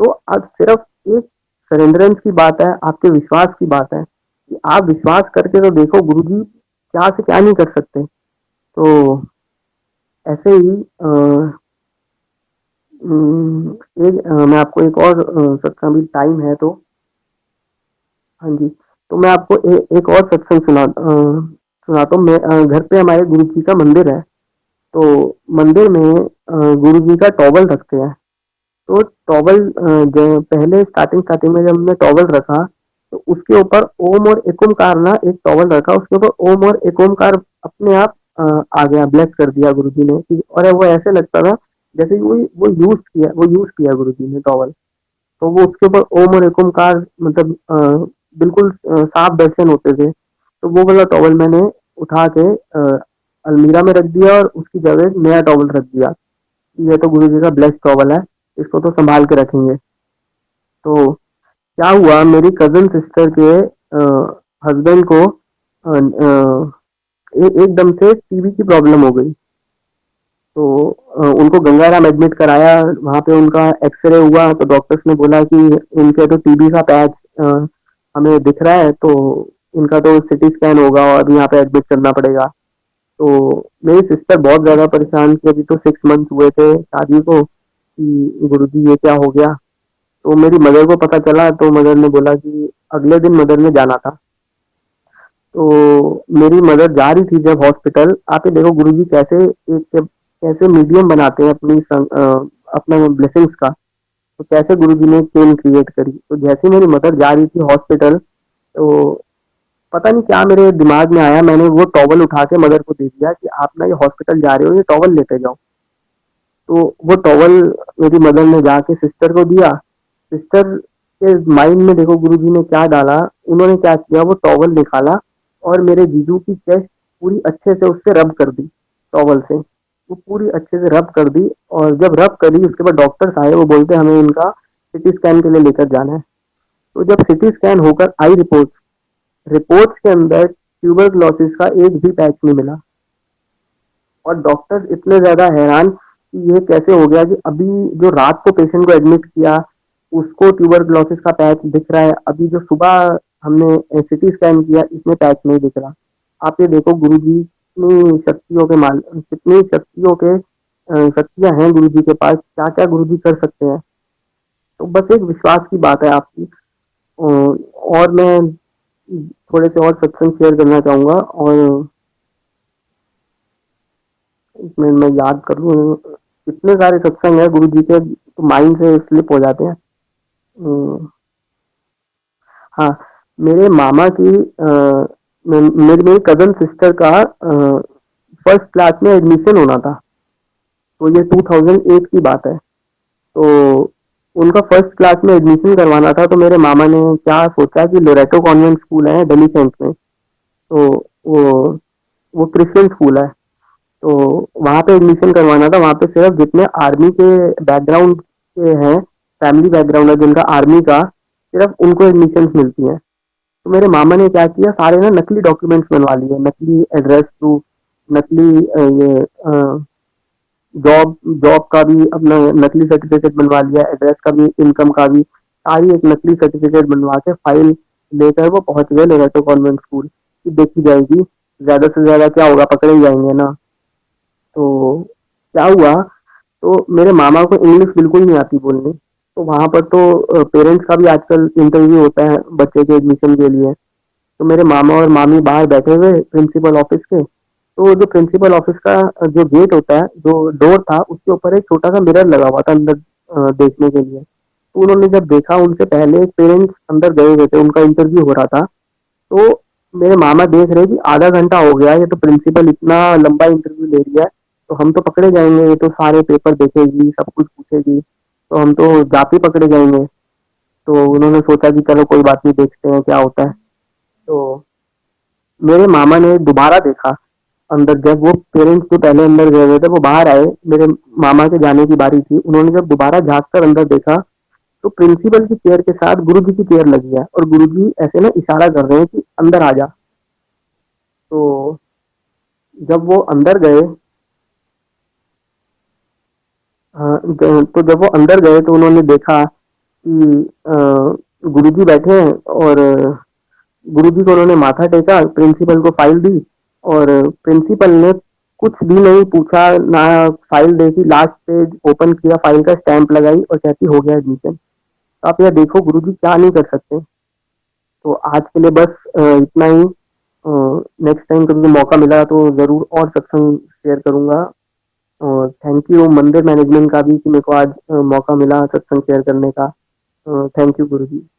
तो अब सिर्फ एक सरेंडरेंस की बात है, आपके विश्वास की बात है कि आप विश्वास करके तो देखो, गुरुजी क्या से क्या नहीं कर सकते। तो ऐसे ही मैं आपको एक और सत्संग, भी टाइम है तो, हाँ जी, तो मैं आपको एक और सत्संग सुनाता हूँ। घर पे हमारे गुरु जी का मंदिर है, तो मंदिर में गुरु जी का टॉवल रखते हैं। तो टॉवल पहले स्टार्टिंग में जब हमने टॉवल रखा, तो उसके ऊपर ओम और एक ओमकार ना, एक टॉवल रखा, उसके ऊपर ओम और एक ओमकार अपने आप आ गया, ब्लेस कर दिया गुरुजी ने। और वो ऐसे लगता था जैसे वो यूज किया गुरुजी ने टॉवल। तो वो उसके ऊपर ओम और एक ओमकार, मतलब बिल्कुल साफ दर्शन होते थे। तो वो वाला टॉवल मैंने उठा के अलमीरा में रख दिया, और उसकी जगह एक नया टॉवल रख दिया। ये तो गुरुजी का ब्लेस्ड टॉवल है, इसको तो संभाल के रखेंगे। तो क्या हुआ, मेरी कजन सिस्टर के हस्बैंड को एकदम से टीबी की प्रॉब्लम हो गई। तो उनको गंगाराम एडमिट कराया, वहां पे उनका एक्सरे हुआ, तो डॉक्टर्स ने बोला कि इनके तो टीबी का पैच हमें दिख रहा है, तो इनका तो सिटी स्कैन होगा और यहाँ पे एडमिट करना पड़ेगा। तो मेरी सिस्टर बहुत ज्यादा परेशान थी, अभी तो 6 मंथ हुए थे शादी को, कि गुरुजी ये क्या हो गया। तो मेरी मदर को पता चला, तो मदर ने बोला कि अगले दिन मदर ने जाना था। तो मेरी मदर जा रही थी जब हॉस्पिटल, आप ये देखो गुरुजी कैसे मीडियम बनाते हैं अपना ब्लेसिंग्स का। तो कैसे गुरुजी ने चेन क्रिएट करी। तो जैसे मेरी मदर जा रही थी हॉस्पिटल, तो पता नहीं क्या मेरे दिमाग में आया, मैंने वो टॉवल उठा के मदर को दे दिया कि आप ना ये हॉस्पिटल जा रहे हो, ये टॉवल लेते जाओ। तो वो टॉवल मेरी मदर ने जाके सिस्टर को दिया। सिस्टर के माइंड में देखो गुरुजी ने क्या डाला, उन्होंने क्या किया, वो टॉवल निकाला और मेरे जीजू की चेस्ट पूरी अच्छे से उससे रब कर दी, टॉवल से वो पूरी अच्छे से रब कर दी। और जब रब करी उसके बाद डॉक्टर्स आए, वो बोलते हमें इनका सिटी स्कैन के लिए लेकर जाना है। तो जब सिटी स्कैन होकर आई रिपोर्ट्स के अंदर ट्यूबरक्लोसिस का एक भी पैच नहीं मिला। और डॉक्टर्स इतने ज्यादा हैरान कि ये कैसे हो गया कि अभी जो रात को पेशेंट को एडमिट किया उसको ट्यूबरक्लोसिस का पैच दिख रहा है, अभी जो सुबह हमने सिटी स्कैन किया इसमें पैच नहीं दिख रहा। आप ये देखो गुरुजी कितनी शक्तियों के माल कितनी शक्तियों के शक्तियां हैं गुरुजी के पास, क्या क्या गुरुजी कर सकते हैं। तो बस एक विश्वास की बात है आपकी। और मैं थोड़े से और सत्संग शेयर करना चाहूंगा, और इसमें मैं याद कर लूँ, कितने सारे सत्संग है गुरु जी के, तो माइंड से स्लिप हो जाते हैं। हाँ, मेरे मामा की मेरी कजन सिस्टर का फर्स्ट क्लास में एडमिशन होना था। तो ये 2008 की बात है। तो उनका फर्स्ट क्लास में एडमिशन करवाना था। तो मेरे मामा ने क्या सोचा कि लोरेटो कॉन्वेंट स्कूल है दिल्ली सेंट में, तो वो क्रिश्चियन स्कूल है, तो वहाँ पे एडमिशन करवाना था। वहाँ पे सिर्फ जितने आर्मी के बैकग्राउंड के हैं, फैमिली बैकग्राउंड है जिनका आर्मी का, सिर्फ उनको एडमिशन मिलती है। तो मेरे मामा ने क्या किया, सारे ना नकली डॉक्यूमेंट्स बनवा लिए, नकली एड्रेस प्रूफ, नकली ये जॉब जॉब का भी अपना नकली सर्टिफिकेट बनवा लिया, एड्रेस का भी, इनकम का भी, सारी एक नकली सर्टिफिकेट बनवा के फाइल लेकर वो पहुंच गए लोरेटो कॉन्वेंट स्कूल की देखी जाएगी, ज्यादा से ज्यादा क्या होगा, पकड़े ही जाएंगे ना। तो क्या हुआ, तो मेरे मामा को इंग्लिश बिल्कुल नहीं आती बोलनी। तो वहां पर तो पेरेंट्स का भी आजकल इंटरव्यू होता है बच्चे के एडमिशन के लिए। तो मेरे मामा और मामी बाहर बैठे हुए प्रिंसिपल ऑफिस के। तो जो प्रिंसिपल ऑफिस का जो गेट होता है, जो डोर था, उसके ऊपर एक छोटा सा मिरर लगा हुआ था अंदर देखने के लिए। तो उन्होंने जब देखा, उनसे पहले एक पेरेंट्स अंदर गए हुए थे, उनका इंटरव्यू हो रहा था। तो मेरे मामा देख रहे कि आधा घंटा हो गया, ये तो प्रिंसिपल इतना लंबा इंटरव्यू ले रही है, तो हम तो पकड़े जाएंगे, ये तो सारे पेपर देखेगी, सब कुछ पूछेगी, तो हम तो जाते ही पकड़े जाएंगे। तो उन्होंने सोचा कि चलो कोई बात नहीं, देखते हैं क्या होता है। तो मेरे मामा ने दोबारा देखा अंदर, जब वो पेरेंट्स जो पहले अंदर गए हुए थे वो बाहर आए, मेरे मामा के जाने की बारी थी, उन्होंने जब दोबारा झांक कर अंदर देखा तो प्रिंसिपल की चेयर के साथ गुरुजी की चेयर लगी है, और गुरुजी ऐसे ना इशारा कर रहे हैं कि अंदर आ जा। तो जब वो अंदर गए, तो जब वो अंदर गए तो उन्होंने देखा कि गुरुजी बैठे हैं, और गुरुजी को उन्होंने माथा टेका, प्रिंसिपल को फाइल दी, और प्रिंसिपल ने कुछ भी नहीं पूछा ना, फाइल देखी, लास्ट पेज ओपन किया, फाइल का स्टैंप लगाई और कहती हो गया एडमिशन। तो आप यह देखो गुरुजी क्या नहीं कर सकते। तो आज के लिए बस इतना ही। नेक्स्ट टाइम कभी मौका मिला तो जरूर और सत्संग शेयर करूंगा। और थैंक यू मंदिर मैनेजमेंट का भी कि मेरे को आज मौका मिला सत्संग शेयर करने का। Thank you Guruji.